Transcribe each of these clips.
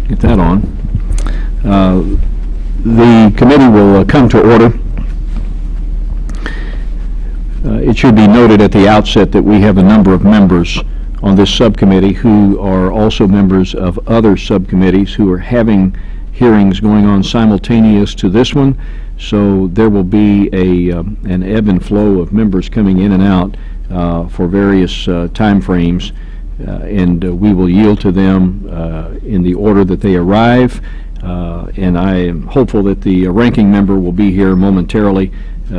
Get that on. The committee will come to order. It should be noted at the outset that we have a number of members on this subcommittee who are also members of other subcommittees who are having hearings going on simultaneous to this one. So there will be an ebb and flow of members coming in and out for various time frames, and we will yield to them in the order that they arrive. And I am hopeful that the ranking member will be here momentarily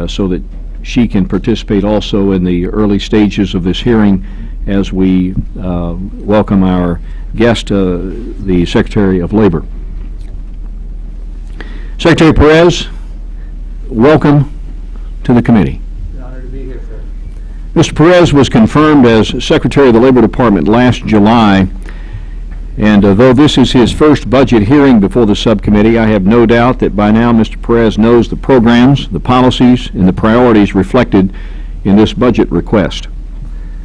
so that she can participate also in the early stages of this hearing as we welcome our guest, the Secretary of Labor. Secretary Perez, welcome to the committee. An honor to be here, sir. Mr. Perez was confirmed as Secretary of the Labor Department last July, and though this is his first budget hearing before the subcommittee, I have no doubt that by now Mr. Perez knows the programs, the policies, and the priorities reflected in this budget request.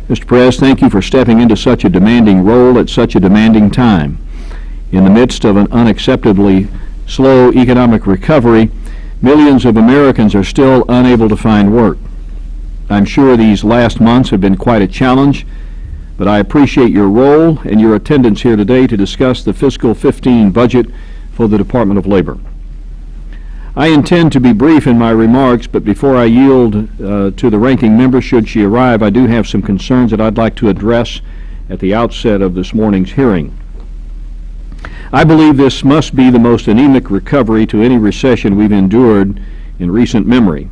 Mr. Perez, thank you for stepping into such a demanding role at such a demanding time. In the midst of an unacceptably slow economic recovery, millions of Americans are still unable to find work. I'm sure these last months have been quite a challenge, but I appreciate your role and your attendance here today to discuss the fiscal 15 budget for the Department of Labor. I intend to be brief in my remarks, but before I yield to the ranking member, should she arrive, I do have some concerns that I'd like to address at the outset of this morning's hearing. I believe this must be the most anemic recovery to any recession we've endured in recent memory.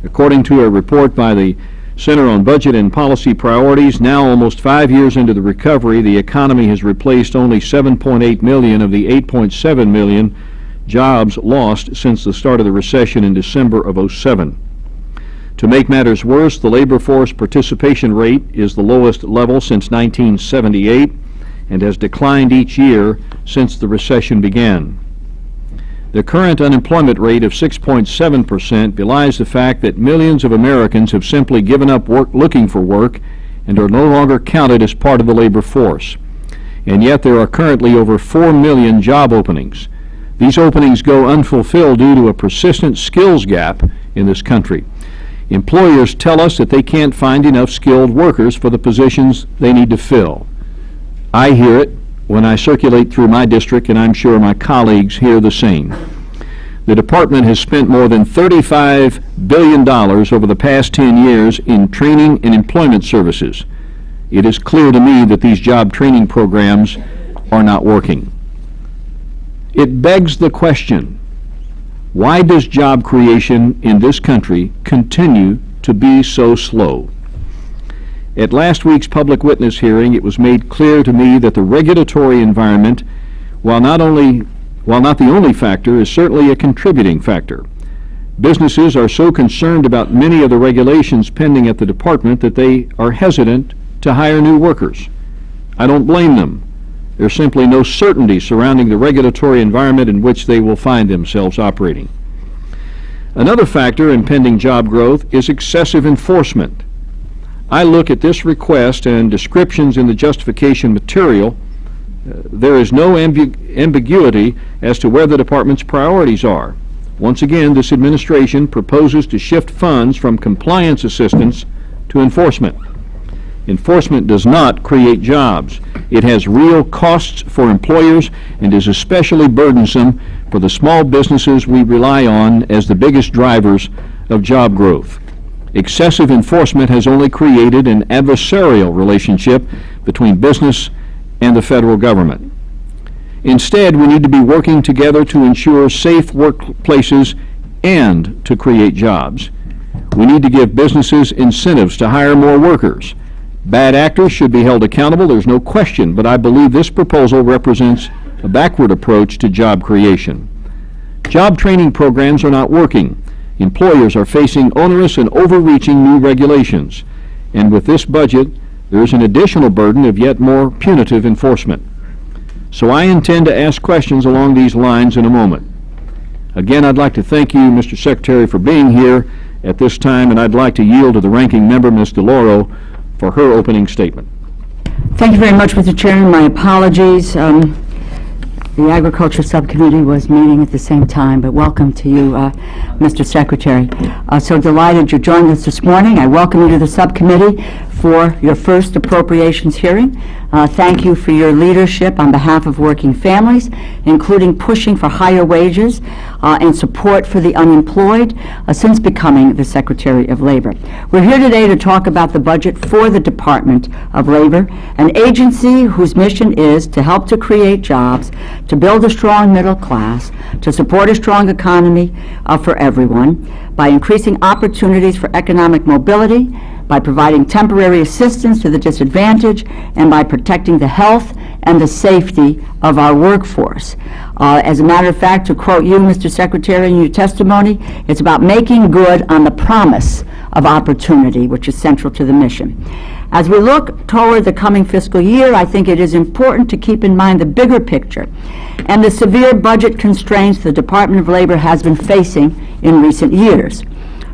According to a report by the Center on Budget and Policy Priorities, now almost 5 years into the recovery, the economy has replaced only 7.8 million of the 8.7 million jobs lost since the start of the recession in December of '07. To make matters worse, the labor force participation rate is the lowest level since 1978 and has declined each year since the recession began. The current unemployment rate of 6.7% belies the fact that millions of Americans have simply given up looking for work and are no longer counted as part of the labor force. And yet there are currently over 4 million job openings. These openings go unfulfilled due to a persistent skills gap in this country. Employers tell us that they can't find enough skilled workers for the positions they need to fill. I hear it when I circulate through my district, and I'm sure my colleagues hear the same. The department has spent more than $35 billion over the past 10 years in training and employment services. It is clear to me that these job training programs are not working. It begs the question, why does job creation in this country continue to be so slow? At last week's public witness hearing, it was made clear to me that the regulatory environment, while not the only factor, is certainly a contributing factor. Businesses are so concerned about many of the regulations pending at the department that they are hesitant to hire new workers. I don't blame them. There's simply no certainty surrounding the regulatory environment in which they will find themselves operating. Another factor in pending job growth is excessive enforcement. I look at this request and descriptions in the justification material. There is no ambiguity as to where the department's priorities are. Once again, this administration proposes to shift funds from compliance assistance to enforcement. Enforcement does not create jobs. It has real costs for employers and is especially burdensome for the small businesses we rely on as the biggest drivers of job growth. Excessive enforcement has only created an adversarial relationship between business and the federal government. Instead, we need to be working together to ensure safe workplaces and to create jobs. We need to give businesses incentives to hire more workers. Bad actors should be held accountable, there's no question, but I believe this proposal represents a backward approach to job creation. Job training programs are not working. Employers are facing onerous and overreaching new regulations. And with this budget, there is an additional burden of yet more punitive enforcement. So I intend to ask questions along these lines in a moment. Again, I'd like to thank you, Mr. Secretary, for being here at this time, and I'd like to yield to the ranking member, Ms. DeLauro, for her opening statement. Thank you very much, Mr. Chairman. My apologies. The Agriculture Subcommittee was meeting at the same time, but welcome to you, Mr. Secretary. So delighted you joined us this morning. I welcome you to the subcommittee for your first appropriations hearing. Thank you for your leadership on behalf of working families, including pushing for higher wages and support for the unemployed since becoming the Secretary of Labor. We're here today to talk about the budget for the Department of Labor, an agency whose mission is to help to create jobs, to build a strong middle class, to support a strong economy for everyone by increasing opportunities for economic mobility, by providing temporary assistance to the disadvantaged, and by protecting the health and the safety of our workforce. As a matter of fact, to quote you, Mr. Secretary, in your testimony, it's about making good on the promise of opportunity, which is central to the mission. As we look toward the coming fiscal year, I think it is important to keep in mind the bigger picture and the severe budget constraints the Department of Labor has been facing in recent years.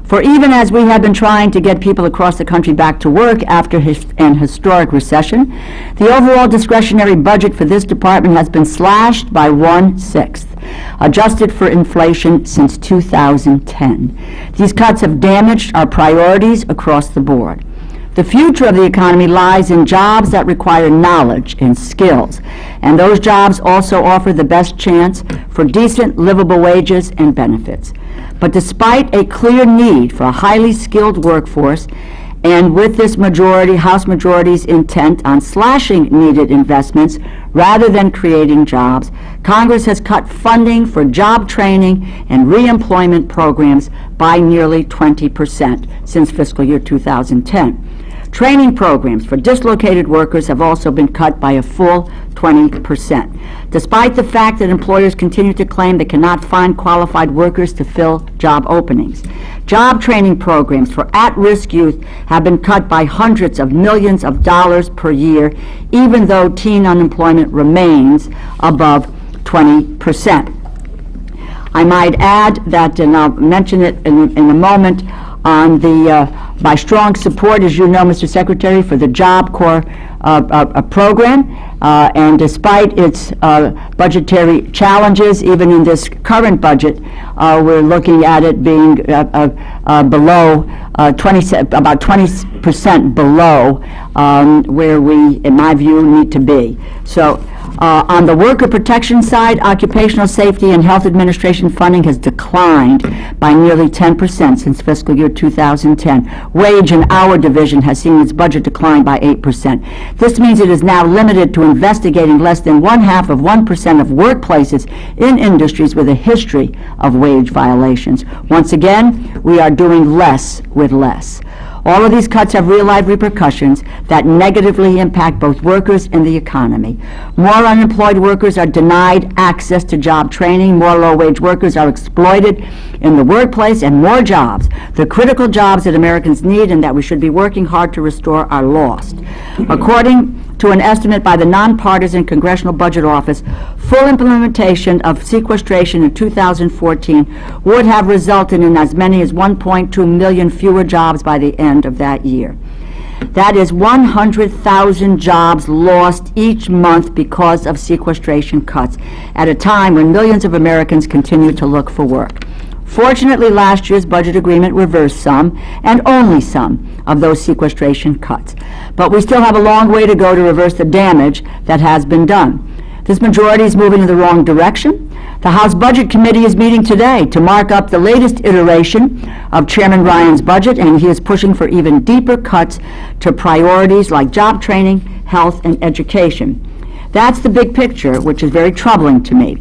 For even as we have been trying to get people across the country back to work after an historic recession, the overall discretionary budget for this department has been slashed by 1/6, adjusted for inflation since 2010. These cuts have damaged our priorities across the board. The future of the economy lies in jobs that require knowledge and skills, and those jobs also offer the best chance for decent, livable wages and benefits. But despite a clear need for a highly skilled workforce, and with this House majority's intent on slashing needed investments rather than creating jobs, Congress has cut funding for job training and reemployment programs by nearly 20% since fiscal year 2010. Training programs for dislocated workers have also been cut by a full 20%, despite the fact that employers continue to claim they cannot find qualified workers to fill job openings. Job training programs for at-risk youth have been cut by hundreds of millions of dollars per year, even though teen unemployment remains above 20%. I might add that, and I'll mention it in a moment, on the by strong support, as you know, Mr. Secretary, for the Job Corps program, and despite its budgetary challenges, even in this current budget, we're looking at it being below about 20% below where we, in my view, need to be. So. On the worker protection side, Occupational Safety and Health Administration funding has declined by nearly 10% since fiscal year 2010. Wage and Hour Division has seen its budget decline by 8%. This means it is now limited to investigating less than 0.5% of workplaces in industries with a history of wage violations. Once again, we are doing less with less. All of these cuts have real-life repercussions that negatively impact both workers and the economy. More unemployed workers are denied access to job training, more low-wage workers are exploited in the workplace, and more jobs, the critical jobs that Americans need and that we should be working hard to restore, are lost. According to an estimate by the nonpartisan Congressional Budget Office, full implementation of sequestration in 2014 would have resulted in as many as 1.2 million fewer jobs by the end of that year. That is 100,000 jobs lost each month because of sequestration cuts at a time when millions of Americans continue to look for work. Fortunately, last year's budget agreement reversed some, and only some, of those sequestration cuts. But we still have a long way to go to reverse the damage that has been done. This majority is moving in the wrong direction. The House Budget Committee is meeting today to mark up the latest iteration of Chairman Ryan's budget, and he is pushing for even deeper cuts to priorities like job training, health, and education. That's the big picture, which is very troubling to me.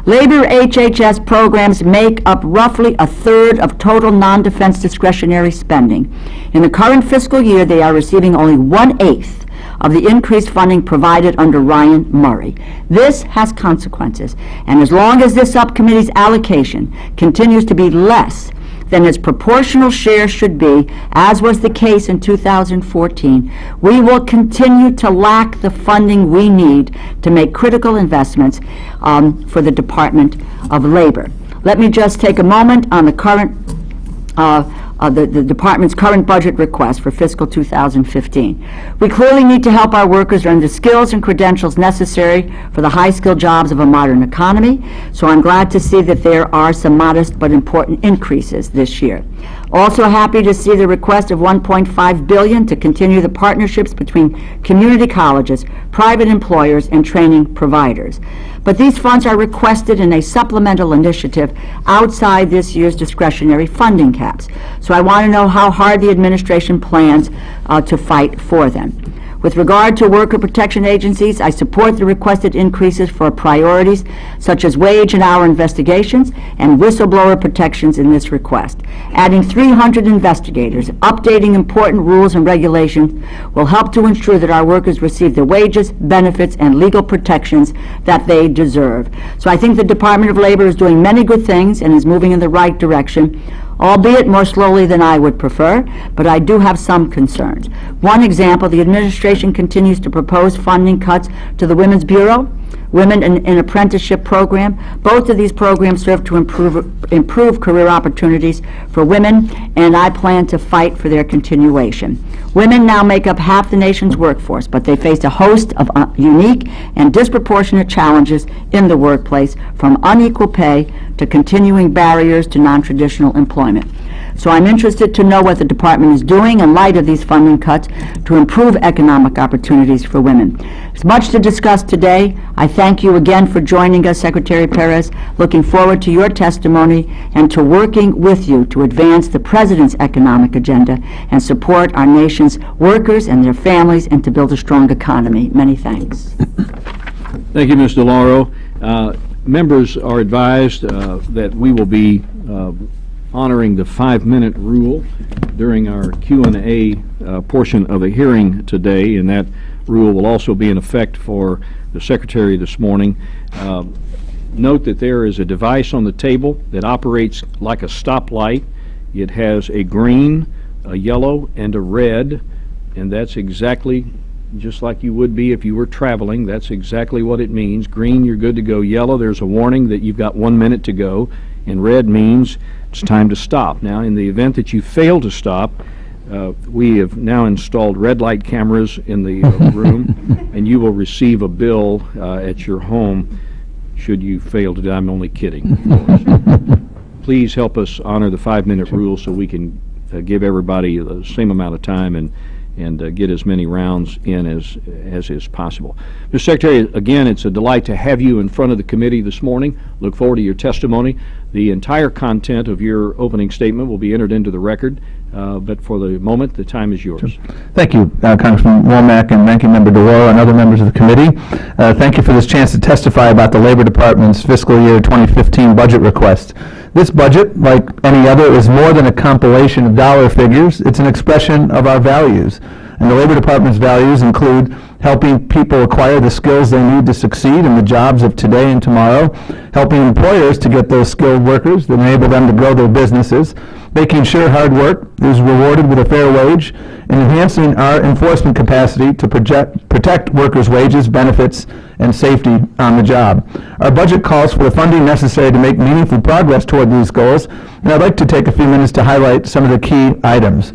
Labor HHS programs make up roughly 1/3 of total non-defense discretionary spending. In the current fiscal year, they are receiving only 1/8 of the increased funding provided under Ryan Murray. This has consequences, and as long as this subcommittee's allocation continues to be less than its proportional share should be, as was the case in 2014, we will continue to lack the funding we need to make critical investments for the Department of Labor. Let me just take a moment on the current the department's current budget request for fiscal 2015. We clearly need to help our workers earn the skills and credentials necessary for the high-skilled jobs of a modern economy, so I'm glad to see that there are some modest but important increases this year. Also happy to see the request of $1.5 billion to continue the partnerships between community colleges, private employers, and training providers. But these funds are requested in a supplemental initiative outside this year's discretionary funding caps. So I want to know how hard the administration plans to fight for them. With regard to worker protection agencies, I support the requested increases for priorities such as wage and hour investigations and whistleblower protections in this request. Adding 300 investigators, updating important rules and regulations will help to ensure that our workers receive the wages, benefits, and legal protections that they deserve. So I think the Department of Labor is doing many good things and is moving in the right direction, albeit more slowly than I would prefer, but I do have some concerns. One example, the administration continues to propose funding cuts to the Women's Bureau, Women in Apprenticeship Program. Both of these programs serve to improve career opportunities for women, and I plan to fight for their continuation. Women now make up half the nation's workforce, but they face a host of unique and disproportionate challenges in the workplace, from unequal pay to continuing barriers to non-traditional employment. So I'm interested to know what the department is doing in light of these funding cuts to improve economic opportunities for women. There's much to discuss today. I thank you again for joining us, Secretary Perez. Looking forward to your testimony and to working with you to advance the President's economic agenda and support our nation's workers and their families and to build a strong economy. Many thanks. Thank you, Ms. DeLauro. Members are advised that we will be honoring the 5-minute rule during our Q&A portion of the hearing today, and that rule will also be in effect for the Secretary this morning. Note that there is a device on the table that operates like a stoplight. It has a green, a yellow, and a red, and that's exactly just like you would be if you were traveling. That's exactly what it means. Green, you're good to go. Yellow, there's a warning that you've got 1 minute to go, and red means it's time to stop. Now, in the event that you fail to stop, we have now installed red light cameras in the room, and you will receive a bill at your home should you fail to do. I'm only kidding, of course. Please help us honor the 5-minute rule so we can give everybody the same amount of time and get as many rounds in as is possible. Mr. Secretary, again, it's a delight to have you in front of the committee this morning. Look forward to your testimony. The entire content of your opening statement will be entered into the record, but for the moment, the time is yours. Sure. Thank you, Congressman Womack and Ranking Member DeLauro and other members of the committee. Thank you for this chance to testify about the Labor Department's fiscal year 2015 budget request. This budget, like any other, is more than a compilation of dollar figures. It's an expression of our values. And the Labor Department's values include helping people acquire the skills they need to succeed in the jobs of today and tomorrow, helping employers to get those skilled workers that enable them to grow their businesses, making sure hard work is rewarded with a fair wage, and enhancing our enforcement capacity to protect workers' wages, benefits, and safety on the job. Our budget calls for the funding necessary to make meaningful progress toward these goals, and I'd like to take a few minutes to highlight some of the key items.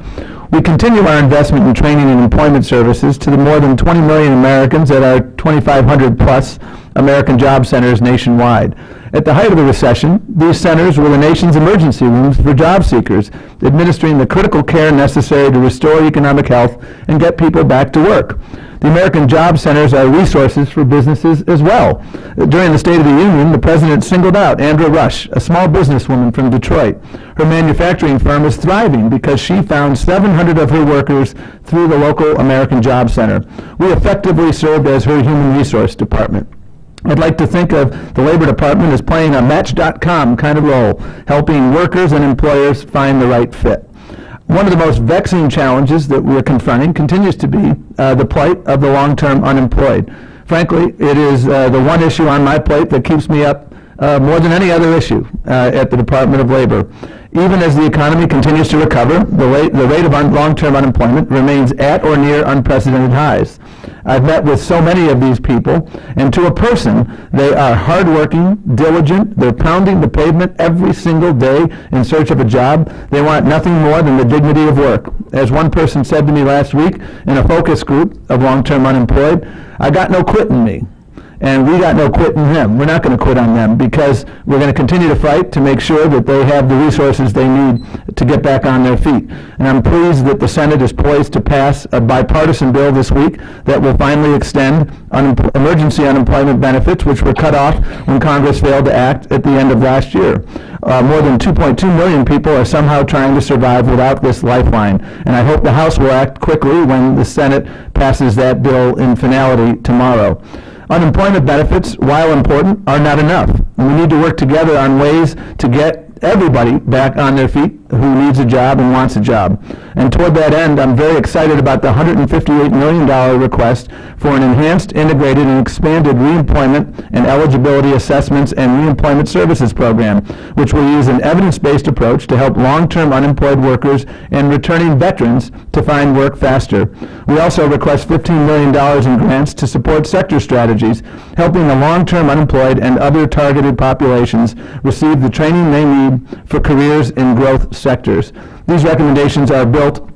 We continue our investment in training and employment services to the more than 20 million Americans at our 2,500 plus American job centers nationwide. At the height of the recession, these centers were the nation's emergency rooms for job seekers, administering the critical care necessary to restore economic health and get people back to work. The American Job Centers are resources for businesses as well. During the State of the Union, the President singled out Andra Rush, a small businesswoman from Detroit. Her manufacturing firm is thriving because she found 700 of her workers through the local American Job Center. We effectively served as her human resource department. I'd like to think of the Labor Department as playing a Match.com kind of role, helping workers and employers find the right fit. One of the most vexing challenges that we're confronting continues to be the plight of the long-term unemployed. Frankly, it is the one issue on my plate that keeps me up more than any other issue at the Department of Labor. Even as the economy continues to recover, the rate of long-term unemployment remains at or near unprecedented highs. I've met with so many of these people, and to a person, they are hardworking, diligent, they're pounding the pavement every single day in search of a job. They want nothing more than the dignity of work. As one person said to me last week in a focus group of long-term unemployed, I got no quit in me. And we got no quit in them. We're not going to quit on them because we're going to continue to fight to make sure that they have the resources they need to get back on their feet. And I'm pleased that the Senate is poised to pass a bipartisan bill this week that will finally extend emergency unemployment benefits, which were cut off when Congress failed to act at the end of last year. More than 2.2 million people are somehow trying to survive without this lifeline. And I hope the House will act quickly when the Senate passes that bill in finality tomorrow. Unemployment benefits, while important, are not enough. And we need to work together on ways to get everybody back on their feet who needs a job and wants a job. And toward that end, I'm very excited about the $158 million request for an enhanced, integrated, and expanded reemployment and eligibility assessments and reemployment services program, which will use an evidence-based approach to help long-term unemployed workers and returning veterans to find work faster. We also request $15 million in grants to support sector strategies, helping the long-term unemployed and other targeted populations receive the training they need for careers in growth sectors. These recommendations are built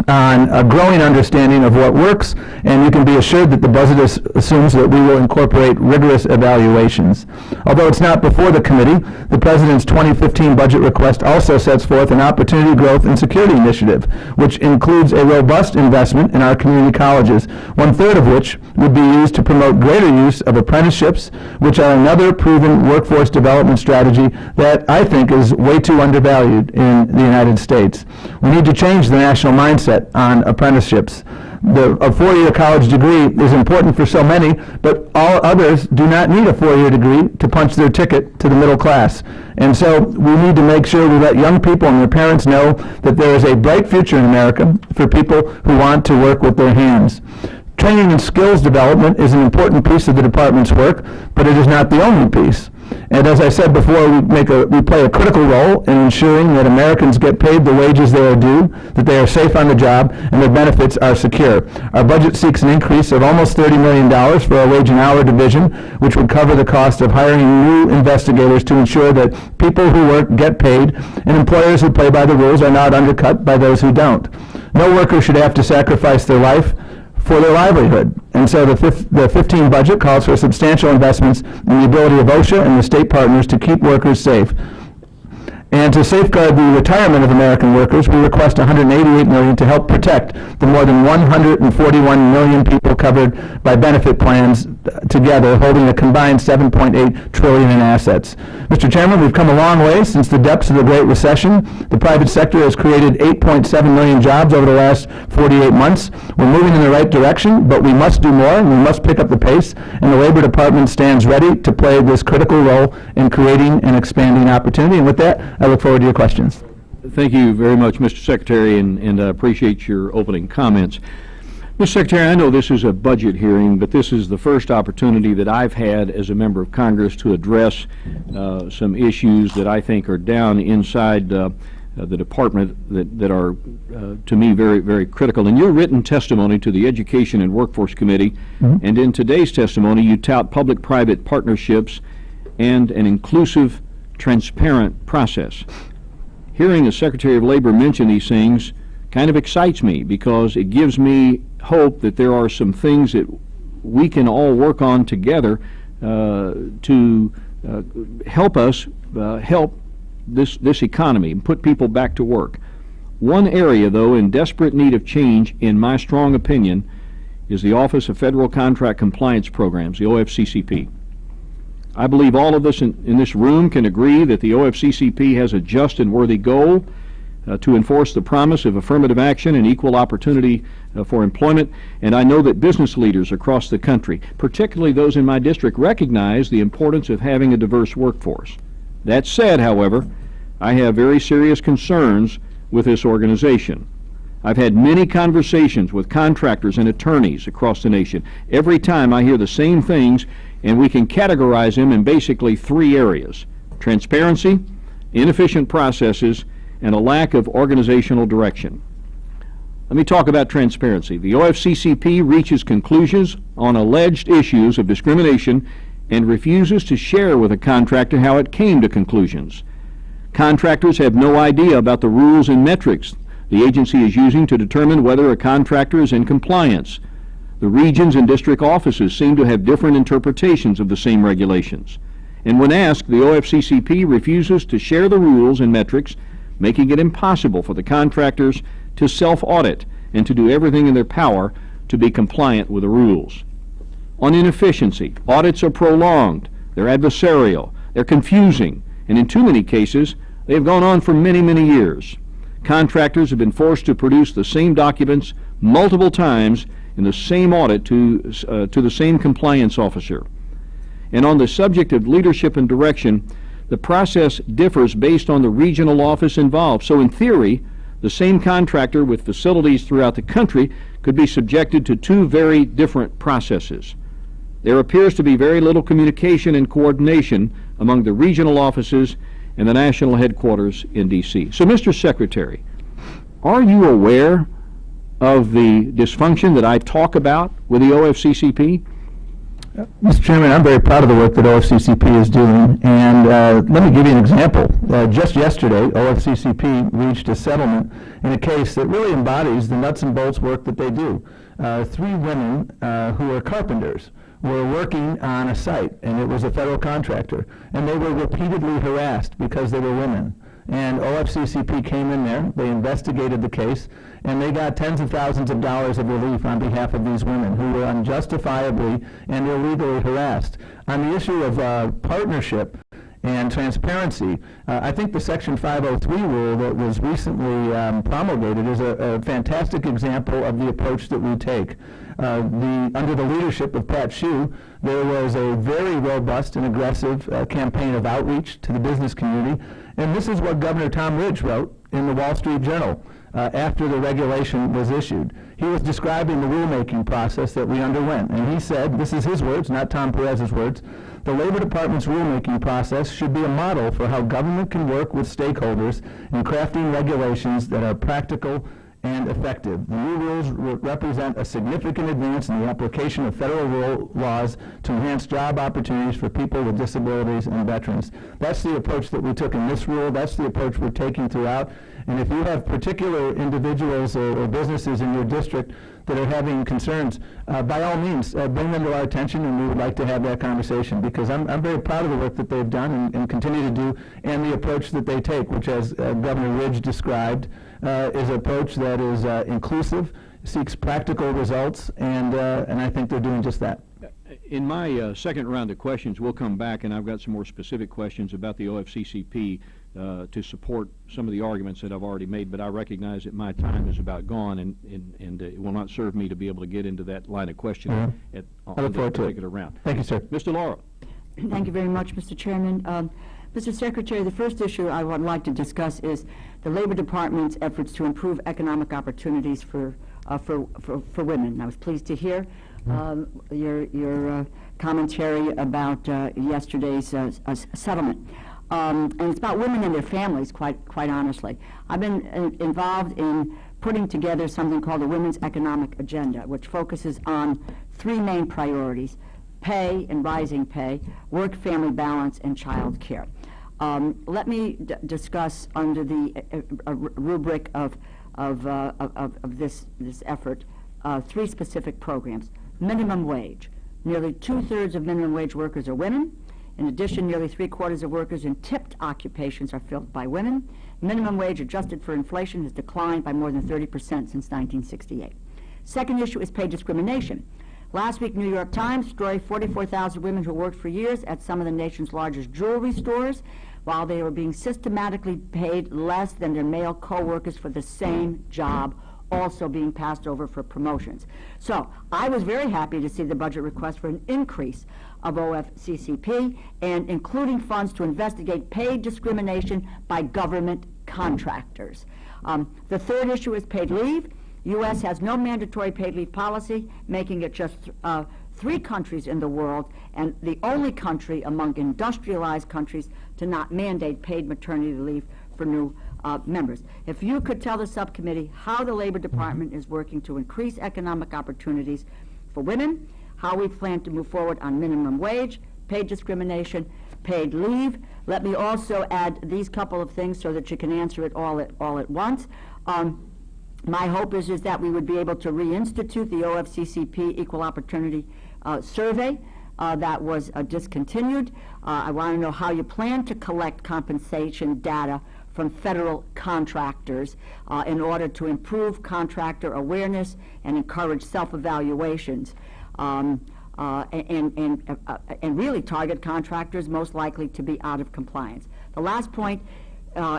on a growing understanding of what works, and you can be assured that the budget assumes that we will incorporate rigorous evaluations. Although it's not before the committee, the President's 2015 budget request also sets forth an Opportunity Growth and Security Initiative, which includes a robust investment in our community colleges, 1/3 of which would be used to promote greater use of apprenticeships, which are another proven workforce development strategy that I think is way too undervalued in the United States. We need to change the national mindset on apprenticeships. A four-year college degree is important for so many, but all others do not need a four-year degree to punch their ticket to the middle class. And so we need to make sure we let young people and their parents know that there is a bright future in America for people who want to work with their hands. Training and skills development is an important piece of the department's work, but it is not the only piece. And as I said before, we play a critical role in ensuring that Americans get paid the wages they are due, that they are safe on the job, and their benefits are secure. Our budget seeks an increase of almost $30 million for our wage and hour division, which would cover the cost of hiring new investigators to ensure that people who work get paid, and employers who play by the rules are not undercut by those who don't. No worker should have to sacrifice their life for their livelihood. And so the 15 budget calls for substantial investments in the ability of OSHA and the state partners to keep workers safe. And to safeguard the retirement of American workers, we request $188 million to help protect the more than 141 million people covered by benefit plans together, holding a combined $7.8 trillion in assets. Mr. Chairman, we've come a long way since the depths of the Great Recession. The private sector has created 8.7 million jobs over the last 48 months. We're moving in the right direction, but we must do more, and we must pick up the pace, and the Labor Department stands ready to play this critical role in creating and expanding opportunity. And with that, I look forward to your questions. Thank you very much, Mr. Secretary, and I appreciate your opening comments. Mr. Secretary, I know this is a budget hearing, but this is the first opportunity that I've had as a member of Congress to address some issues that I think are down inside the department that are, to me, very, very critical. In your written testimony to the Education and Workforce Committee, and in today's testimony, you tout public-private partnerships and an inclusive, transparent process. Hearing the Secretary of Labor mention these things kind of excites me because it gives me hope that there are some things that we can all work on together to help us help this economy and put people back to work. One area, though, in desperate need of change, in my strong opinion, is the Office of Federal Contract Compliance Programs, the OFCCP. I believe all of us in this room can agree that the OFCCP has a just and worthy goal to enforce the promise of affirmative action and equal opportunity for employment, and I know that business leaders across the country, particularly those in my district, recognize the importance of having a diverse workforce. That said, however, I have very serious concerns with this organization. I've had many conversations with contractors and attorneys across the nation. Every time I hear the same things, and we can categorize them in basically three areas: transparency, inefficient processes, and a lack of organizational direction. Let me talk about transparency. The OFCCP reaches conclusions on alleged issues of discrimination and refuses to share with a contractor how it came to conclusions. Contractors have no idea about the rules and metrics the agency is using to determine whether a contractor is in compliance. The regions and district offices seem to have different interpretations of the same regulations. And when asked, the OFCCP refuses to share the rules and metrics, making it impossible for the contractors to self-audit and to do everything in their power to be compliant with the rules. On inefficiency, audits are prolonged, they're adversarial, they're confusing, and in too many cases, they have gone on for many, many years. Contractors have been forced to produce the same documents multiple times in the same audit to the same compliance officer. And on the subject of leadership and direction, the process differs based on the regional office involved. So in theory, the same contractor with facilities throughout the country could be subjected to two very different processes. There appears to be very little communication and coordination among the regional offices and the national headquarters in D.C. So, Mr. Secretary, are you aware of the dysfunction that I talk about with the OFCCP? Mr. Chairman, I'm very proud of the work that OFCCP is doing, and let me give you an example. Just yesterday, OFCCP reached a settlement in a case that really embodies the nuts and bolts work that they do. 3 women who are carpenters were working on a site, and it was a federal contractor, and they were repeatedly harassed because they were women. And OFCCP came in there, they investigated the case, and they got tens of thousands of dollars of relief on behalf of these women who were unjustifiably and illegally harassed. On the issue of partnership and transparency, I think the Section 503 rule that was recently promulgated is a fantastic example of the approach that we take. Under the leadership of Pat Shue, there was a very robust and aggressive campaign of outreach to the business community, and this is what Governor Tom Ridge wrote in the Wall Street Journal after the regulation was issued. He was describing the rulemaking process that we underwent, and he said, this is his words, not Tom Perez's words, the Labor Department's rulemaking process should be a model for how government can work with stakeholders in crafting regulations that are practical and effective. The new rules represent a significant advance in the application of federal laws to enhance job opportunities for people with disabilities and veterans. That's the approach that we took in this rule. That's the approach we're taking throughout. And if you have particular individuals or businesses in your district that are having concerns, by all means, bring them to our attention, and we would like to have that conversation, because I'm very proud of the work that they've done and continue to do, and the approach that they take, which, as Governor Ridge described, is an approach that is inclusive, seeks practical results, and I think they're doing just that. In my second round of questions, we'll come back, and I've got some more specific questions about the OFCCP to support some of the arguments that I've already made, but I recognize that my time is about gone, and it will not serve me to be able to get into that line of questioning on this particular round. Thank you, sir. Mr. Laurel. Thank you very much, Mr. Chairman. Mr. Secretary, the first issue I would like to discuss is the Labor Department's efforts to improve economic opportunities for women. I was pleased to hear your commentary about yesterday's settlement. And it's about women and their families, quite honestly. I've been involved in putting together something called the Women's Economic Agenda, which focuses on 3 main priorities: pay and rising pay, work-family balance, and child care. Let me discuss under the rubric of this effort 3 specific programs. Minimum wage. Nearly 2/3 of minimum wage workers are women. In addition, nearly 3/4 of workers in tipped occupations are filled by women. Minimum wage adjusted for inflation has declined by more than 30% since 1968. Second issue is pay discrimination. Last week, New York Times story, 44,000 women who worked for years at some of the nation's largest jewelry stores, while they were being systematically paid less than their male co-workers for the same job, also being passed over for promotions. So I was very happy to see the budget request for an increase of OFCCP and including funds to investigate paid discrimination by government contractors. The third issue is paid leave. U.S. has no mandatory paid leave policy, making it just 3 countries in the world and the only country among industrialized countries to not mandate paid maternity leave for new members, if you could tell the subcommittee how the Labor Department is working to increase economic opportunities for women, how we plan to move forward on minimum wage, paid discrimination, paid leave. Let me also add these couple of things so that you can answer it all at once. My hope is that we would be able to reinstitute the OFCCP Equal Opportunity Survey that was discontinued. I want to know how you plan to collect compensation data from federal contractors in order to improve contractor awareness and encourage self-evaluations. And really target contractors most likely to be out of compliance. The last point,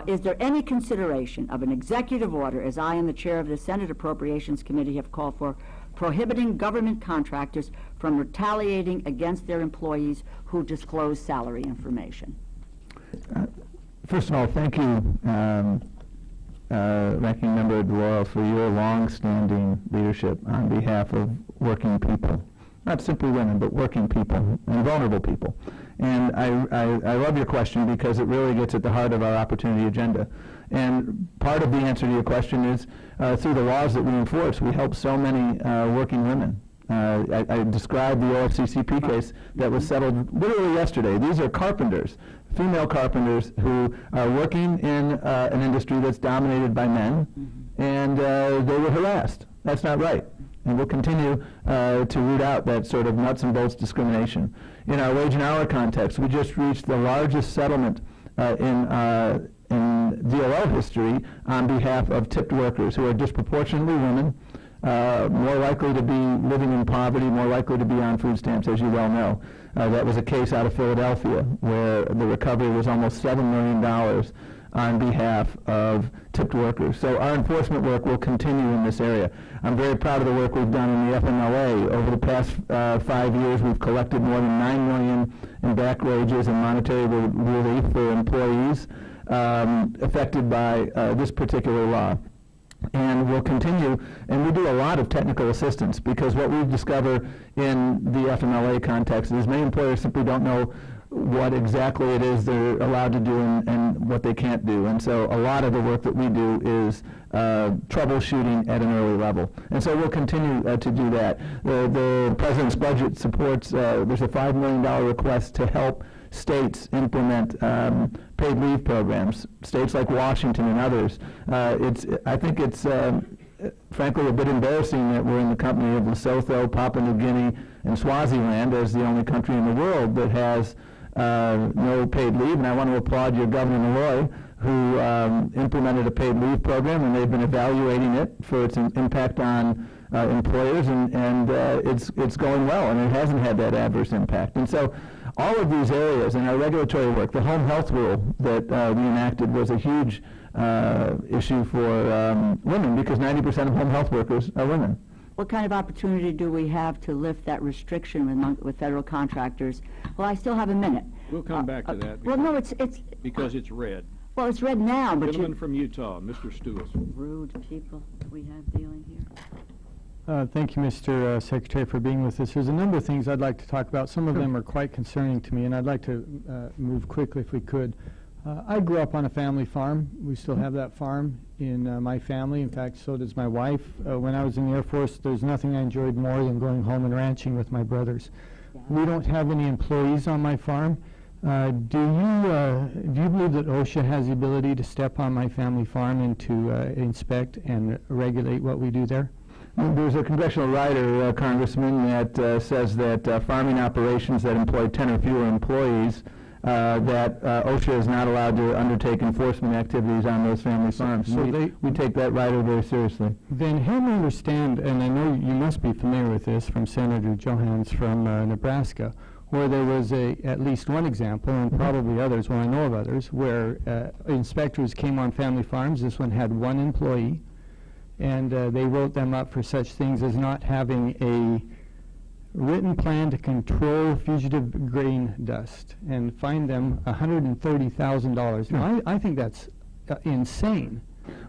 is there any consideration of an executive order, as I am the chair of the Senate Appropriations Committee have called for, prohibiting government contractors from retaliating against their employees who disclose salary information? First of all, thank you, Ranking Member Doyle, for your long-standing leadership on behalf of working people. Not simply women, but working people and vulnerable people. And I love your question because it really gets at the heart of our opportunity agenda. And part of the answer to your question is through the laws that we enforce, we help so many working women. I described the OFCCP case that was settled literally yesterday. These are carpenters, female carpenters who are working in an industry that's dominated by men, and they were harassed. That's not right. And we'll continue to root out that sort of nuts and bolts discrimination. In our wage and hour context, we just reached the largest settlement in DOL history on behalf of tipped workers who are disproportionately women, more likely to be living in poverty, more likely to be on food stamps, as you well know. That was a case out of Philadelphia where the recovery was almost $7 million on behalf of tipped workers. So our enforcement work will continue in this area. I'm very proud of the work we've done in the FMLA. Over the past 5 years, we've collected more than $9 million in back wages and monetary relief for employees affected by this particular law. And we'll continue, and we do a lot of technical assistance because what we discover in the FMLA context is many employers simply don't know what exactly it is they're allowed to do and what they can't do. And so a lot of the work that we do is troubleshooting at an early level. And so we'll continue to do that. The President's budget supports, there's a $5 million request to help states implement paid leave programs, states like Washington and others. I think it's frankly a bit embarrassing that we're in the company of Lesotho, Papua New Guinea, and Swaziland as the only country in the world that has no paid leave. And I want to applaud your Governor Malloy, who implemented a paid leave program, and they've been evaluating it for its impact on employers, and it's going well, and it hasn't had that adverse impact. And so all of these areas in our regulatory work, the home health rule that we enacted was a huge issue for women because 90% of home health workers are women. What kind of opportunity do we have to lift that restriction with federal contractors? Well, I still have a minute. We'll come back to that. Well, no, it's because it's red. Well, it's red now, but Gentleman from Utah, Mr. Stewart. Rude people we have dealing here. Thank you, Mr. Secretary, for being with us. There's a number of things I'd like to talk about. Some of them are quite concerning to me, and I'd like to move quickly if we could. I grew up on a family farm. We still have that farm in my family. In fact, so does my wife. When I was in the Air Force, there's nothing I enjoyed more than going home and ranching with my brothers. We don't have any employees on my farm. Do you believe that OSHA has the ability to step on my family farm and to inspect and regulate what we do there? There's a congressional rider, Congressman, that says that farming operations that employ 10 or fewer employees, that OSHA is not allowed to undertake enforcement activities on those family farms. So we take that rider very seriously. Then help me understand, and I know you must be familiar with this from Senator Johans from Nebraska, where there was at least one example, and probably others, well I know of others, where inspectors came on family farms. This one had one employee, and they wrote them up for such things as not having a written plan to control fugitive grain dust and fined them $130,000. Now, I think that's insane.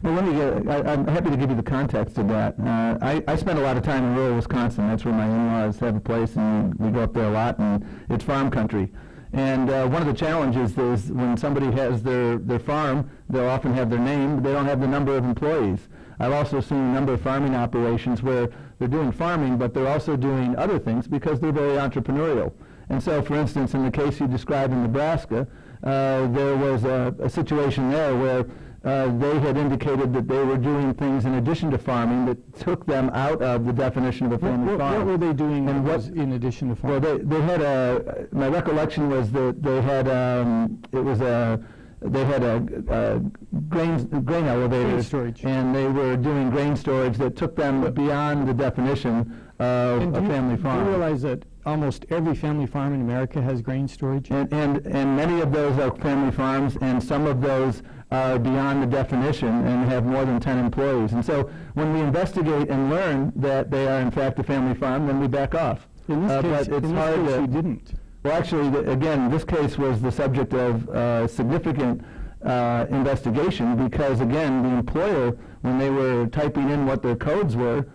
Well, I'm happy to give you the context of that. I spent a lot of time in rural Wisconsin. That's where my in-laws have a place, and we go up there a lot, and it's farm country. And one of the challenges is when somebody has their farm, they'll often have their name, but they don't have the number of employees. I've also seen a number of farming operations where they're doing farming, but they're also doing other things because they're very entrepreneurial. And so, for instance, in the case you described in Nebraska, there was a situation there where they had indicated that they were doing things in addition to farming that took them out of the definition of a family farm. What were they doing and what in addition to farming? Well, they had my recollection was that they had, they had a grain elevator. Grain storage. And they were doing grain storage that took them beyond the definition of a family farm. Do you realize that almost every family farm in America has grain storage? And many of those are family farms, and some of those are beyond the definition and have more than 10 employees. And so when we investigate and learn that they are in fact a family farm, then we back off. In this case, but it's hard to, you didn't. Well, actually, again, this case was the subject of significant investigation because, again, the employer, when they were typing in what their codes were,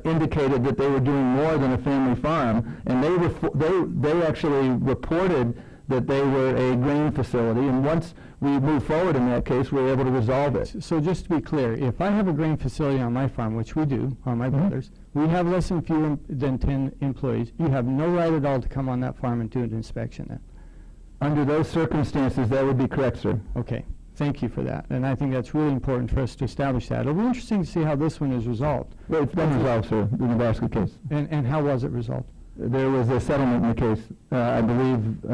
indicated that they were doing more than a family farm, and they actually reported that they were a grain facility, and once we moved forward in that case, we were able to resolve it. So just to be clear, if I have a grain facility on my farm, which we do, on my brothers, we have less than 10 employees, you have no right at all to come on that farm and do an inspection then? Under those circumstances, that would be correct, sir. Okay, thank you for that, and I think that's really important for us to establish that. It'll be interesting to see how this one is resolved. Well, it's been resolved, sir, the Nebraska case. And how was it resolved? There was a settlement in the case, I believe,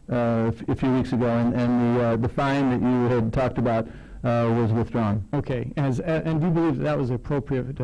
a few weeks ago, and the fine that you had talked about was withdrawn. Okay, and do you believe that was an appropriate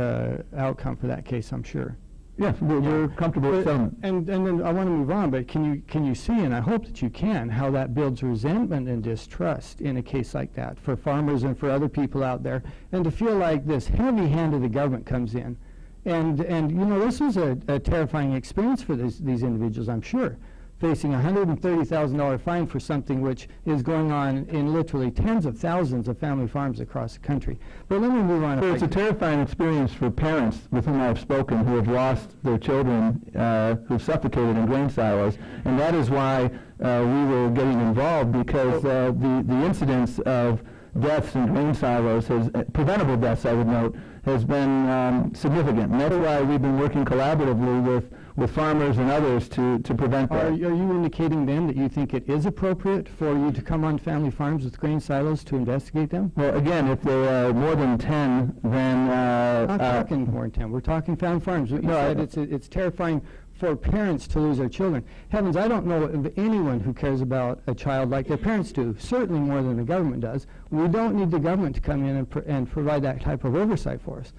outcome for that case, I'm sure? Yes, we're comfortable with settlement. And then I want to move on, but can you see, and I hope that you can, how that builds resentment and distrust in a case like that for farmers and for other people out there, and to feel like this heavy hand of the government comes in. And you know, this was a terrifying experience for these individuals, I'm sure, facing a $130,000 fine for something which is going on in literally tens of thousands of family farms across the country. But let me move on. Well, it's a terrifying experience for parents with whom I've spoken who have lost their children, who've suffocated in grain silos, and that is why we were getting involved, because the incidence of deaths in grain silos, preventable deaths, I would note, has been significant. And that's why we've been working collaboratively with farmers and others to prevent that. Are you indicating then that you think it is appropriate for you to come on family farms with grain silos to investigate them? Well, again, if there are more than 10, then... We're not talking more than 10. We're talking family farms. You said it's terrifying for parents to lose their children. Heavens, I don't know of anyone who cares about a child like their parents do, certainly more than the government does. We don't need the government to come in and provide that type of oversight for us.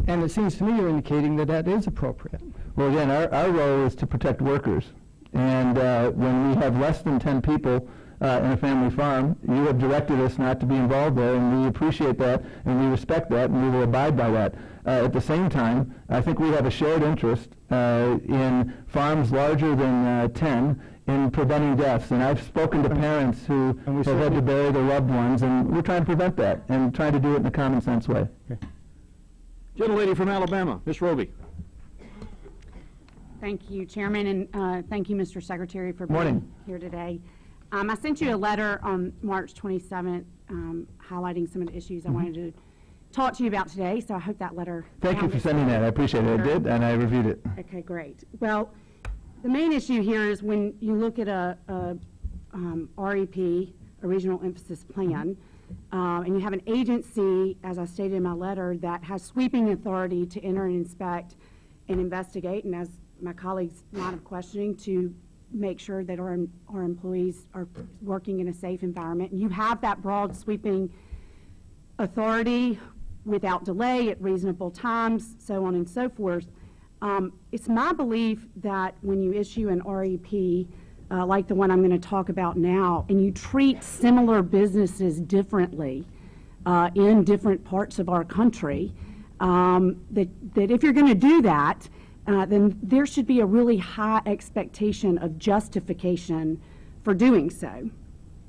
And it seems to me you're indicating that that is appropriate. Well, again, our role is to protect workers. And when we have less than 10 people in a family farm, you have directed us not to be involved there, and we appreciate that, and we respect that, and we will abide by that. At the same time, I think we have a shared interest in farms larger than 10 in preventing deaths. And I've spoken to parents who have had to bury their loved ones, and we're trying to prevent that and trying to do it in a common sense way. Okay. Gentlelady from Alabama, Ms. Roby. Thank you, Chairman, and thank you, Mr. Secretary, for Morning. being here today. I sent you a letter on March 27th highlighting some of the issues I wanted to talk to you about today, so I hope that letter... Thank you for sending that. I appreciate it. I did, and I reviewed it. Okay, great. Well, the main issue here is when you look at a REP, a Regional Emphasis Plan, and you have an agency, as I stated in my letter, that has sweeping authority to enter and inspect and investigate, and as my colleagues' line of questioning, to make sure that our employees are working in a safe environment. And you have that broad sweeping authority without delay at reasonable times, so on and so forth. It's my belief that when you issue an REP, like the one I'm going to talk about now, and you treat similar businesses differently in different parts of our country, that if you're going to do that, then there should be a really high expectation of justification for doing so.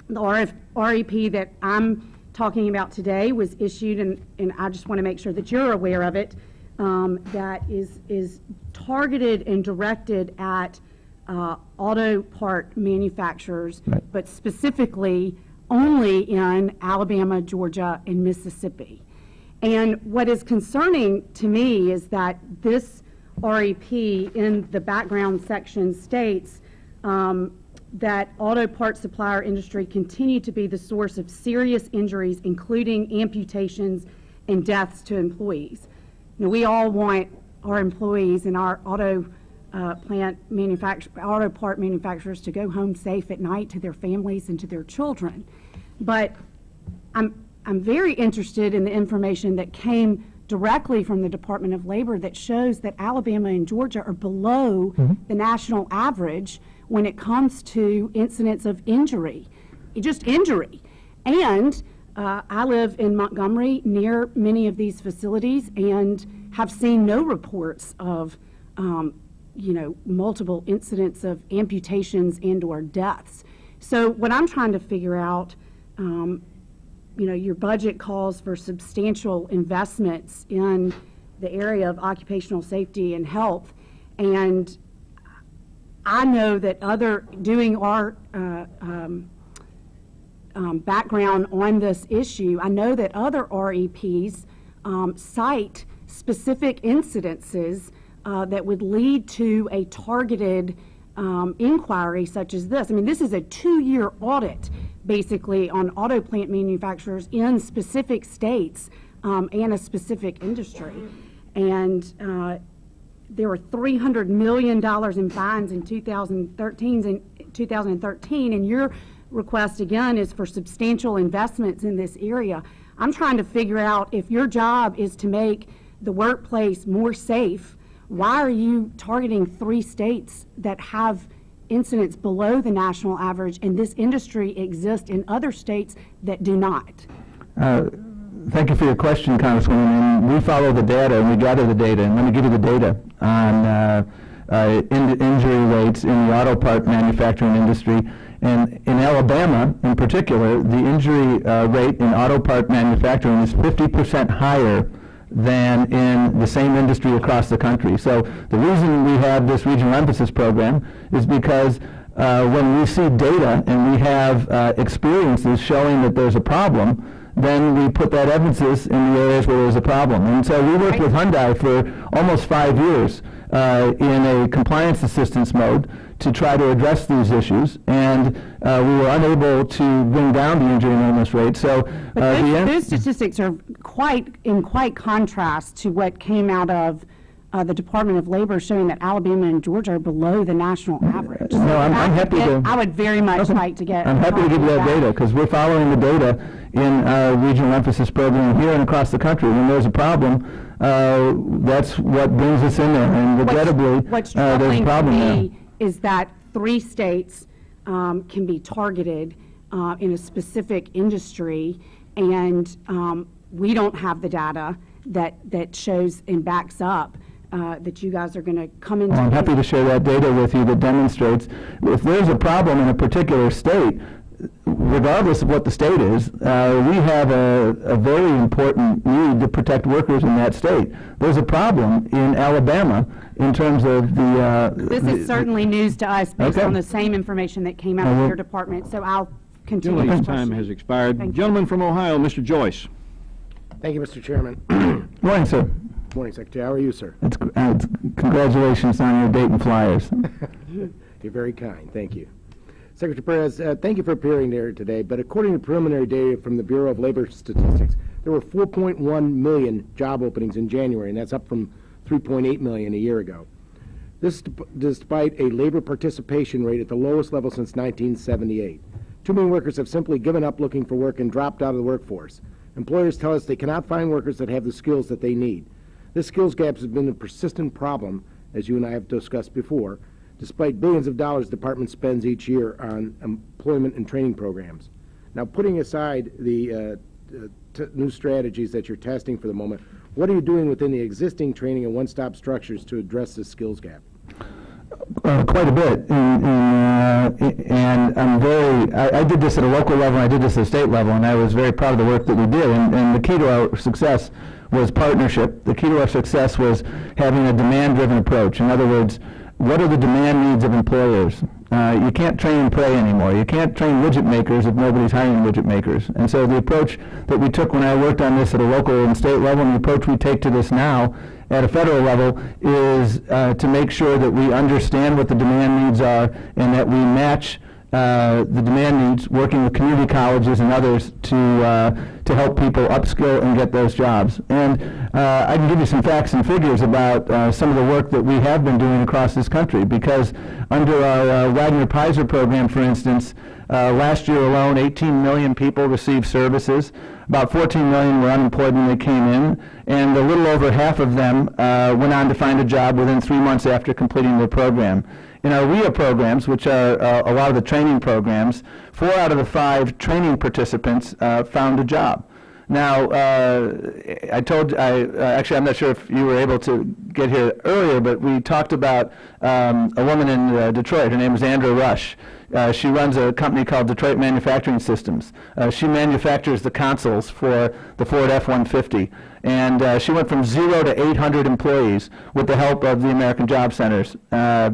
The REP that I'm talking about today was issued, and I just want to make sure that you're aware of it, that is targeted and directed at auto part manufacturers, Right. but specifically only in Alabama, Georgia, and Mississippi. And what is concerning to me is that this REP in the background section states that auto parts supplier industry continue to be the source of serious injuries, including amputations and deaths to employees. Now, we all want our employees and our auto part manufacturers to go home safe at night to their families and to their children. But I'm very interested in the information that came directly from the Department of Labor that shows that Alabama and Georgia are below the national average when it comes to incidents of injury, just injury. And I live in Montgomery near many of these facilities and have seen no reports of multiple incidents of amputations and or deaths. So what I'm trying to figure out, your budget calls for substantial investments in the area of occupational safety and health, and I know that doing our background on this issue, I know that other REPs cite specific incidences that would lead to a targeted inquiry such as this. I mean, this is a 2-year audit, basically, on auto plant manufacturers in specific states and a specific industry. And there were $300 million in fines in 2013, and your request, again, is for substantial investments in this area. I'm trying to figure out, if your job is to make the workplace more safe, why are you targeting 3 states that have incidents below the national average, and this industry exists in other states that do not? Thank you for your question, Congresswoman. And we follow the data and we gather the data. And let me give you the data on injury rates in the auto part manufacturing industry. And in Alabama, in particular, the injury rate in auto part manufacturing is 50% higher than in the same industry across the country. So the reason we have this regional emphasis program is because when we see data and we have experiences showing that there's a problem, then we put that emphasis in the areas where there's a problem. And so we worked with Hyundai for almost 5 years in a compliance assistance mode to try to address these issues, and we were unable to bring down the injury and illness rate. So those statistics are in quite contrast to what came out of the Department of Labor, showing that Alabama and Georgia are below the national average. No, I'm happy to. I would very much like to get. I'm happy to give you that data, because we're following the data in our regional emphasis program here and across the country. When there's a problem, that's what brings us in there, and regrettably, what's there's a troubling problem to now. me is that 3 states can be targeted in a specific industry, and we don't have the data that shows and backs up that you guys are going to come into. Well, I'm happy to share that data with you that demonstrates if there's a problem in a particular state, regardless of what the state is, we have a very important need to protect workers in that state. There's a problem in Alabama in terms of the... This is certainly news to us based Okay. on the same information that came out of your department, so I'll continue. Gentleman's this time question. has expired. Thank you. Gentleman from Ohio, Mr. Joyce. Thank you, Mr. Chairman. Morning, sir. Morning, Secretary. How are you, sir? Congratulations on your Dayton Flyers. You're very kind. Thank you. Secretary Perez, thank you for appearing there today, but according to preliminary data from the Bureau of Labor Statistics, there were 4.1 million job openings in January, and that's up from 3.8 million a year ago. This despite a labor participation rate at the lowest level since 1978. Too many workers have simply given up looking for work and dropped out of the workforce. Employers tell us they cannot find workers that have the skills that they need. This skills gap has been a persistent problem, as you and I have discussed before, despite billions of dollars the department spends each year on employment and training programs. Now, putting aside the new strategies that you're testing for the moment, what are you doing within the existing training and one-stop structures to address this skills gap? Quite a bit, and I'm I did this at a local level, and I did this at a state level, and I was very proud of the work that we did, and the key to our success was partnership. The key to our success was having a demand-driven approach. In other words, what are the demand needs of employers? You can't train and pray anymore. You can't train widget makers if nobody's hiring widget makers. And so the approach that we took when I worked on this at a local and state level, and the approach we take to this now at a federal level, is to make sure that we understand what the demand needs are and that we match the demand needs, working with community colleges and others to help people upskill and get those jobs. And I can give you some facts and figures about some of the work that we have been doing across this country, because under our Wagner-Pizer program, for instance, last year alone, 18 million people received services. About 14 million were unemployed when they came in, and a little over half of them went on to find a job within 3 months after completing their program. In our RIA programs, which are a lot of the training programs, 4 out of the 5 training participants found a job. Now, actually, I'm not sure if you were able to get here earlier, but we talked about a woman in Detroit. Her name is Andrea Rush. She runs a company called Detroit Manufacturing Systems. She manufactures the consoles for the Ford F-150. And she went from 0 to 800 employees with the help of the American Job Centers,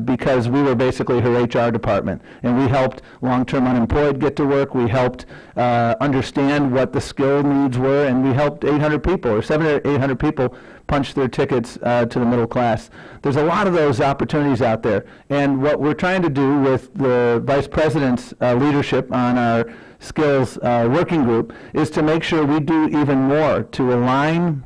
because we were basically her HR department. And we helped long-term unemployed get to work. We helped understand what the skill needs were, and we helped 800 people, or 700 or 800 people, punch their tickets to the middle class. There's a lot of those opportunities out there. And what we're trying to do with the Vice President's leadership on our skills working group is to make sure we do even more to align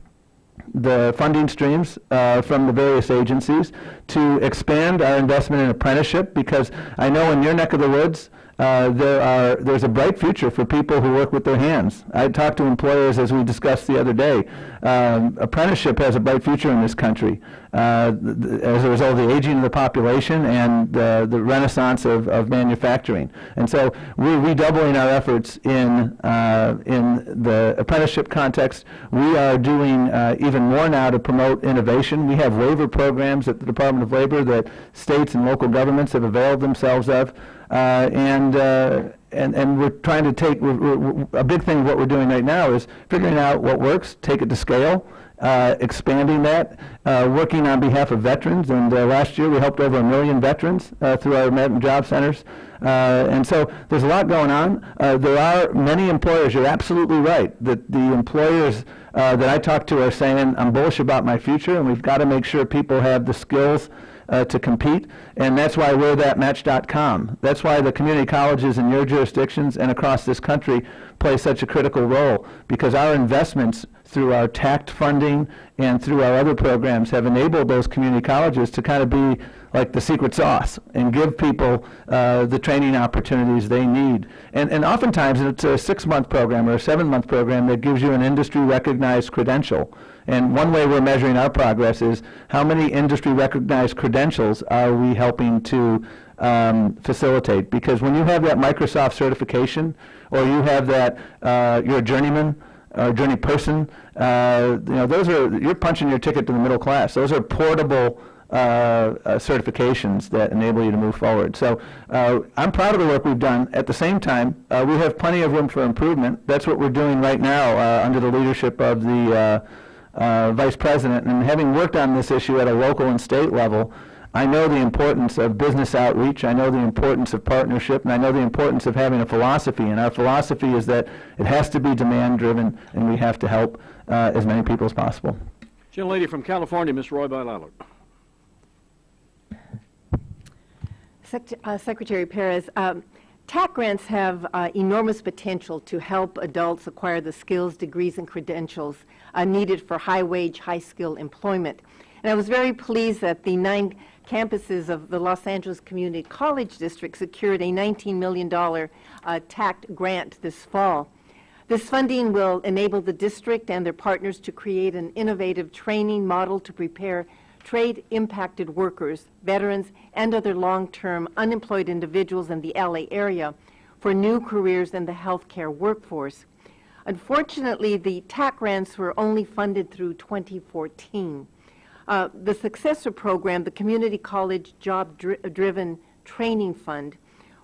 the funding streams from the various agencies, to expand our investment in apprenticeship, because I know in your neck of the woods there's a bright future for people who work with their hands. I talked to employers, as we discussed the other day. Apprenticeship has a bright future in this country as a result of the aging of the population and the renaissance of manufacturing. And so we're redoubling our efforts in the apprenticeship context. We are doing even more now to promote innovation. We have waiver programs at the Department of Labor that states and local governments have availed themselves of. And we're trying to take, a big thing of what we're doing right now is figuring out what works, take it to scale, expanding that, working on behalf of veterans. And last year we helped over 1 million veterans through our American Job Centers. And so there's a lot going on. There are many employers, you're absolutely right, that the employers that I talk to are saying, I'm bullish about my future, and we've got to make sure people have the skills to compete, and that's why we're that Match.com. That's why the community colleges in your jurisdictions and across this country play such a critical role, because our investments through our TACT funding and through our other programs have enabled those community colleges to kind of be like the secret sauce and give people the training opportunities they need. And oftentimes it's a 6-month program or a 7-month program that gives you an industry-recognized credential. And one way we're measuring our progress is how many industry-recognized credentials are we helping to facilitate. Because when you have that Microsoft certification, or you have that, you're a journeyman, or journey person, those are, you're punching your ticket to the middle class. Those are portable certifications that enable you to move forward. So I'm proud of the work we've done. At the same time, we have plenty of room for improvement. That's what we're doing right now under the leadership of the Vice President. And having worked on this issue at a local and state level, I know the importance of business outreach, I know the importance of partnership, and I know the importance of having a philosophy. And our philosophy is that it has to be demand-driven, and we have to help as many people as possible. Gentlelady from California, Ms. Roy Bilalo. Secretary Perez, TAC grants have enormous potential to help adults acquire the skills, degrees, and credentials needed for high-wage, high-skill employment. And I was very pleased that the 9 campuses of the Los Angeles Community College District secured a $19 million TAC grant this fall. This funding will enable the district and their partners to create an innovative training model to prepare trade-impacted workers, veterans, and other long-term unemployed individuals in the LA area for new careers in the healthcare workforce. Unfortunately, the TAC grants were only funded through 2014. The successor program, the Community College Job-Driven Training Fund,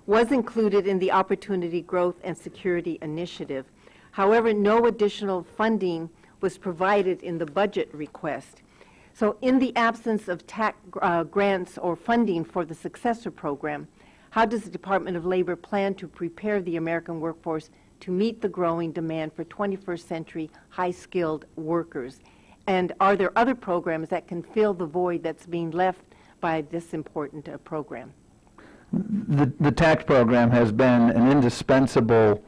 was included in the Opportunity Growth and Security Initiative. However, no additional funding was provided in the budget request. So in the absence of TAC grants or funding for the successor program, how does the Department of Labor plan to prepare the American workforce to meet the growing demand for 21st century high-skilled workers? And are there other programs that can fill the void that's being left by this important program? The tax program has been an indispensable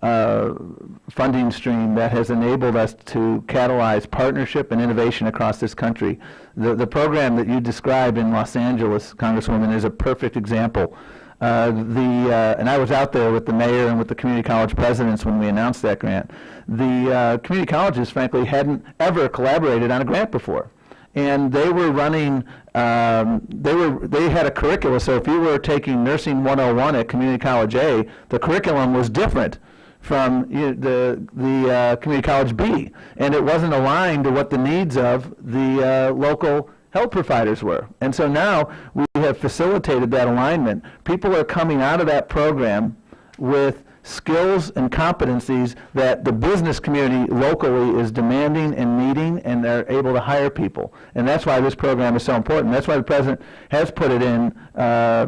funding stream that has enabled us to catalyze partnership and innovation across this country. The program that you described in Los Angeles, Congresswoman, is a perfect example. And I was out there with the mayor and with the community college presidents when we announced that grant. The community colleges, frankly, hadn't ever collaborated on a grant before. And they were running, they had a curricula, so if you were taking Nursing 101 at Community College A, the curriculum was different from the Community College B, and it wasn't aligned to what the needs of the local health providers were. And so now we have facilitated that alignment. People are coming out of that program with skills and competencies that the business community locally is demanding and needing, and they're able to hire people. And that's why this program is so important. That's why the President has put it in,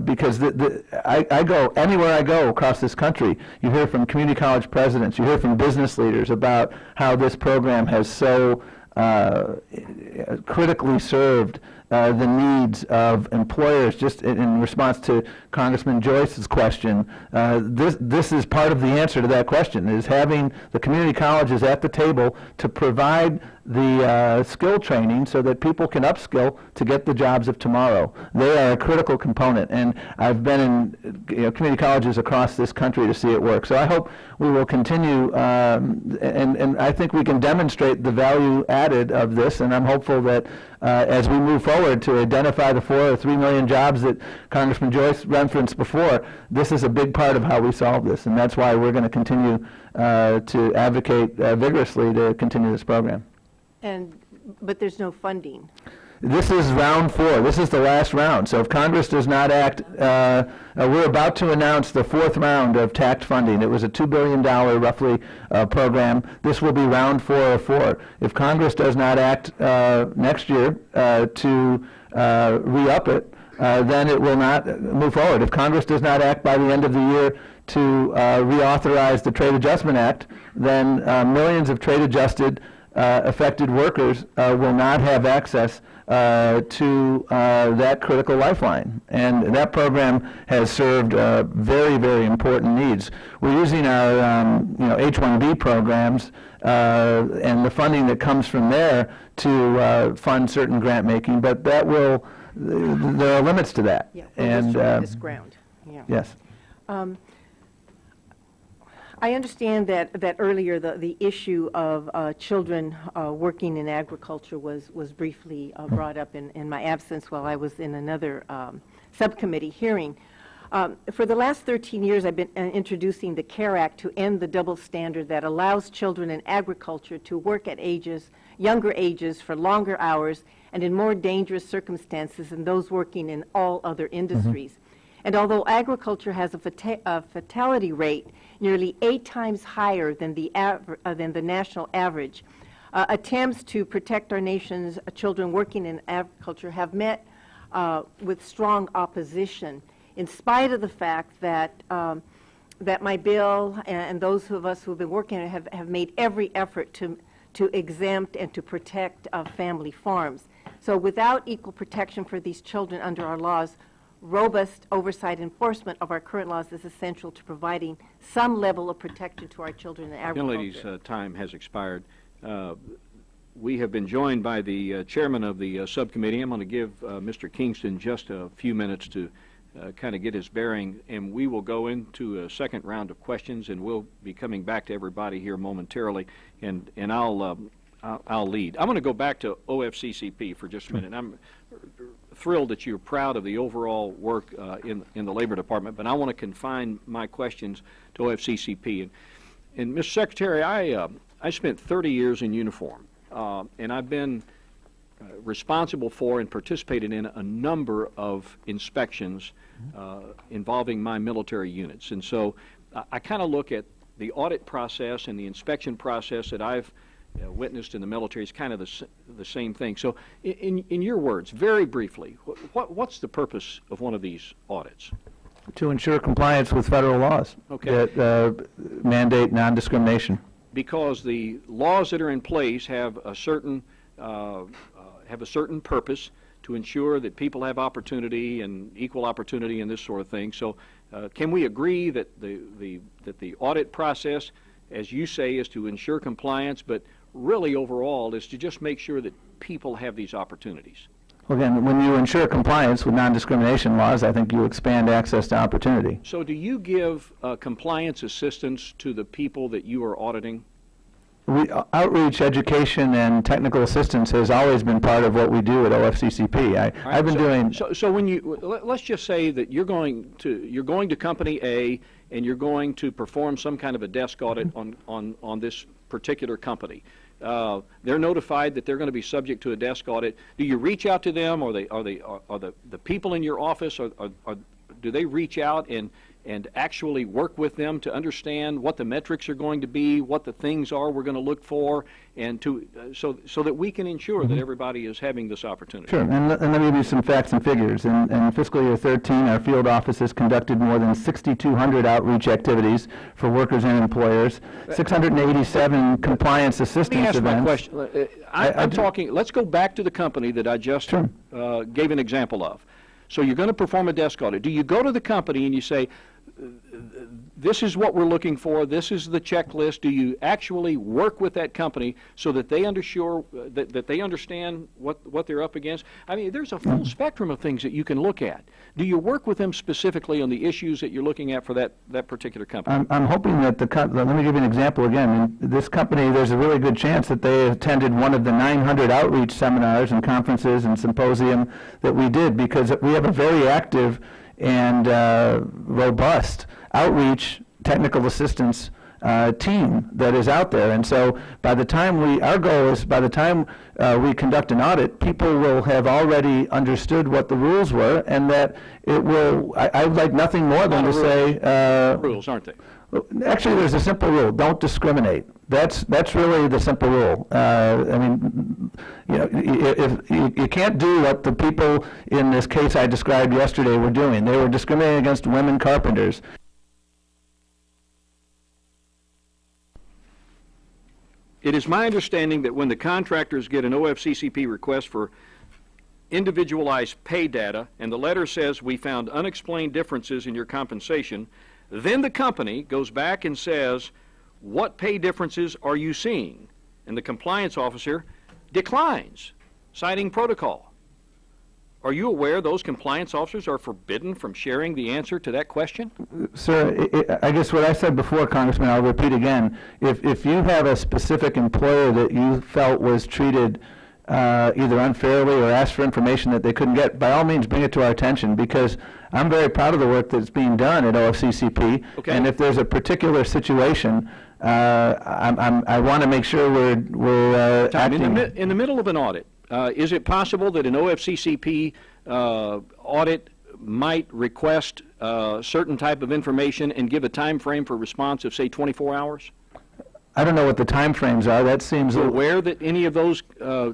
because I go, anywhere I go across this country, you hear from community college presidents, you hear from business leaders about how this program has so critically served the needs of employers. Just in response to Congressman Joyce's question, this is part of the answer to that question, is having the community colleges at the table to provide the skill training so that people can upskill to get the jobs of tomorrow. They are a critical component, and I've been in community colleges across this country to see it work. So I hope we will continue, and I think we can demonstrate the value added of this, and I'm hopeful that as we move forward to identify the 4 or 3 million jobs that Congressman Joyce referenced before, this is a big part of how we solve this, and that's why we're going to continue to advocate vigorously to continue this program. But there's no funding. This is round 4. This is the last round. So if Congress does not act, we're about to announce the 4th round of TACT funding. It was a $2 billion roughly program. This will be round 4 of 4. If Congress does not act next year to re-up it, then it will not move forward. If Congress does not act by the end of the year to reauthorize the Trade Adjustment Act, then millions of trade-adjusted affected workers will not have access to that critical lifeline. And that program has served very, very important needs. We're using our H-1B programs and the funding that comes from there to fund certain grant making, but that will, there are limits to that. Yeah, and this ground. Yeah. Yes. I understand that earlier the issue of children working in agriculture was briefly brought up in my absence while I was in another subcommittee hearing. For the last 13 years, I've been introducing the CARE Act to end the double standard that allows children in agriculture to work at younger ages for longer hours and in more dangerous circumstances than those working in all other industries. And although agriculture has a fatality rate nearly 8 times higher than the national average, attempts to protect our nation's children working in agriculture have met with strong opposition, in spite of the fact that that my bill and those of us who have been working have made every effort to exempt and to protect family farms. So without equal protection for these children under our laws, robust oversight enforcement of our current laws is essential to providing some level of protection to our children in agriculture. Young lady's time has expired. We have been joined by the chairman of the subcommittee. I'm going to give Mr. Kingston just a few minutes to kind of get his bearing, and we will go into a second round of questions, and we'll be coming back to everybody here momentarily, and I'll lead. I'm going to go back to OFCCP for just a minute. I'm thrilled that you're proud of the overall work in the Labor Department, but I want to confine my questions to OFCCP. And Mr. Secretary, I spent 30 years in uniform, and I've been responsible for and participated in a number of inspections involving my military units. And so I kind of look at the audit process and the inspection process that I've witnessed in the military. It's kind of the same thing. So in your words, very briefly, what's the purpose of one of these audits? To ensure compliance with federal laws that mandate non-discrimination. Because the laws that are in place have a certain purpose to ensure that people have opportunity and equal opportunity and this sort of thing. So can we agree that the audit process, as you say, is to ensure compliance, but really overall is to just make sure that people have these opportunities? Well, again, when you ensure compliance with non-discrimination laws, I think you expand access to opportunity. So do you give compliance assistance to the people that you are auditing? Outreach, education, and technical assistance has always been part of what we do at OFCCP. I've been doing. So when you let's just say that you're going to company A and you're going to perform some kind of a desk audit on this particular company. They're notified that they're going to be subject to a desk audit. Do you reach out to them, or the people in your office, or do they reach out and actually work with them to understand what the metrics are going to be, what the things are we're going to look for, and so that we can ensure that everybody is having this opportunity? Sure, and let me give you some facts and figures. In fiscal year 13, our field offices conducted more than 6,200 outreach activities for workers and employers, 687 compliance assistance events. Let me ask my question. I'm talking, let's go back to the company that I just gave an example of. So you're going to perform a desk audit. Do you go to the company and you say, this is what we're looking for, this is the checklist? Do you actually work with that company so that they that they understand what they're up against? I mean, there's a full spectrum of things that you can look at. Do you work with them specifically on the issues that you're looking at for that particular company? I'm hoping that let me give you an example again. In this company, there's a really good chance that they attended one of the 900 outreach seminars and conferences and symposium that we did, because we have a very active and robust outreach technical assistance team that is out there. And so by the time our goal is by the time we conduct an audit, people will have already understood what the rules were, and that it will, I would like nothing more than to say... rules, aren't they? Actually, there's a simple rule: don't discriminate. That's really the simple rule. I mean, if you can't do what the people in this case I described yesterday were doing. They were discriminating against women carpenters. It is my understanding that when the contractors get an OFCCP request for individualized pay data, and the letter says we found unexplained differences in your compensation, then the company goes back and says, what pay differences are you seeing? And the compliance officer declines, citing protocol. Are you aware those compliance officers are forbidden from sharing the answer to that question? Sir, I guess what I said before, Congressman, I'll repeat again. If you have a specific employer that you felt was treated either unfairly or asked for information that they couldn't get, by all means bring it to our attention, because I'm very proud of the work that's being done at OFCCP. Okay. And if there's a particular situation, I want to make sure we're acting. In the middle of an audit, is it possible that an OFCCP audit might request certain type of information and give a time frame for response of, say, 24 hours? I don't know what the time frames are. That seems... Are you aware that any of those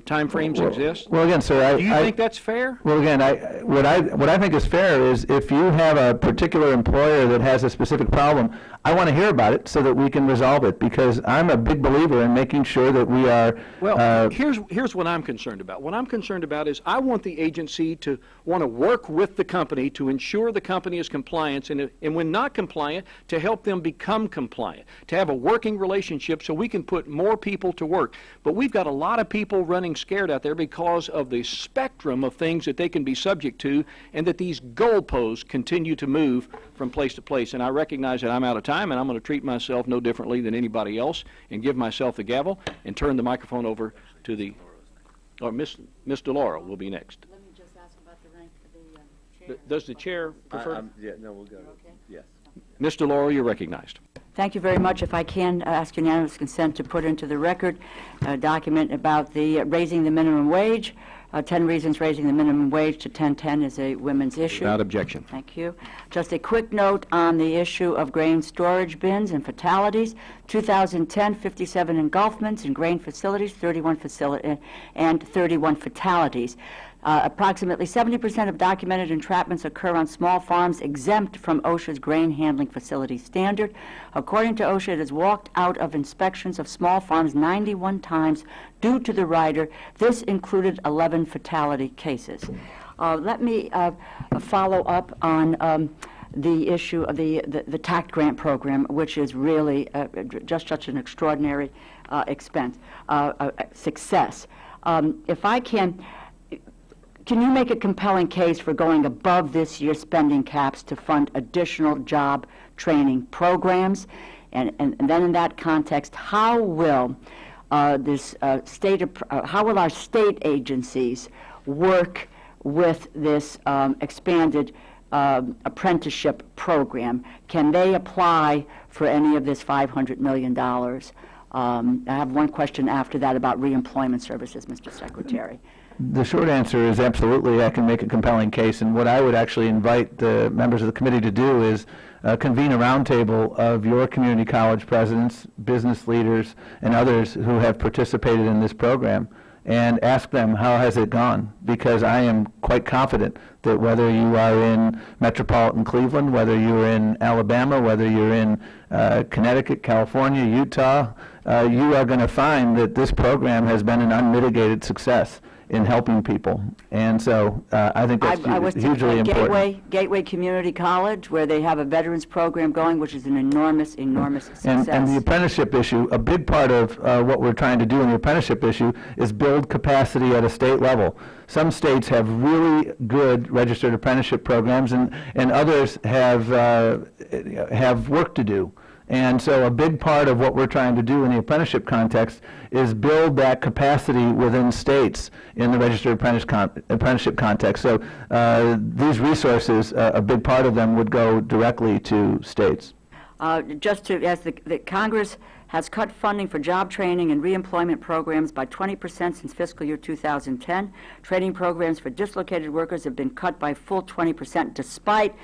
time frames exist? Well, again, sir, do you think that's fair? Well, again, what I think is fair is if you have a particular employer that has a specific problem, I want to hear about it so that we can resolve it, because I'm a big believer in making sure that we are... Well, here's what I'm concerned about. What I'm concerned about is I want the agency to want to work with the company to ensure the company is compliant, and when not compliant, to help them become compliant, to have a working relationship so we can put more people to work. But we've got a lot of people running scared out there because of the spectrum of things that they can be subject to, and that these goalposts continue to move from place to place. And I recognize that I'm out of time, and I'm going to treat myself no differently than anybody else and give myself the gavel and turn the microphone over to the... Or Miss DeLauro will be next. Let me just ask about the rank of the chair. Does the chair prefer? Yeah, no, we'll go. Okay. Yes. Ms. DeLauro, you're recognized. Thank you very much. If I can ask unanimous consent to put into the record a document about the raising the minimum wage 10 reasons raising the minimum wage to 1010 is a women's issue. Without objection. Thank you. Just a quick note on the issue of grain storage bins and fatalities. 2010, 57 engulfments in grain facilities, 31 fatalities. Approximately 70% of documented entrapments occur on small farms exempt from OSHA's grain handling facility standard. According to OSHA, it has walked out of inspections of small farms 91 times due to the rider. This included 11 fatality cases. Let me follow up on the issue of the TACT grant program, which is really just such an extraordinary success. If I can you make a compelling case for going above this year's spending caps to fund additional job training programs? And then in that context, how will how will our state agencies work with this expanded apprenticeship program? Can they apply for any of this $500 million? I have one question after that about reemployment services, Mr. Secretary. The short answer is absolutely, I can make a compelling case, and what I would actually invite the members of the committee to do is convene a roundtable of your community college presidents, business leaders, and others who have participated in this program, and ask them how has it gone, because I am quite confident that whether you are in metropolitan Cleveland, whether you're in Alabama, whether you're in Connecticut, California, Utah, you are going to find that this program has been an unmitigated success in helping people, and so I think that's hugely important. Gateway Community College, where they have a veterans program going, which is an enormous success. And the apprenticeship issue, a big part of what we're trying to do in the apprenticeship issue is build capacity at a state level. Some states have really good registered apprenticeship programs, and others have work to do. And so a big part of what we're trying to do in the apprenticeship context is build that capacity within states in the registered apprenticeship context. So these resources, a big part of them would go directly to states. As the Congress has cut funding for job training and reemployment programs by 20% since fiscal year 2010. Training programs for dislocated workers have been cut by full 20% despite,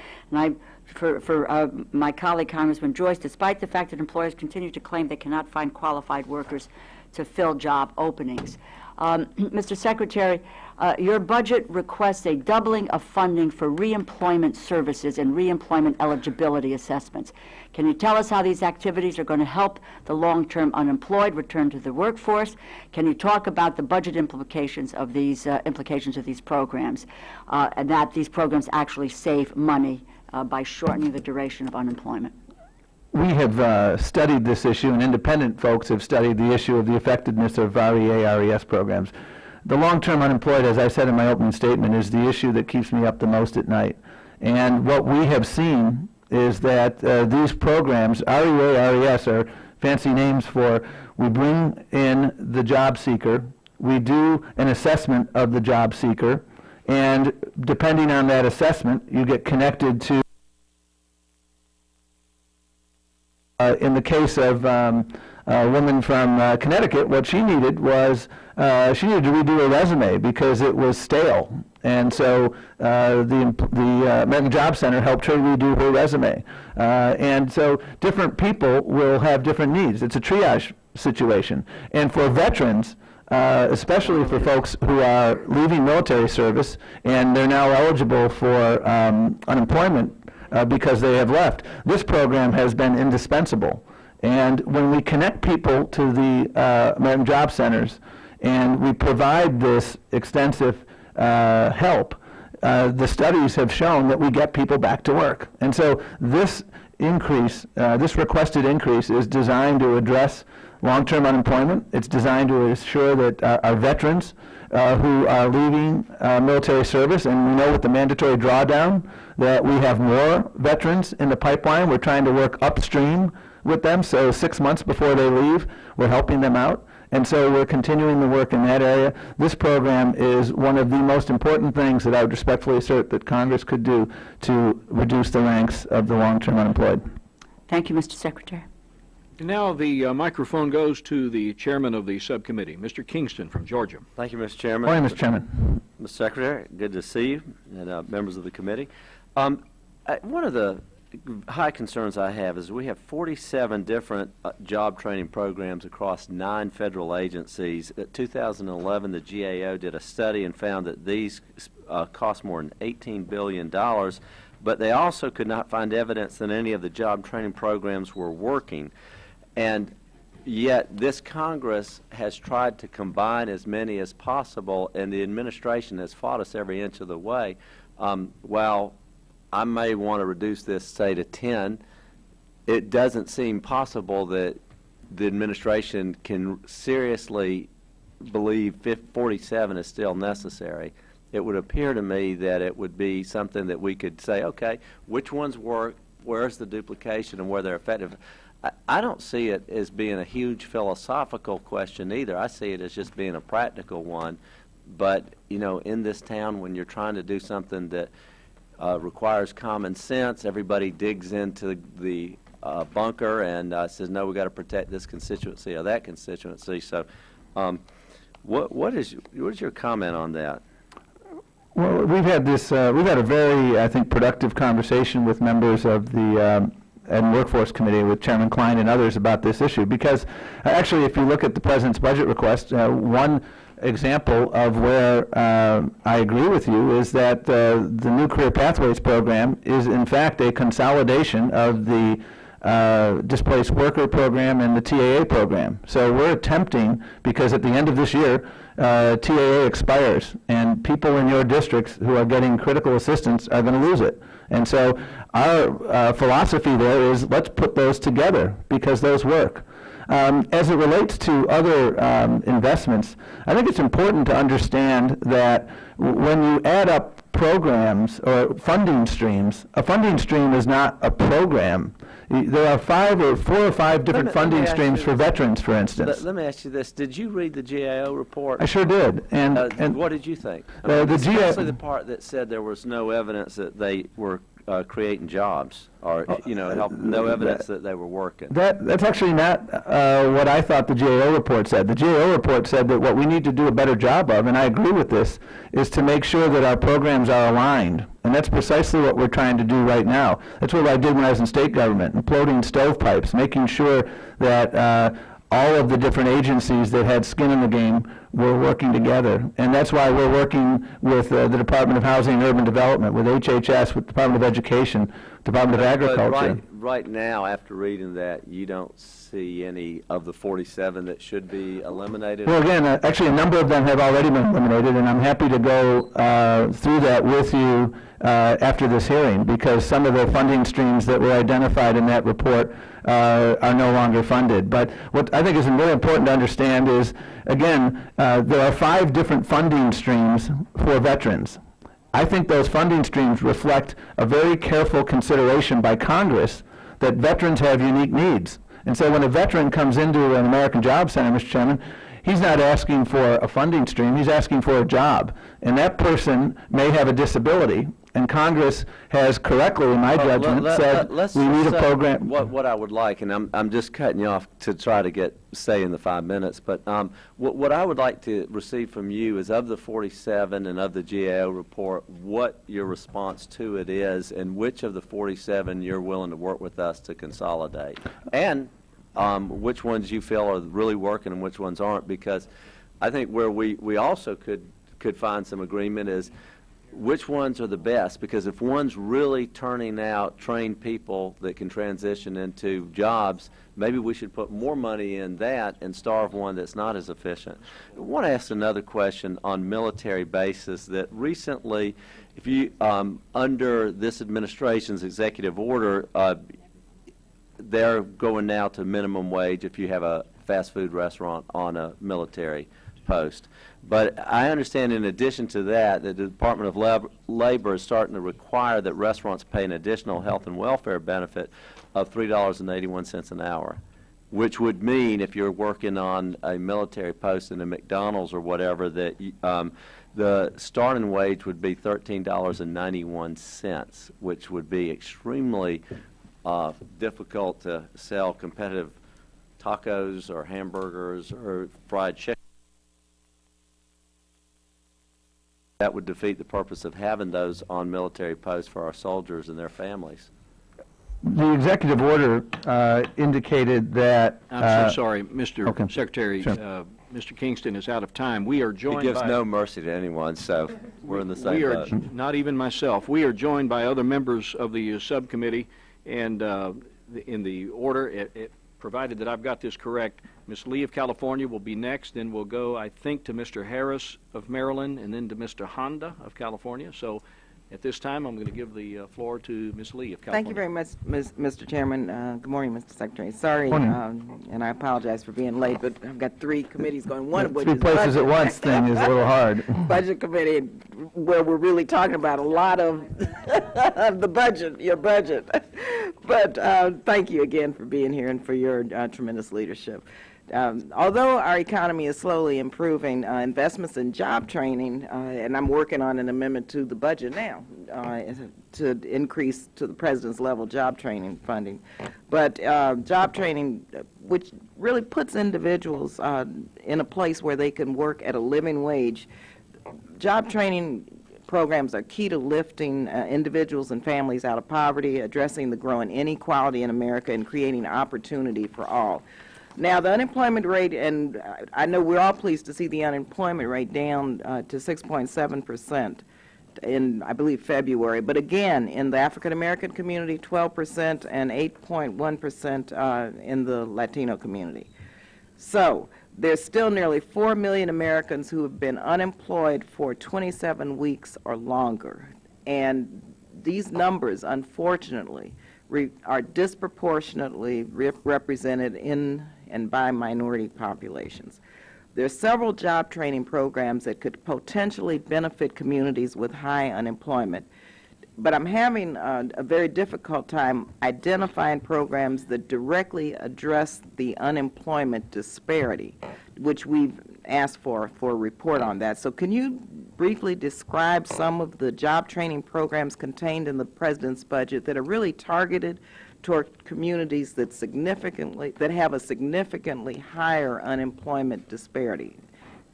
for my colleague Congressman Joyce, despite the fact that employers continue to claim they cannot find qualified workers to fill job openings. Mr. Secretary, your budget requests a doubling of funding for reemployment services and reemployment eligibility assessments. Can you tell us how these activities are going to help the long-term unemployed return to the workforce? Can you talk about the budget implications of these programs, and that these programs actually save money by shortening the duration of unemployment? We have studied this issue, and independent folks have studied the issue of the effectiveness of REA-RES programs. The long-term unemployed, as I said in my opening statement, is the issue that keeps me up the most at night. And what we have seen is that these programs, REA-RES, are fancy names for we bring in the job seeker, we do an assessment of the job seeker, and depending on that assessment, you get connected to in the case of a woman from Connecticut, what she needed was she needed to redo her resume because it was stale. And so the American Job Center helped her redo her resume. And so different people will have different needs. It's a triage situation. And for veterans, especially for folks who are leaving military service and they're now eligible for unemployment because they have left, this program has been indispensable. And when we connect people to the American Job Centers and we provide this extensive help, the studies have shown that we get people back to work. And so this increase, this requested increase, is designed to address long-term unemployment. It's designed to ensure that our veterans who are leaving military service, and we know with the mandatory drawdown that we have more veterans in the pipeline. We're trying to work upstream with them, so 6 months before they leave, we're helping them out. And so we're continuing the work in that area. This program is one of the most important things that I would respectfully assert that Congress could do to reduce the ranks of the long-term unemployed. Thank you, Mr. Secretary. And now the microphone goes to the chairman of the subcommittee, Mr. Kingston from Georgia. Thank you, Mr. Chairman. Morning, Mr. Chairman. Mr. Secretary, good to see you, and members of the committee. One of the high concerns I have is we have 47 different job training programs across 9 federal agencies. In 2011, the GAO did a study and found that these cost more than $18 billion, but they also could not find evidence that any of the job training programs were working. And yet this Congress has tried to combine as many as possible, and the administration has fought us every inch of the way. While I may want to reduce this, say, to 10, it doesn't seem possible that the administration can seriously believe 47 is still necessary. It would appear to me that it would be something that we could say, okay, which ones work, where's the duplication, and where they're effective. I don't see it as being a huge philosophical question either. I see it as just being a practical one. But, you know, in this town, when you're trying to do something that requires common sense, everybody digs into the bunker and says, no, we've got to protect this constituency or that constituency. So what is your comment on that? Well, we've had a very, I think, productive conversation with members of the Ed and Workforce Committee with Chairman Klein and others about this issue, because actually if you look at the President's budget request, one example of where I agree with you is that the new Career Pathways program is in fact a consolidation of the Displaced Worker program and the TAA program. So we're attempting, because at the end of this year, TAA expires, and people in your districts who are getting critical assistance are going to lose it. And so our philosophy there is let's put those together because those work. As it relates to other investments, I think it's important to understand that when you add up programs or funding streams, a funding stream is not a program. There are 4 or 5 different funding streams for veterans, for instance. Let me ask you this. Did you read the GAO report? I sure did. And what did you think? the Especially the part that said there was no evidence that they were creating jobs, or no evidence that they were working. That's actually not what I thought the GAO report said. The GAO report said that what we need to do a better job of, and I agree with this, is to make sure that our programs are aligned. And that's precisely what we're trying to do right now. That's what I did when I was in state government, imploding stovepipes, making sure that all of the different agencies that had skin in the game were working together. And that's why we're working with the Department of Housing and Urban Development, with HHS, with the Department of Education, Department of Agriculture. But right now, after reading that, you don't see any of the 47 that should be eliminated? Well, again, actually a number of them have already been eliminated, and I'm happy to go through that with you after this hearing, because some of the funding streams that were identified in that report are no longer funded. But what I think is really important to understand is, again, there are 5 different funding streams for veterans. I think those funding streams reflect a very careful consideration by Congress that veterans have unique needs. And so when a veteran comes into an American Job Center, Mr. Chairman, he's not asking for a funding stream, he's asking for a job. And that person may have a disability, and Congress has correctly, in my judgment, said we need a program. What I would like, and I'm just cutting you off to try to stay in the 5 minutes, but what I would like to receive from you is, of the 47 and of the GAO report, what your response to it is, and which of the 47 you're willing to work with us to consolidate, and which ones you feel are really working and which ones aren't, because I think where we also could find some agreement is which ones are the best, because if one's really turning out trained people that can transition into jobs, maybe we should put more money in that and starve one that's not as efficient. I want to ask another question on military bases. That recently, if you under this administration's executive order, they're going now to minimum wage if you have a fast food restaurant on a military post. But I understand, in addition to that, the Department of Labor is starting to require that restaurants pay an additional health and welfare benefit of $3.81 an hour, which would mean if you're working on a military post in a McDonald's or whatever, that the starting wage would be $13.91, which would be extremely difficult to sell competitive tacos or hamburgers or fried chicken. That would defeat the purpose of having those on military posts for our soldiers and their families. The executive order indicated that... I'm so sorry, Mr. Okay. Secretary. Sure. Mr. Kingston is out of time. We are He joined gives by... no mercy to anyone, so we're in the same We are, boat. not even myself, we are joined by other members of the subcommittee, and in the order, provided that I've got this correct, Ms. Lee of California will be next, then we'll go, I think, to Mr. Harris of Maryland, and then to Mr. Honda of California. So at this time, I'm going to give the floor to Ms. Lee of California. Thank you very much, Mr. Chairman. Good morning, Mr. Secretary. Sorry, Morning. and I apologize for being late, but I've got 3 committees going, one of which Three is places at budget. once thing is a little hard. Budget Committee, where we're really talking about a lot of the budget, your budget. But thank you again for being here and for your tremendous leadership. Although our economy is slowly improving, investments in job training, and I'm working on an amendment to the budget now to increase to the president's level job training funding. But job training, which really puts individuals in a place where they can work at a living wage, job training programs are key to lifting individuals and families out of poverty, addressing the growing inequality in America, and creating opportunity for all. Now, the unemployment rate, and I know we're all pleased to see the unemployment rate down to 6.7% in, I believe, February. But again, in the African-American community, 12%, and 8.1% in the Latino community. So there's still nearly 4 million Americans who have been unemployed for 27 weeks or longer. And these numbers, unfortunately, are disproportionately represented in and by minority populations. There are several job training programs that could potentially benefit communities with high unemployment, but I'm having a very difficult time identifying programs that directly address the unemployment disparity, which we've asked for a report on that. So can you briefly describe some of the job training programs contained in the President's budget that are really targeted toward communities that have a significantly higher unemployment disparity,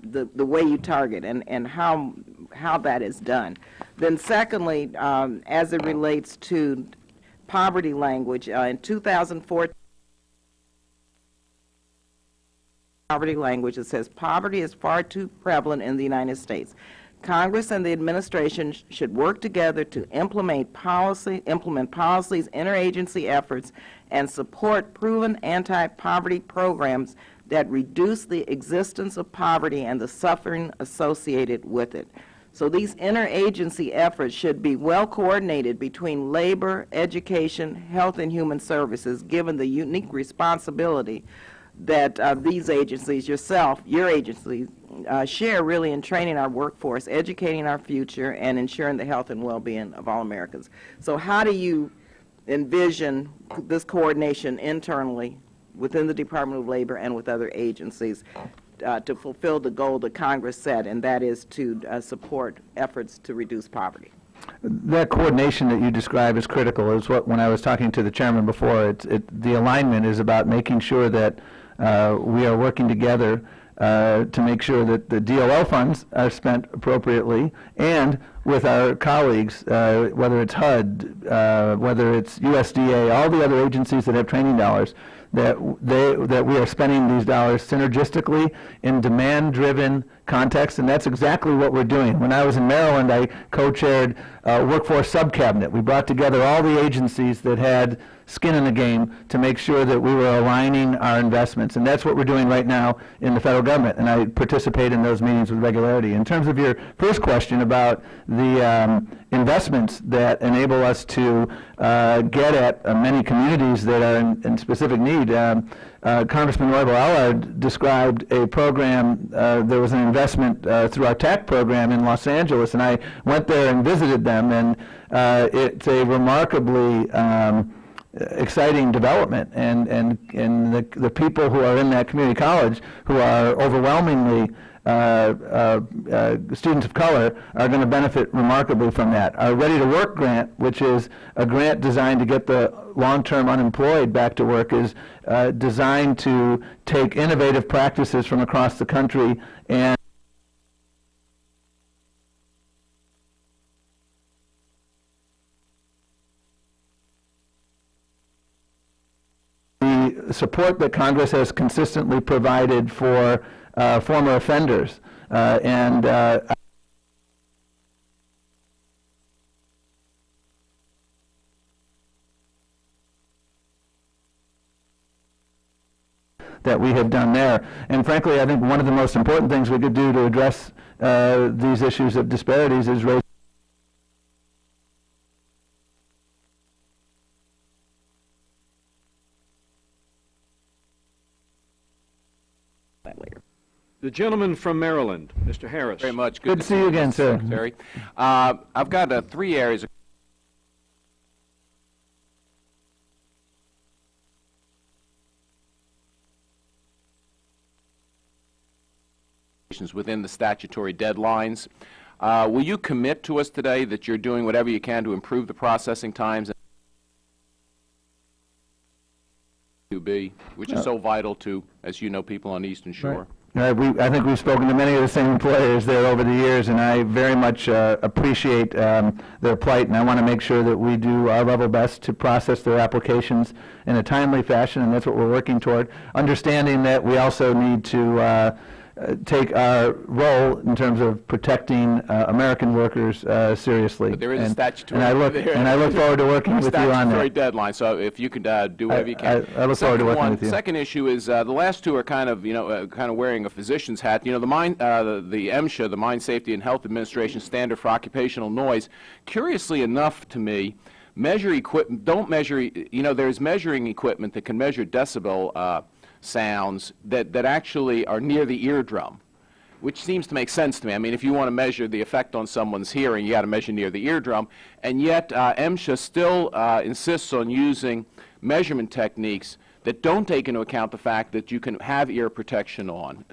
the way you target and how that is done? Then secondly, as it relates to poverty language, in 2014, poverty language, it says, "Poverty is far too prevalent in the United States. Congress and the administration should work together to implement policies, interagency efforts, and support proven anti-poverty programs that reduce the existence of poverty and the suffering associated with it." So these interagency efforts should be well coordinated between labor, education, health, and human services, given the unique responsibility that these agencies, your agencies, share really in training our workforce, educating our future, and ensuring the health and well-being of all Americans. So how do you envision this coordination internally within the Department of Labor and with other agencies to fulfill the goal that Congress set, and that is to support efforts to reduce poverty? That coordination that you describe is critical. Is what, when I was talking to the chairman before, the alignment is about making sure that we are working together to make sure that the DOL funds are spent appropriately, and with our colleagues, whether it's HUD, whether it's USDA, all the other agencies that have training dollars, that we are spending these dollars synergistically in demand-driven context, and that's exactly what we're doing. When I was in Maryland, I co-chaired a workforce subcabinet. We brought together all the agencies that had skin in the game to make sure that we were aligning our investments, and that's what we're doing right now in the federal government, and I participate in those meetings with regularity. In terms of your first question about the investments that enable us to get at many communities that are in specific need, Congressman Roybal Allard described a program. There was an investment through our TAC program in Los Angeles, and I went there and visited them, and it's a remarkably exciting development, and the people who are in that community college, who are overwhelmingly students of color are going to benefit remarkably from that. Our Ready to Work grant, which is a grant designed to get the long-term unemployed back to work, is designed to take innovative practices from across the country and the support that Congress has consistently provided for former offenders. That we have done there. And frankly, I think one of the most important things we could do to address these issues of disparities is raise that later. The gentleman from Maryland, Mr. Harris. Very much. Good to see you again, sir. Secretary. I've got 3 areas within the statutory deadlines. Will you commit to us today that you're doing whatever you can to improve the processing times, which is so vital to, as you know, people on the Eastern Shore? I think we've spoken to many of the same employers there over the years, and I very much appreciate their plight, and I want to make sure that we do our level best to process their applications in a timely fashion, and that's what we're working toward, understanding that we also need to take our role in terms of protecting American workers seriously. But there is a statutory, and I look forward to working with you on that. Statutory dedeadline. So if you could do whatever you can. I look forward to working with you. Second issue is the last two are kind of wearing a physician's hat. You know, the MSHA, the Mine Safety and Health Administration Standard for Occupational Noise. Curiously enough to me, don't measure. You know, there's measuring equipment that can measure decibel sounds that actually are near the eardrum, which seems to make sense to me. I mean, if you want to measure the effect on someone's hearing, you got to measure near the eardrum, and yet MSHA still insists on using measurement techniques that don't take into account the fact that you can have ear protection on.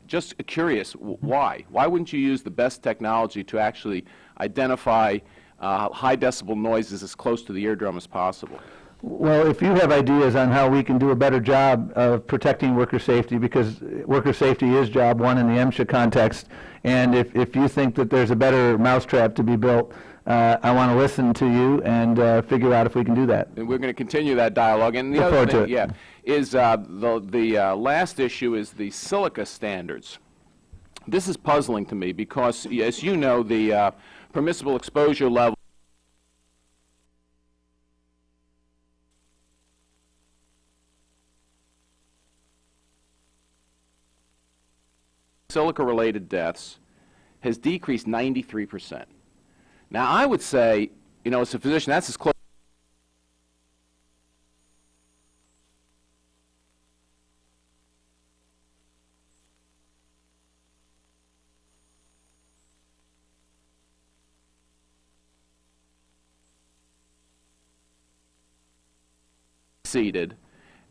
Just curious, why? Why wouldn't you use the best technology to actually identify high decibel noises as close to the eardrum as possible? Well, if you have ideas on how we can do a better job of protecting worker safety, because worker safety is job one in the MSHA context, and if you think that there's a better mousetrap to be built, I want to listen to you and figure out if we can do that. And we're going to continue that dialogue. And the other thing, is the last issue is the silica standards. This is puzzling to me because, as you know, the permissible exposure level silica-related deaths has decreased 93%. Now, I would say, you know, as a physician, that's as close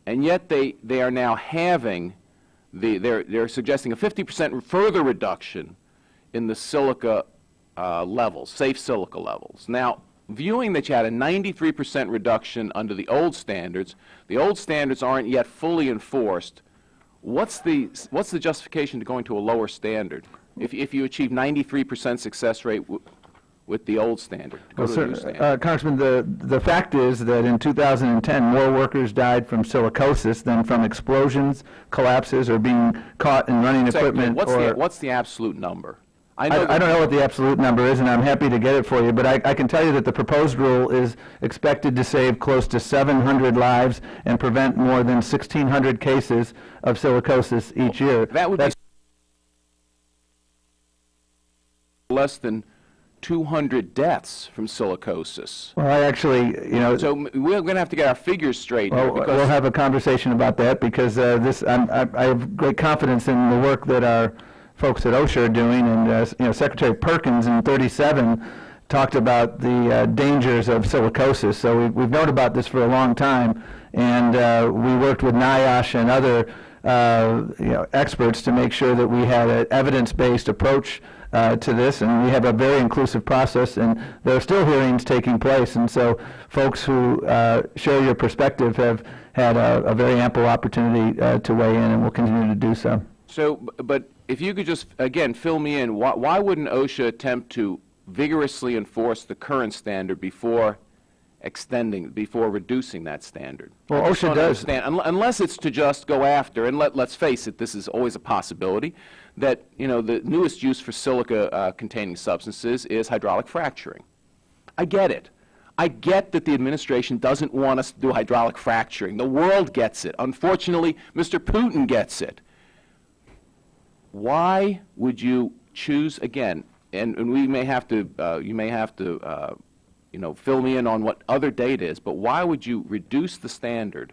and yet they are now having they're suggesting a 50% further reduction in the silica levels, safe silica levels. Now, viewing that you had a 93% reduction under the old standards aren't yet fully enforced. What's the justification to going to a lower standard if you achieve 93% success rate with the old standard? Well, sir, Congressman, the fact is that in 2010, more workers died from silicosis than from explosions, collapses, or being caught in running equipment. What's the absolute number? I don't know what the absolute number is, and I'm happy to get it for you, but I can tell you that the proposed rule is expected to save close to 700 lives and prevent more than 1,600 cases of silicosis each year. That would be less than 200 deaths from silicosis. Well, I actually, you know... So we're going to have to get our figures straight. Well, we'll have a conversation about that because I have great confidence in the work that our folks at OSHA are doing, and you know, Secretary Perkins in 37 talked about the dangers of silicosis. So we've known about this for a long time, and we worked with NIOSH and other experts to make sure that we had an evidence-based approach to this, and we have a very inclusive process, and there are still hearings taking place, and so folks who share your perspective have had a very ample opportunity to weigh in, and will continue to do so. So, but if you could just, again, fill me in, why wouldn't OSHA attempt to vigorously enforce the current standard before reducing that standard? Well, I just OSHA don't does. understand, unless it's to just go after, and let's face it, this is always a possibility, that, the newest use for silica-containing substances is hydraulic fracturing. I get it. I get that the administration doesn't want us to do hydraulic fracturing. The world gets it. Unfortunately, Mr. Putin gets it. Why would you choose, again, and we may have to, you may have to, fill me in on what other data is, but why would you reduce the standard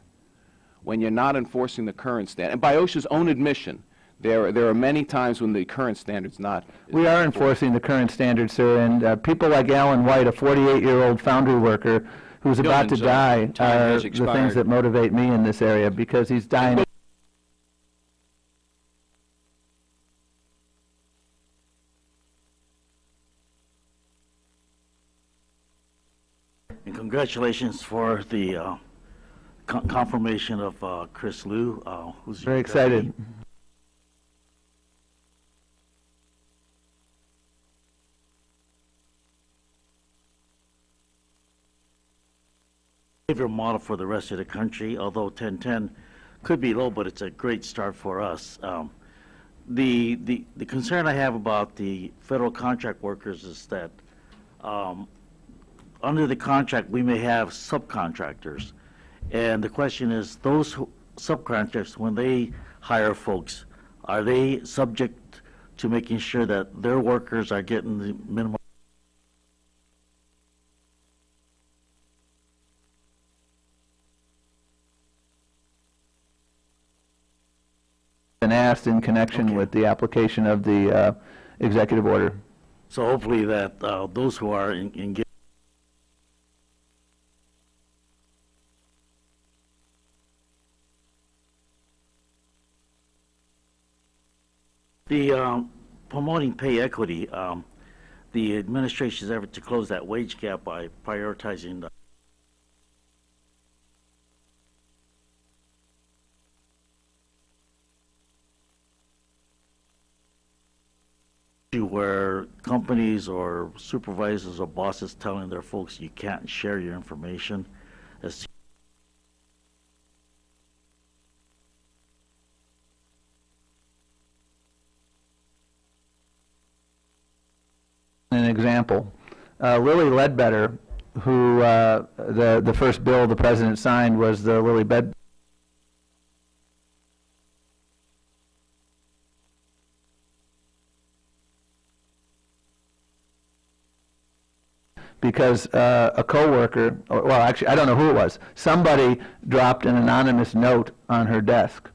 when you're not enforcing the current standard? And by OSHA's own admission, there are many times when the current standard's not. We are enforcing the current standard, sir, and people like Alan White, a 48-year-old foundry worker who's about to die, are the things that motivate me in this area, because he's dying. And congratulations for the confirmation of Chris Liu, who's Very excited. Behavior model for the rest of the country, although 1010 could be low, but it's a great start for us. The concern I have about the federal contract workers is that under the contract we may have subcontractors, and the question is, those subcontractors, when they hire folks, are they subject to making sure that their workers are getting the minimum and asked in connection with the application of the executive order. So hopefully that those who are engaged promoting pay equity, the administration's effort to close that wage gap by prioritizing where companies or supervisors or bosses telling their folks you can't share your information as to an example. Lilly Ledbetter, who the first bill the president signed was the Lilly Bed. Because a coworker, well, actually, I don't know who it was, somebody dropped an anonymous note on her desk.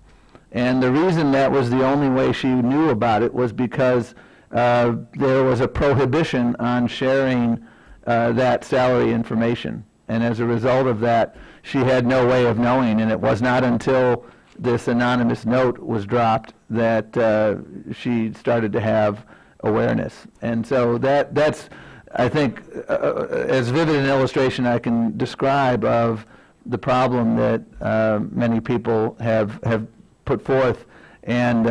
And the reason that was the only way she knew about it was because there was a prohibition on sharing that salary information. And as a result of that, she had no way of knowing, and it was not until this anonymous note was dropped that she started to have awareness. And so that's, I think, as vivid an illustration I can describe of the problem that many people have put forth. And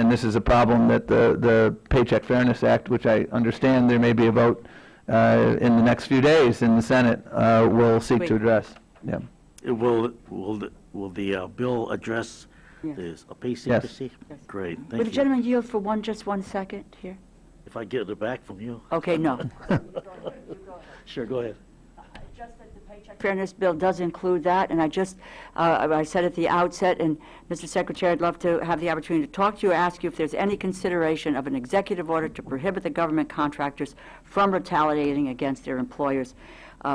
this is a problem that the Paycheck Fairness Act, which I understand there may be a vote in the next few days in the Senate, will seek to address. Yeah. will the bill address this pay secrecy? Yes. Great, thank Would you. the gentleman yield for just 1 second here? If I get it back from you. Okay, no. Sure, go ahead. Just that the Paycheck Fairness Bill does include that, and I said at the outset, and Mr. Secretary, I'd love to have the opportunity to talk to you, ask you if there's any consideration of an executive order to prohibit the government contractors from retaliating against their employees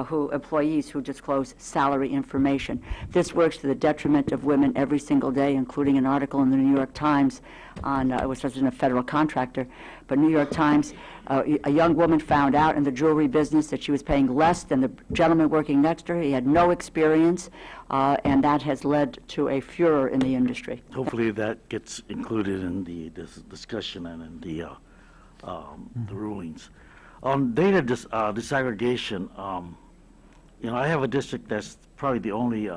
who disclose salary information. This works to the detriment of women every single day, including an article in the New York Times on, which was in a federal contractor, but New York Times, a young woman found out in the jewelry business that she was paying less than the gentleman working Exeter. He had no experience, and that has led to a furor in the industry. Hopefully that gets included in the discussion and in the rulings. On data disaggregation, I have a district that's probably the only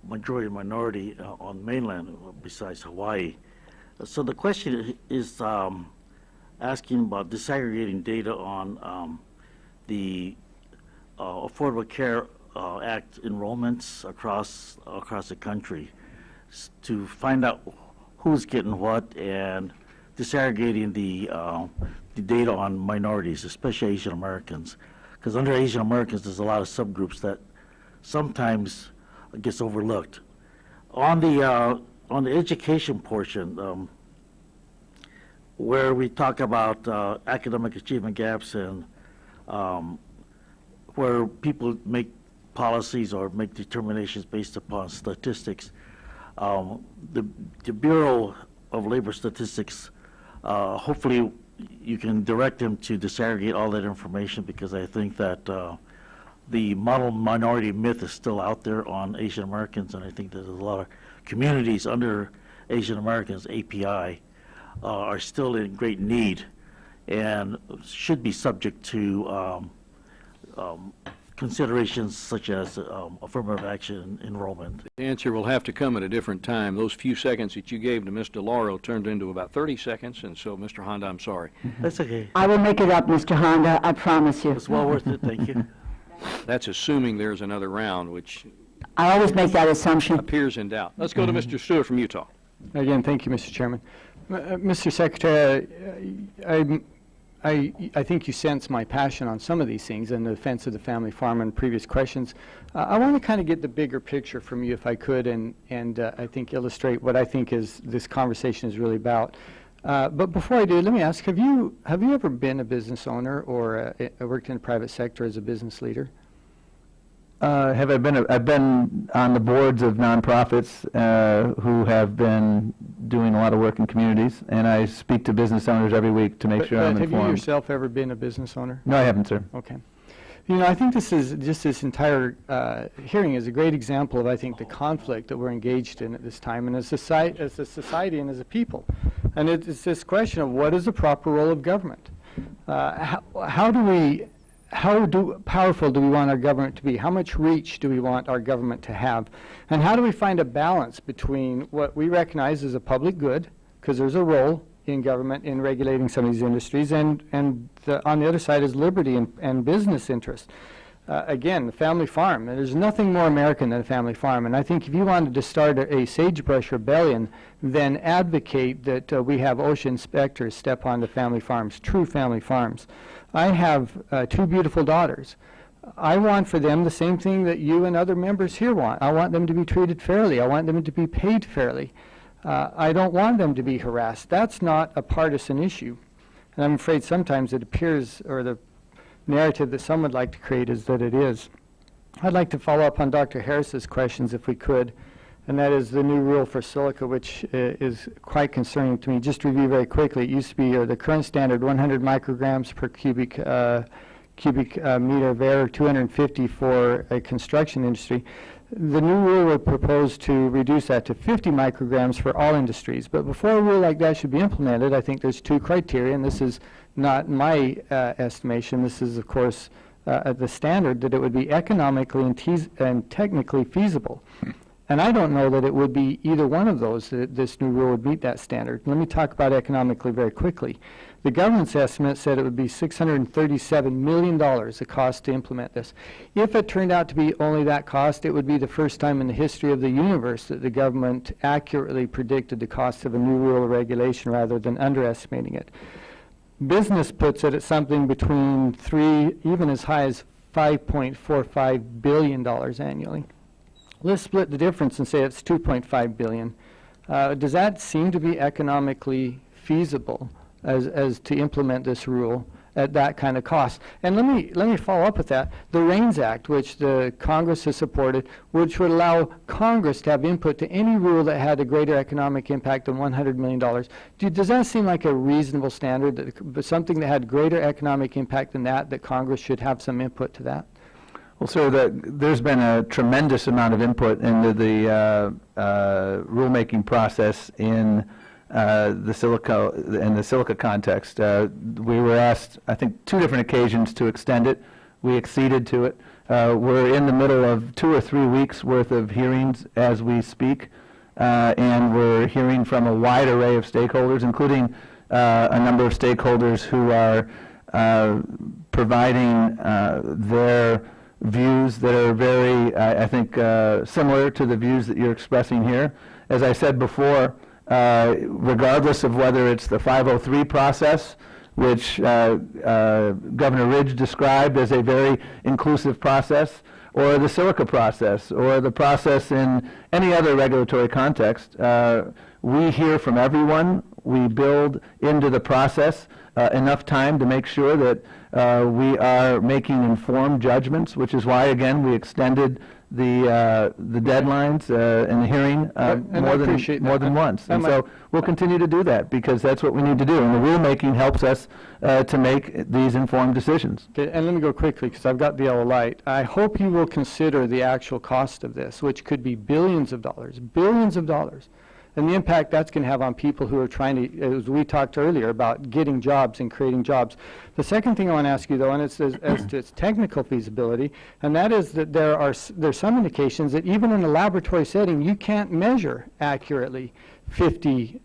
majority minority on mainland besides Hawaii. So the question is asking about disaggregating data on the Affordable Care Act enrollments across the country to find out who's getting what and disaggregating the data on minorities, especially Asian Americans. Because under Asian Americans, there's a lot of subgroups that sometimes gets overlooked. On the education portion, where we talk about academic achievement gaps and where people make policies or make determinations based upon statistics, the Bureau of Labor Statistics, hopefully you can direct them to disaggregate all that information, because I think that the model minority myth is still out there on Asian Americans, and I think there's a lot of communities under Asian Americans, API, are still in great need and should be subject to considerations such as affirmative action enrollment. The answer will have to come at a different time. Those few seconds that you gave to Ms. DeLauro turned into about 30 seconds, and so, Mr. Honda, I'm sorry. That's okay. I will make it up, Mr. Honda, I promise you. It's well worth it, thank you. That's assuming there's another round, which I always make that assumption. appears in doubt. Let's go to Mr. Stewart from Utah. Again, thank you, Mr. Chairman. Mr. Secretary, I think you sense my passion on some of these things in the defense of the family farm and previous questions. I want to kind of get the bigger picture from you, if I could, and I think illustrate what I think is this conversation is really about. But before I do, let me ask: Have you ever been a business owner or worked in the private sector as a business leader? Have I been? I've been on the boards of nonprofits who have been doing a lot of work in communities, and I speak to business owners every week to make sure I'm informed. Have you yourself ever been a business owner? No, I haven't, sir. Okay. I think this entire hearing is a great example of, I think, the conflict that we're engaged in at this time, and as a society and as a people. And it's this question of what is the proper role of government? How powerful do we want our government to be? How much reach do we want our government to have? And how do we find a balance between what we recognize as a public good, because there's a role in government in regulating some of these industries, and on the other side is liberty and business interest. Again, the family farm. There's nothing more American than a family farm. And I think if you wanted to start a sagebrush rebellion, then advocate that we have OSHA inspectors step onto family farms, true family farms. I have 2 beautiful daughters. I want for them the same thing that you and other members here want. I want them to be treated fairly. I want them to be paid fairly. I don't want them to be harassed. That's not a partisan issue. And I'm afraid sometimes it appears, or the narrative that some would like to create is that it is. I'd like to follow up on Dr. Harris's questions, if we could, and that is the new rule for silica, which is quite concerning to me. Just to review very quickly, it used to be the current standard 100 micrograms per cubic meter of air, 250 for a construction industry. The new rule would propose to reduce that to 50 micrograms for all industries. But before a rule like that should be implemented, I think there's 2 criteria, and this is not my estimation. This is, of course, the standard, that it would be economically and technically feasible. And I don't know that it would be either one of those, that this new rule would meet that standard. Let me talk about economically very quickly. The government's estimate said it would be $637 million, the cost to implement this. If it turned out to be only that cost, it would be the first time in the history of the universe that the government accurately predicted the cost of a new rule or regulation rather than underestimating it. Business puts it at something between 3, even as high as $5.45 billion annually. Let's split the difference and say it's $2.5 billion. Does that seem to be economically feasible as to implement this rule at that kind of cost? And let me follow up with that. The REINS Act, which the Congress has supported, which would allow Congress to have input to any rule that had a greater economic impact than $100 million. Does that seem like a reasonable standard, that something that had greater economic impact than that Congress should have some input to that? Well, sir, there's been a tremendous amount of input into the rulemaking process in the silica context. We were asked, I think, 2 different occasions to extend it. We acceded to it. We're in the middle of 2 or 3 weeks worth of hearings as we speak, and we're hearing from a wide array of stakeholders, including a number of stakeholders who are providing their views that are very, I think, similar to the views that you're expressing here. As I said before, regardless of whether it's the 503 process, which Governor Ridge described as a very inclusive process, or the silica process, or the process in any other regulatory context, we hear from everyone. We build into the process enough time to make sure that we are making informed judgments, which is why, again, we extended the deadlines in the hearing more than once. And so we'll continue to do that because that's what we need to do. And the rulemaking helps us to make these informed decisions. Okay, and let me go quickly because I've got the yellow light. I hope you will consider the actual cost of this, which could be billions of dollars, and the impact that's going to have on people who are trying to, as we talked earlier, about getting jobs and creating jobs. The second thing I want to ask you, though, and it's as to its technical feasibility, and that is that there's some indications that even in a laboratory setting, you can't measure accurately 50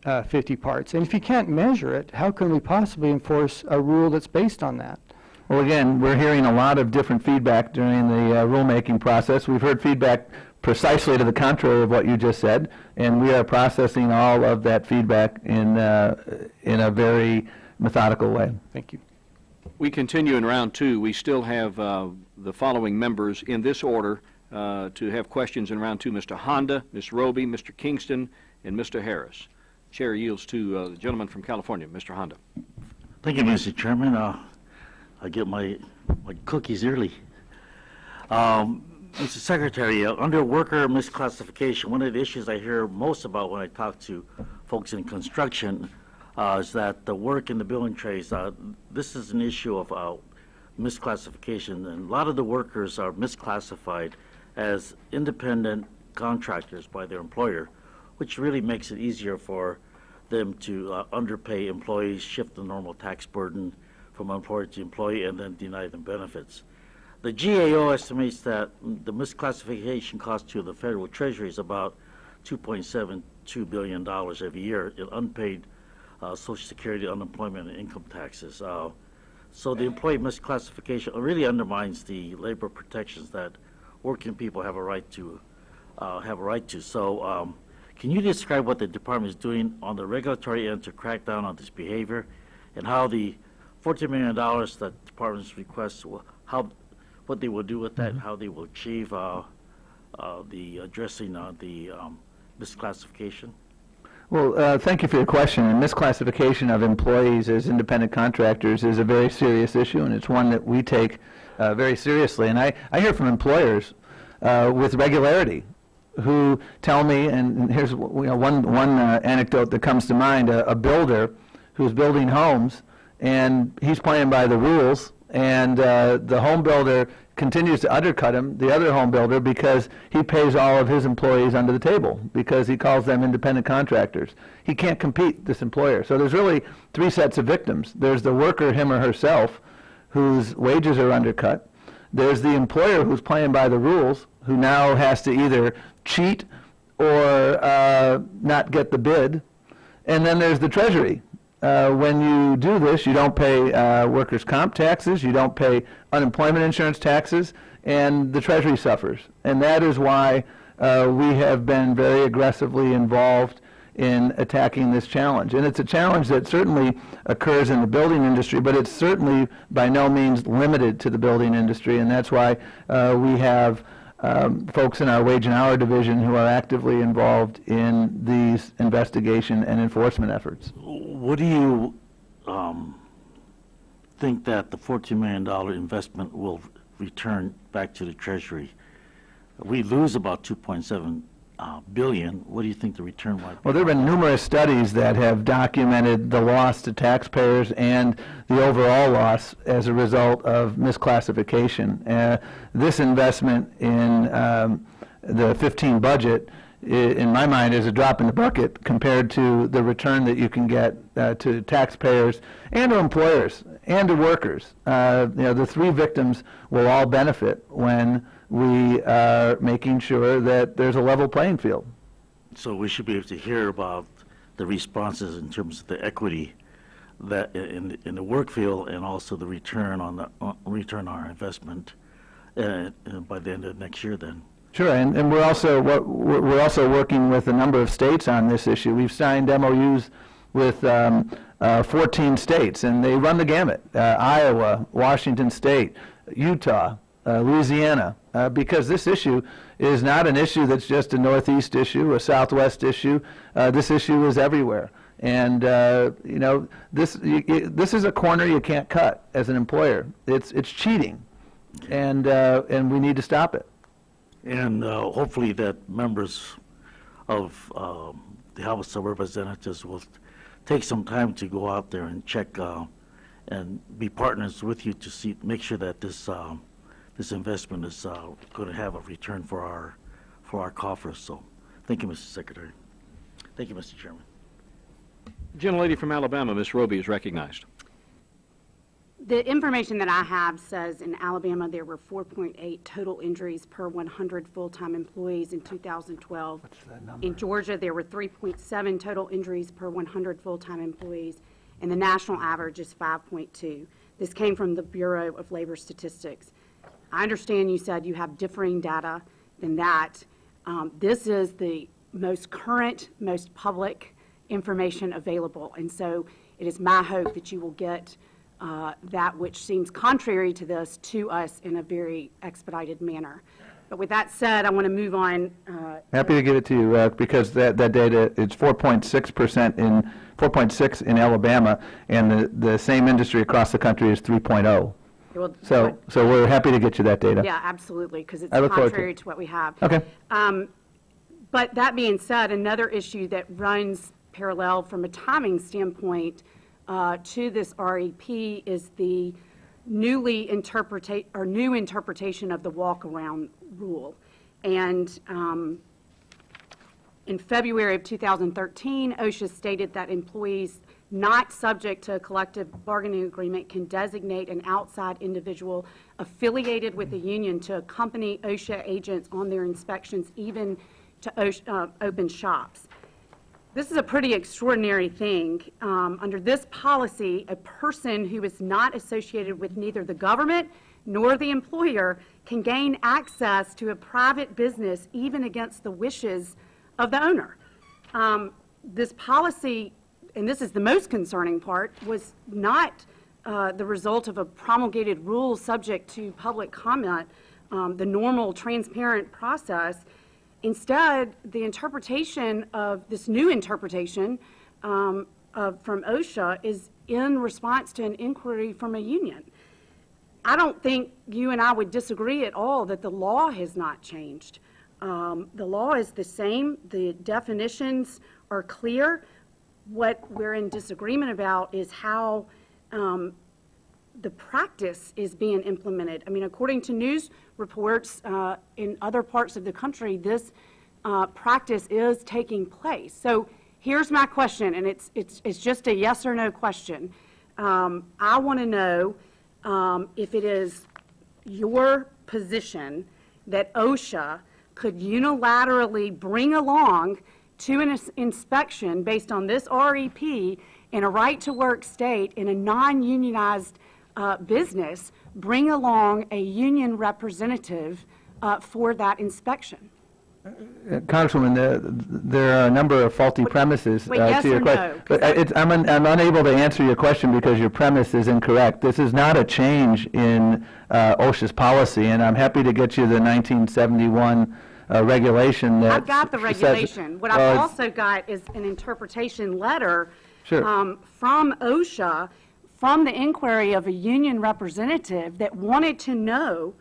parts. And if you can't measure it, how can we possibly enforce a rule that's based on that? Well, again, we're hearing a lot of different feedback during the rulemaking process. We've heard feedback precisely to the contrary of what you just said, and we are processing all of that feedback in a very methodical way. Thank you. We continue in round 2. We still have the following members in this order to have questions in round 2. Mr. Honda, Ms. Roby, Mr. Kingston, and Mr. Harris. Chair yields to the gentleman from California, Mr. Honda. Thank you, Mr. Chairman. I get my cookies early. Mr. Secretary, under worker misclassification, one of the issues I hear most about when I talk to folks in construction is that the work in the building trades, this is an issue of misclassification, and a lot of the workers are misclassified as independent contractors by their employer, which really makes it easier for them to underpay employees, shift the normal tax burden from employer to employee, and then deny them benefits. The GAO estimates that the misclassification cost to the federal treasury is about $2.72 billion every year in unpaid Social Security, unemployment, and income taxes. So the employee misclassification really undermines the labor protections that working people have a right to. So can you describe what the department is doing on the regulatory end to crack down on this behavior, and how the $14 million that the department's requests, what they will do with that, how they will achieve the addressing the misclassification? Well, thank you for your question. And misclassification of employees as independent contractors is a very serious issue, and it's one that we take very seriously. And I hear from employers with regularity who tell me, and here's one anecdote that comes to mind, a builder who's building homes, and he's playing by the rules, and the home builder continues to undercut him, the other home builder, because he pays all of his employees under the table, because he calls them independent contractors. He can't compete, this employer. So there's really 3 sets of victims. There's the worker, him or herself, whose wages are undercut. There's the employer who's playing by the rules, who now has to either cheat or not get the bid. And then there's the Treasury. When you do this, you don't pay workers' comp taxes, you don't pay unemployment insurance taxes, and the Treasury suffers. And that is why we have been very aggressively involved in attacking this challenge. And it's a challenge that certainly occurs in the building industry, but it's certainly by no means limited to the building industry, and that's why we have folks in our wage and hour division who are actively involved in these investigation and enforcement efforts. What do you think that the $14 million investment will return back to the Treasury? We lose about $2.7 billion, what do you think the return might be? Well, there have been numerous studies that have documented the loss to taxpayers and the overall loss as a result of misclassification. This investment in the 15 budget, in my mind, is a drop in the bucket compared to the return that you can get to taxpayers and to employers and to workers. The three victims will all benefit when we are making sure that there's a level playing field. So we should be able to hear about the responses in terms of the equity that in the work field and also the return on our investment by the end of next year then. Sure, and we're also working with a number of states on this issue. We've signed MOUs with 14 states, and they run the gamut: Iowa, Washington State, Utah, Louisiana, because this issue is not an issue that's just a Northeast issue, a Southwest issue. This issue is everywhere, and this is a corner you can't cut as an employer. It's cheating, and we need to stop it. And hopefully that members of the House of Representatives will take some time to go out there and check and be partners with you to make sure that this investment is going to have a return for our coffers. So, thank you, Mr. Secretary. Thank you, Mr. Chairman. Gentlelady from Alabama, Ms. Roby, is recognized. The information that I have says in Alabama there were 4.8 total injuries per 100 full-time employees in 2012. What's that number? In Georgia, there were 3.7 total injuries per 100 full-time employees, and the national average is 5.2. This came from the Bureau of Labor Statistics. I understand you said you have differing data than that. This is the most current, most public information available, and so it is my hope that you will get that which seems contrary to this to us in a very expedited manner. But with that said, I want to move on. Happy to give it to you because that data, it's 4.6% in Alabama, and the same industry across the country is 3.0. Well, So we're happy to get you that data. yeah, absolutely, because it's I look forward to contrary it. to what we have. Okay. But that being said, another issue that runs parallel from a timing standpoint to this REP is the new interpretation of the walk-around rule. And in February of 2013, OSHA stated that employees not subject to a collective bargaining agreement can designate an outside individual affiliated with the union to accompany OSHA agents on their inspections, even to open shops. This is a pretty extraordinary thing. Under this policy, a person who is not associated with neither the government nor the employer can gain access to a private business even against the wishes of the owner. This policy, and this is the most concerning part, was not the result of a promulgated rule subject to public comment, the normal transparent process. Instead, the interpretation of this new interpretation from OSHA is in response to an inquiry from a union. I don't think you and I would disagree at all that the law has not changed. The law is the same. The definitions are clear. What we're in disagreement about is how the practice is being implemented. I mean, according to news reports in other parts of the country, this practice is taking place. So here's my question, and it's just a yes or no question. I want to know if it is your position that OSHA could unilaterally bring along to an inspection based on this REP in a right-to-work state in a non-unionized business, bring along a union representative for that inspection. Congresswoman, there are a number of faulty premises Wait, yes to your or question. no? I'm unable to answer your question because your premise is incorrect. This is not a change in OSHA's policy, and I'm happy to get you the 1971 regulation that I've got the regulation. What I've also got is an interpretation letter from OSHA from the inquiry of a union representative that wanted to know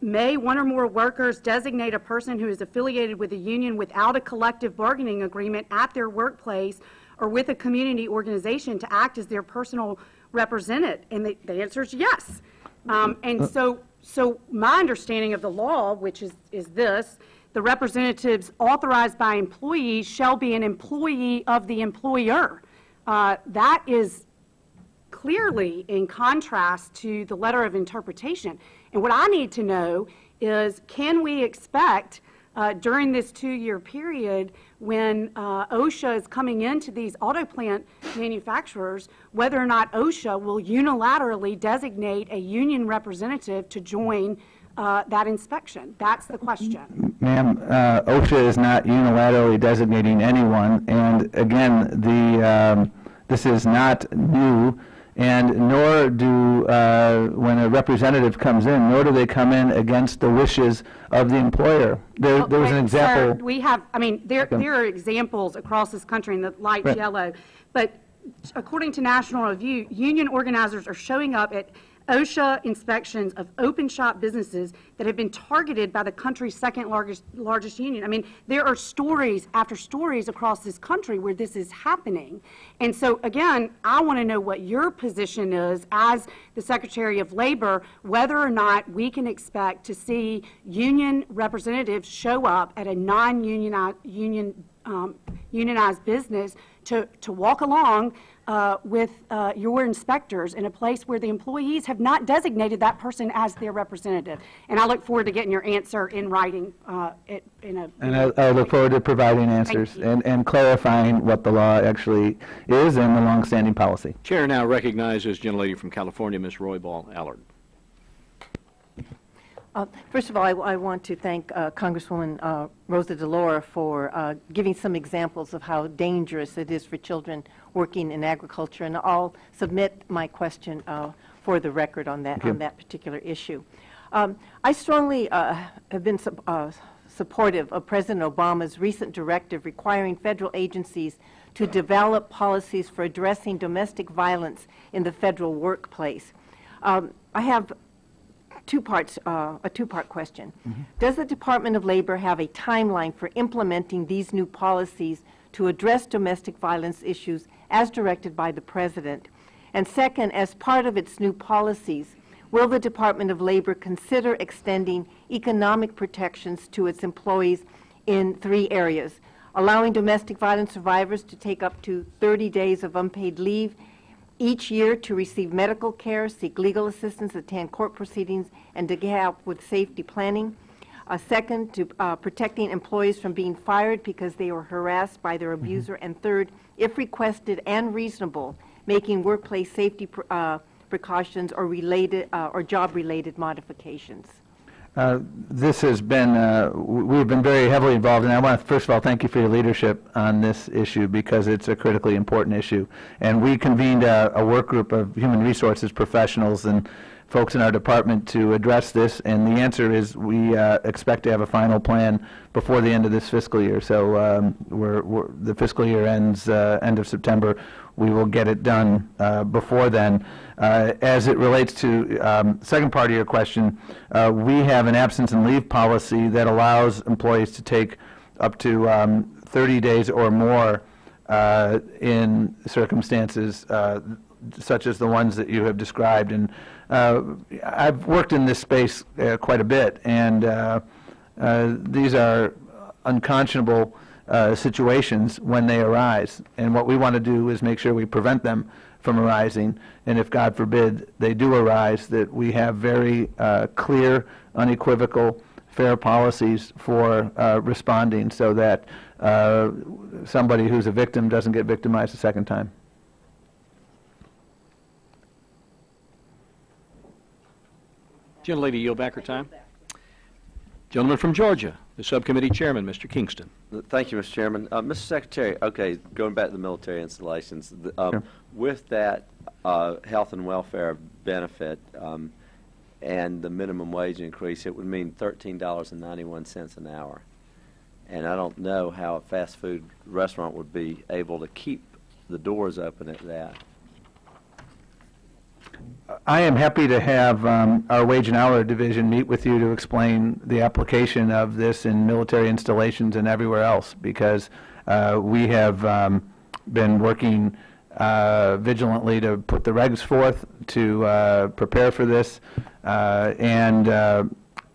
May one or more workers designate a person who is affiliated with a union without a collective bargaining agreement at their workplace or with a community organization to act as their personal representative? And the answer is yes. And so my understanding of the law, which is this, the representatives authorized by employees shall be an employee of the employer. That is clearly in contrast to the letter of interpretation. And what I need to know is, can we expect during this 2-year period when OSHA is coming into these auto plant manufacturers, whether or not OSHA will unilaterally designate a union representative to join that inspection? That's the question. Ma'am, OSHA is not unilaterally designating anyone, and again, this is not new, and nor do, when a representative comes in, nor do they come in against the wishes of the employer. There was an example. Sir, we have, I mean, there are examples across this country in the light yellow, but according to National Review, union organizers are showing up at OSHA inspections of open shop businesses that have been targeted by the country's second largest union. I mean, there are stories after stories across this country where this is happening. And so, again, I want to know what your position is as the Secretary of Labor, whether or not we can expect to see union representatives show up at a non-unionized unionized business to walk along with your inspectors in a place where the employees have not designated that person as their representative. And I look forward to getting your answer in writing. And I look forward to providing answers and clarifying what the law actually is and the longstanding policy. Chair now recognizes gentlelady from California, Ms. Roybal Allard. First of all, I want to thank Congresswoman Rosa DeLauro for giving some examples of how dangerous it is for children working in agriculture, and I'll submit my question for the record on that particular issue. I strongly have been supportive of President Obama's recent directive requiring federal agencies to develop policies for addressing domestic violence in the federal workplace. I have a two-part question. Does the Department of Labor have a timeline for implementing these new policies to address domestic violence issues as directed by the President? And second, as part of its new policies, will the Department of Labor consider extending economic protections to its employees in 3 areas: allowing domestic violence survivors to take up to 30 days of unpaid leave each year to receive medical care, seek legal assistance, attend court proceedings, and to help with safety planning; second, to protecting employees from being fired because they were harassed by their abuser; and third, if requested and reasonable, making workplace safety precautions or related or job-related modifications. This has been, we've been very heavily involved, and I want to first of all thank you for your leadership on this issue because it's a critically important issue. And we convened a work group of human resources professionals and folks in our department to address this, and the answer is we expect to have a final plan before the end of this fiscal year. So the fiscal year ends end of September. We will get it done before then. As it relates to second part of your question, we have an absence and leave policy that allows employees to take up to 30 days or more in circumstances such as the ones that you have described. And I've worked in this space quite a bit, and these are unconscionable situations when they arise. And what we want to do is make sure we prevent them from arising, and if God forbid they do arise, that we have very clear, unequivocal, fair policies for responding so that somebody who's a victim doesn't get victimized a second time. Gentlelady, yield back her time. Gentleman from Georgia, the subcommittee chairman, Mr. Kingston. Thank you, Mr. Chairman. Mr. Secretary, okay, going back to the military installations, Sure. With that health and welfare benefit and the minimum wage increase, it would mean $13.91 an hour. And I don't know how a fast food restaurant would be able to keep the doors open at that. I am happy to have our Wage and Hour Division meet with you to explain the application of this in military installations and everywhere else, because we have been working vigilantly to put the regs forth to prepare for this, and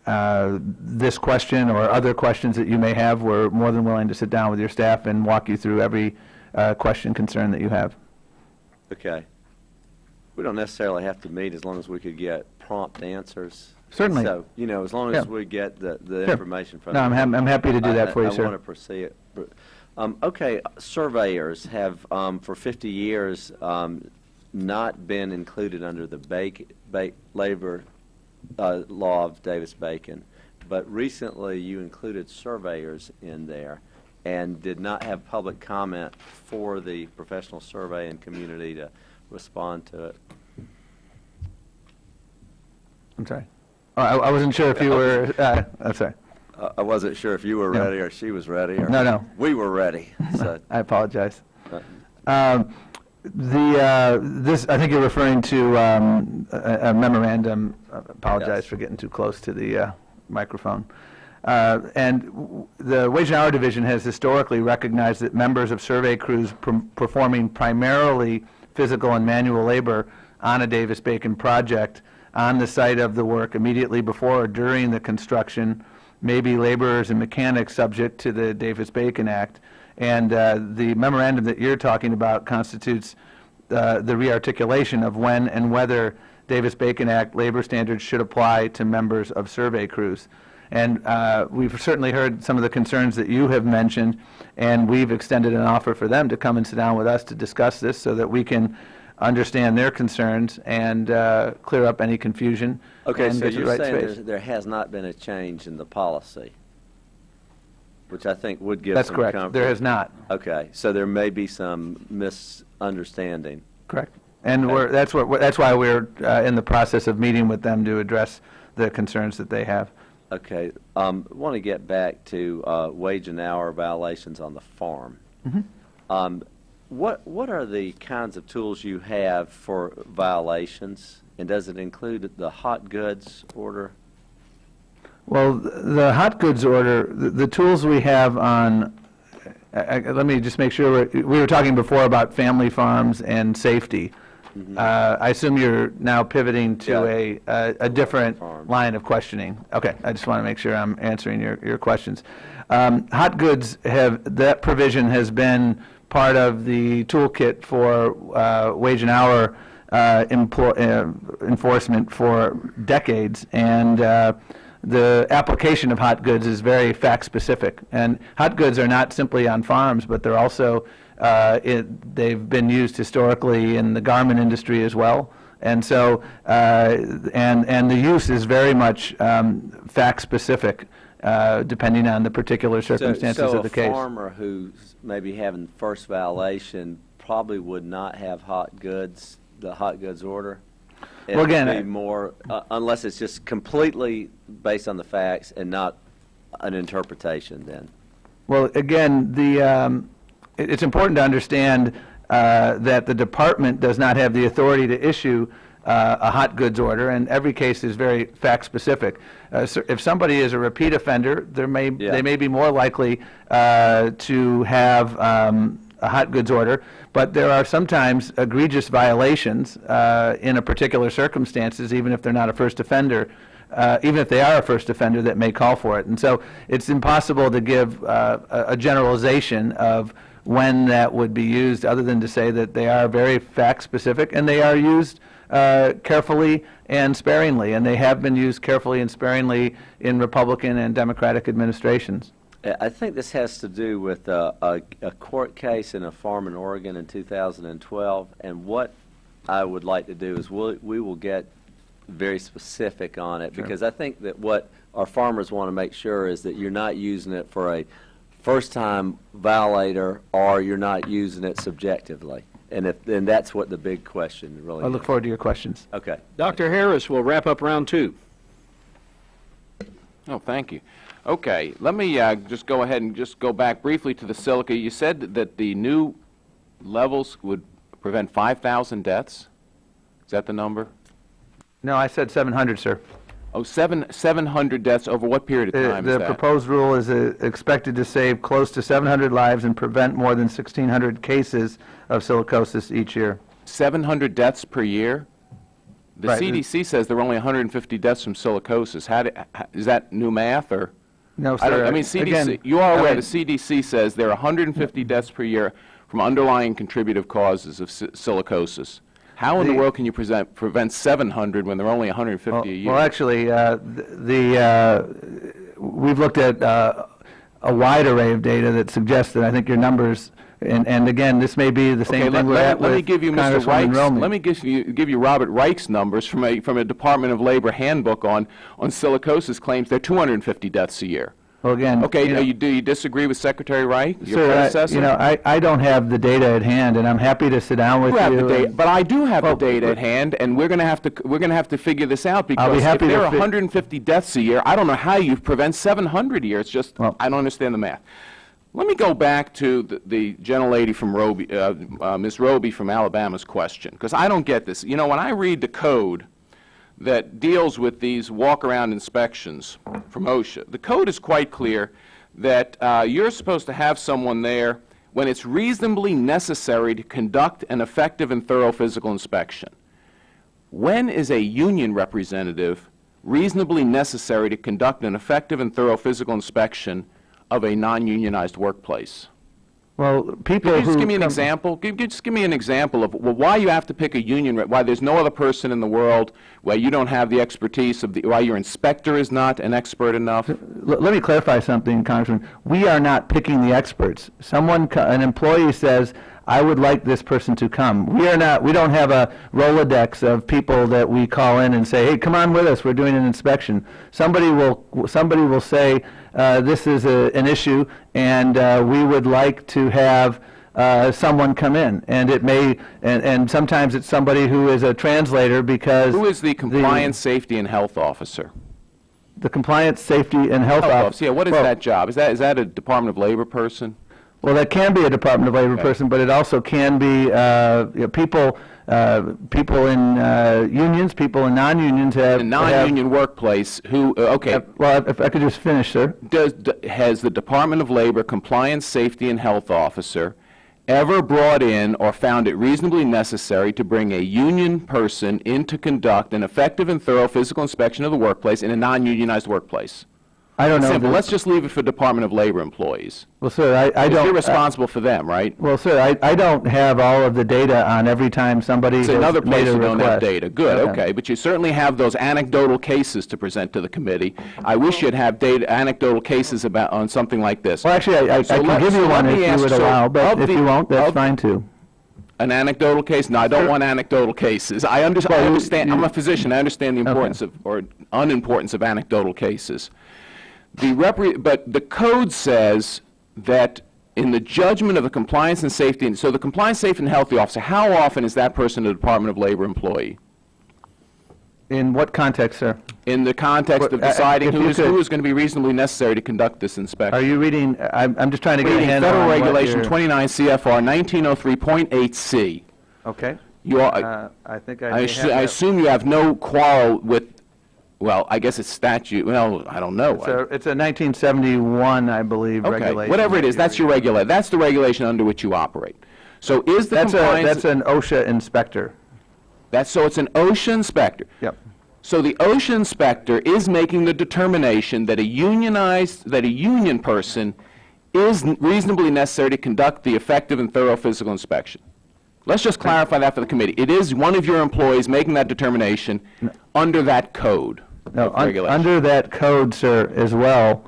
this question or other questions that you may have, we're more than willing to sit down with your staff and walk you through every question, concern that you have. Okay. We don't necessarily have to meet as long as we could get prompt answers. Certainly. So, you know, as long as we get the Sure. information from No, them. I'm happy to do that for you, sir. I want to proceed. Okay, surveyors have, for 50 years, not been included under the labor law of Davis-Bacon, but recently you included surveyors in there and did not have public comment for the professional surveying community to respond to it. I'm sorry. Oh, I wasn't sure if you were, I'm sorry. I wasn't sure if you were No. ready or she was ready. Or No. We were ready. So, I apologize. This, I think you're referring to a memorandum. Apologize Yes. for getting too close to the microphone. And the Wage and Hour Division has historically recognized that members of survey crews performing primarily physical and manual labor on a Davis-Bacon project on the site of the work immediately before or during the construction may be laborers and mechanics subject to the Davis-Bacon Act. And the memorandum that you're talking about constitutes the rearticulation of when and whether Davis-Bacon Act labor standards should apply to members of survey crews. And we've certainly heard some of the concerns that you have mentioned, and we've extended an offer for them to come and sit down with us to discuss this so that we can understand their concerns and clear up any confusion. okay, and so get to the you're right saying space. there has not been a change in the policy, which I think would give That's some correct. comfort. There has not. Okay, so there may be some misunderstanding. Correct. And Okay. that's why we're in the process of meeting with them to address the concerns that they have. Okay, want to get back to wage and hour violations on the farm. What are the kinds of tools you have for violations, and does it include the hot goods order? Well, the hot goods order, the tools we have on, let me just make sure, we were talking before about family farms and safety. I assume you're now pivoting to a different line of questioning. Okay, I just want to make sure I'm answering your questions. Hot goods that provision has been part of the toolkit for wage and hour enforcement for decades, and the application of hot goods is very fact-specific. And hot goods are not simply on farms, but they're also, they've been used historically in the garment industry as well. And so, and the use is very much fact-specific, depending on the particular circumstances of the case. So a farmer who's maybe having the first violation probably would not have the hot goods order? It Well, again, would be more, unless it's just completely based on the facts and not an interpretation then. Well, again, it's important to understand that the department does not have the authority to issue a hot goods order, and every case is very fact-specific. So if somebody is a repeat offender, they may be more likely to have a hot goods order, but there are sometimes egregious violations in a particular circumstances, even if they're not a first offender, even if they are a first offender, that may call for it. And so it's impossible to give a generalization of when that would be used, other than to say that they are very fact-specific, and they are used carefully and sparingly, and they have been used carefully and sparingly in Republican and Democratic administrations. I think this has to do with a court case in a farm in Oregon in 2012, and what I would like to do is we will get very specific on it, because I think that what our farmers want to make sure is that you're not using it for a first-time violator, or you're not using it subjectively. And that's what the big question really is. I look forward to your questions. Okay. Dr. Harris will wrap up round two. Oh, thank you. Okay, let me just go ahead and just go back briefly to the silica. You said that the new levels would prevent 5,000 deaths. Is that the number? No, I said 700, sir. Oh, 700 deaths over what period of time is The that? proposed rule is expected to save close to 700 lives and prevent more than 1,600 cases of silicosis each year. 700 deaths per year? The Right. CDC says there are only 150 deaths from silicosis. Is that new math, or? No, sir. I mean, CDC, Again, you are aware I mean- the CDC says there are 150 deaths per year from underlying contributive causes of silicosis. How in the world can you prevent 700 when there are only 150 a year? Well, actually, we've looked at a wide array of data that suggests that I think your numbers, and again, this may be the same thing we're at let me with give you Mr. Congresswoman Reich's, Romney. let me give you Robert Reich's numbers from a Department of Labor handbook on silicosis claims there are 250 deaths a year. Well, again, Okay, you know, do you disagree with Secretary Reich, your sir, predecessor? you know, I don't have the data at hand, and I'm happy to sit down with You have you. the data, and- but I do have Well, the data at hand, and we're going to have to figure this out, because if happy to there are fi- 150 deaths a year, I don't know how you prevent 700 a year. It's just Well- I don't understand the math. Let me go back to the gentlelady from Roby, Ms. Roby from Alabama's question, because I don't get this. You know, when I read the code that deals with these walk-around inspections from OSHA, the code is quite clear that you're supposed to have someone there when it's reasonably necessary to conduct an effective and thorough physical inspection. When is a union representative reasonably necessary to conduct an effective and thorough physical inspection of a non-unionized workplace? Well, people Can you just who give me an come- example? Just give me an example of why you have to pick a union, why there's no other person in the world, why you don't have the expertise, why your inspector is not an expert enough. Let me clarify something, Congressman. We are not picking the experts. An employee says, I would like this person to come. We don't have a Rolodex of people that we call in and say, hey, come on with us, we're doing an inspection. Somebody will say, this is an issue, and we would like to have someone come in. And it may, and sometimes it's somebody who is a translator, because Who is the compliance, safety, and health officer? the compliance, safety, and health officer. Yeah, what is Well, that job? Is that a Department of Labor person? Well, that can be a Department of Labor person, but it also can be people in unions, people in non-unions have. A non-union workplace who, okay. Well, if I could just finish, sir. Has the Department of Labor compliance, safety, and health officer ever brought in or found it reasonably necessary to bring a union person in to conduct an effective and thorough physical inspection of the workplace in a non-unionized workplace? I don't know. Simple. Let's just leave it for Department of Labor employees. Well, sir, I don't. You're responsible for them, right? Well, sir, I don't have all of the data on every time somebody It's has another made place a you don't have request. data. Good, okay. But you certainly have those anecdotal cases to present to the committee. I wish you'd have anecdotal cases on something like this. Well, actually, I can give you one if you would allow, but if you won't, that's fine too. An anecdotal case? No, I don't want anecdotal cases. I understand. I'm a physician. I understand the importance or unimportance of anecdotal cases. But the code says that in the judgment of the compliance and safety, so the compliance, safety, and health officer, how often is that person a Department of Labor employee? In what context, sir? In the context of deciding who is going to be reasonably necessary to conduct this inspection. Are you reading? I'm just trying to get a handle Federal on what Regulation you're- 29 CFR 1903.8C. Okay. You are, I think I assume you have no quarrel with, well, I guess it's statute, well, I don't know. It's a 1971, I believe, Okay, regulation. whatever it is, that's your regulation. That's the regulation under which you operate. So is the compliance... That's an OSHA inspector. So it's an OSHA inspector. Yep. So the OSHA inspector is making the determination that a union person is reasonably necessary to conduct the effective and thorough physical inspection. Let's just clarify that for the committee. It is one of your employees making that determination under that code. No, regulation. under that code, sir, as well,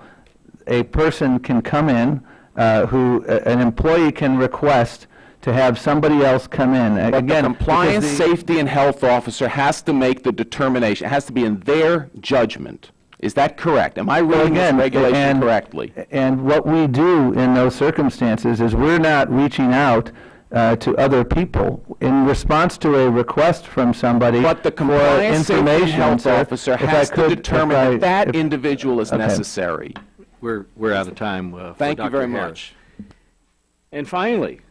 a person can come in an employee can request to have somebody else come in. But Again, the compliance, because safety, and health officer has to make the determination. It has to be in their judgment. Is that correct? Am I reading this regulation correctly? And what we do in those circumstances is we're not reaching out to other people in response to a request from somebody. But the compliance, safety, and health officer has to determine that individual is necessary. We're out of time for Thank you Dr. very Harris. much. And finally,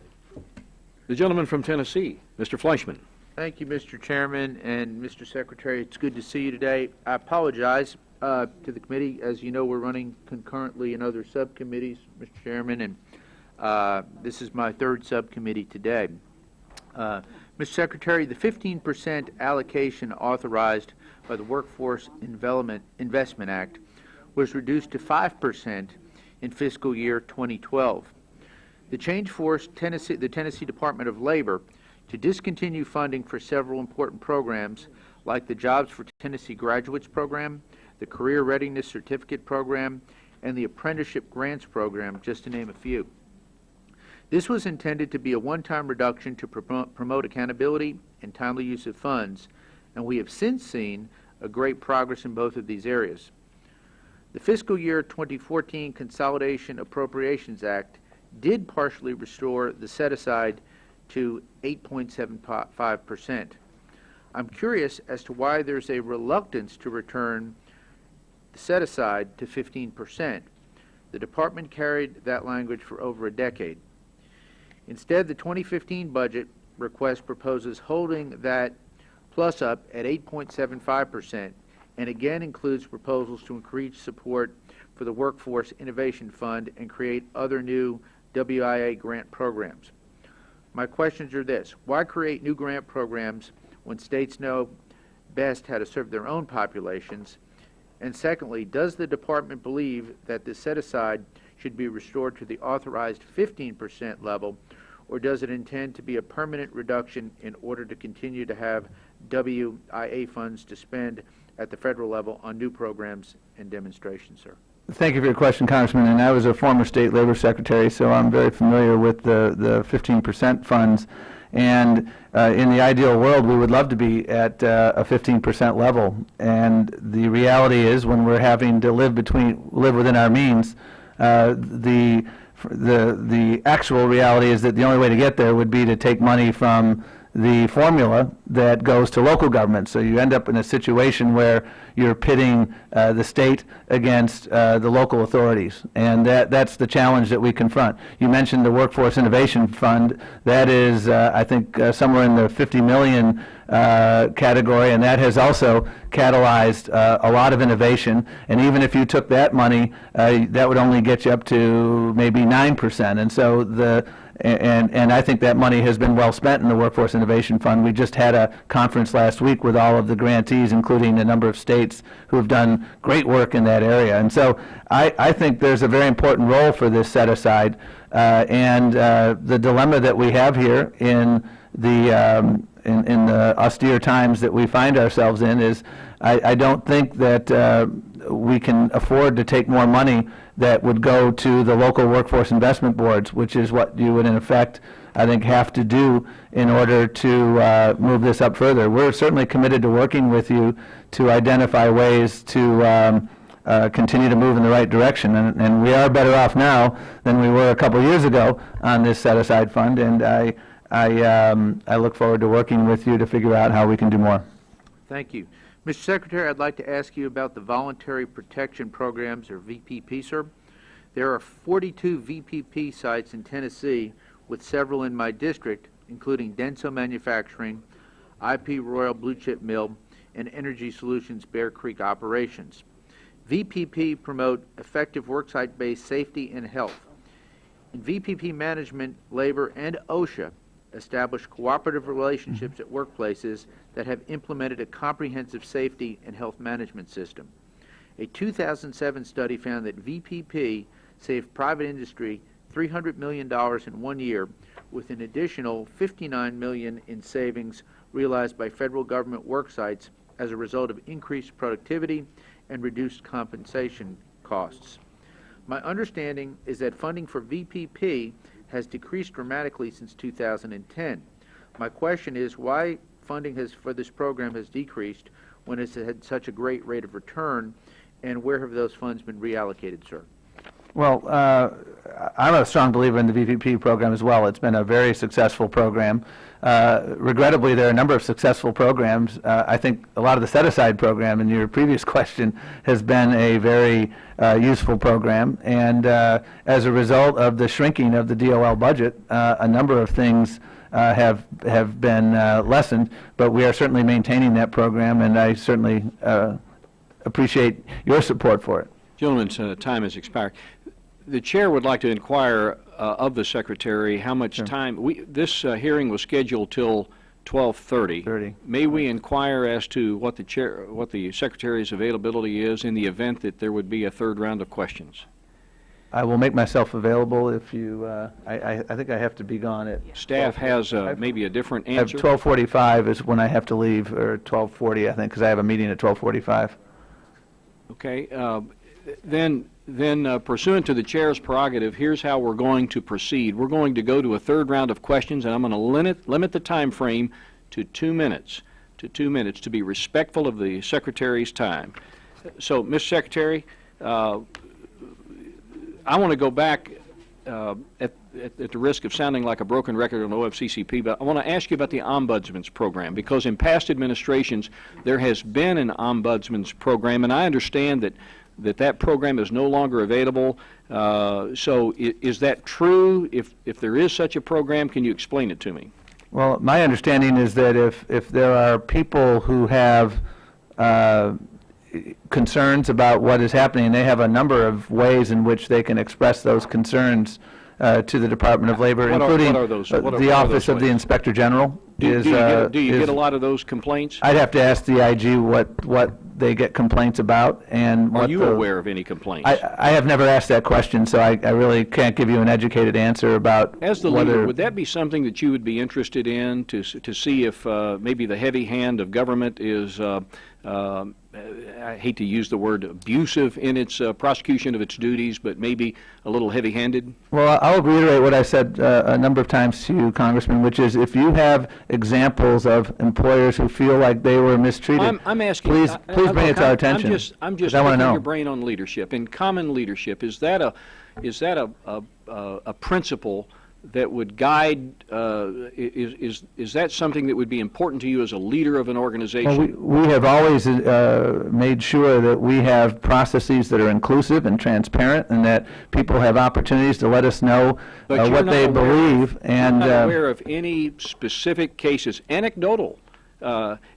the gentleman from Tennessee, Mr. Fleischman. Thank you, Mr. Chairman and Mr. Secretary. It's good to see you today. I apologize to the committee. As you know, we're running concurrently in other subcommittees, Mr. Chairman, and this is my third subcommittee today. Mr. Secretary, the 15% allocation authorized by the Workforce Investment Act was reduced to 5% in fiscal year 2012. The change forced the Tennessee Department of Labor to discontinue funding for several important programs like the Jobs for Tennessee Graduates Program, the Career Readiness Certificate Program, and the Apprenticeship Grants Program, just to name a few. This was intended to be a one-time reduction to promote accountability and timely use of funds, and we have since seen a great progress in both of these areas. The fiscal year 2014 Consolidation Appropriations Act did partially restore the set-aside to 8.75%. I'm curious as to why there's a reluctance to return the set-aside to 15%. The department carried that language for over a decade. Instead, the 2015 budget request proposes holding that plus up at 8.75% and again includes proposals to increase support for the Workforce Innovation Fund and create other new WIA grant programs. My questions are this: why create new grant programs when states know best how to serve their own populations? And secondly, does the department believe that the set-aside should be restored to the authorized 15% level, or does it intend to be a permanent reduction in order to continue to have WIA funds to spend at the federal level on new programs and demonstrations, sir? Thank you for your question, Congressman. And I was a former state labor secretary, so I'm very familiar with the 15% funds. And in the ideal world, we would love to be at a 15% level. And the reality is, when we're having to live within our means, the actual reality is that the only way to get there would be to take money from the formula that goes to local government. So you end up in a situation where you're pitting the state against the local authorities, and that's the challenge that we confront. You mentioned the Workforce Innovation Fund. That is, I think, somewhere in the 50 million category, and that has also catalyzed a lot of innovation. And even if you took that money, that would only get you up to maybe 9%. And so and I think that money has been well spent in the Workforce Innovation Fund. We just had a conference last week with all of the grantees, including a number of states who have done great work in that area. And so I think there's a very important role for this set-aside. And the dilemma that we have here in the austere times that we find ourselves in is I don't think that we can afford to take more money that would go to the local workforce investment boards, which is what you would, in effect, I think, have to do in order to move this up further. We're certainly committed to working with you to identify ways to continue to move in the right direction. And we are better off now than we were a couple years ago on this set-aside fund, and I look forward to working with you to figure out how we can do more. Thank you. Mr. Secretary, I'd like to ask you about the Voluntary Protection Programs, or VPP, sir. There are 42 VPP sites in Tennessee, with several in my district, including Denso Manufacturing, IP Royal Blue Chip Mill, and Energy Solutions Bear Creek operations. VPP promote effective worksite-based safety and health. In VPP management, labor, and OSHA establish cooperative relationships at workplaces that have implemented a comprehensive safety and health management system. A 2007 study found that VPP saved private industry $300 million in 1 year, with an additional $59 million in savings realized by federal government work sites as a result of increased productivity and reduced compensation costs. My understanding is that funding for VPP has decreased dramatically since 2010. My question is why funding for this program has decreased when it's had such a great rate of return, and where have those funds been reallocated, sir? Well, I'm a strong believer in the VPP program as well. It's been a very successful program. Regrettably, there are a number of successful programs. I think a lot of the set-aside program in your previous question has been a very useful program. And as a result of the shrinking of the DOL budget, a number of things have been lessened, but we are certainly maintaining that program, and I certainly appreciate your support for it. Gentlemen's time has expired. The chair would like to inquire of the secretary how much time, this hearing was scheduled till 12:30. May we inquire as to what the secretary's availability is in the event that there would be a third round of questions? I will make myself available if you, I think I have to be gone at... Staff has maybe a different answer? 12:45 is when I have to leave, or 12:40, I think, because I have a meeting at 12:45. Okay. Then pursuant to the chair's prerogative, here's how we're going to proceed. We're going to go to a third round of questions, and I'm going to limit the time frame to 2 minutes, to be respectful of the secretary's time. So, Mr. Secretary, I want to go back at the risk of sounding like a broken record on OFCCP, but I want to ask you about the Ombudsman's program, because in past administrations there has been an Ombudsman's program, and I understand that program is no longer available. So is that true? If there is such a program, can you explain it to me? Well, my understanding is that if there are people who have concerns about what is happening, they have a number of ways in which they can express those concerns to the Department of Labor, including the Office of the Inspector General. Do you get a lot of those complaints? I'd have to ask the IG what they get complaints about, and are you aware of any complaints? I have never asked that question, so I really can't give you an educated answer about. As the leader, would that be something that you would be interested in to see if maybe the heavy hand of government is I hate to use the word abusive in its prosecution of its duties, but maybe a little heavy-handed? Well, I'll reiterate what I said a number of times to you, Congressman, which is if you have examples of employers who feel like they were mistreated, I'm asking, please bring it to our attention. I'm just picking your brain on leadership. In common leadership, is that a principle that would guide, is that something that would be important to you as a leader of an organization? Well, we have always made sure that we have processes that are inclusive and transparent, and that people have opportunities to let us know what they believe. And I'm not aware of any specific cases, anecdotal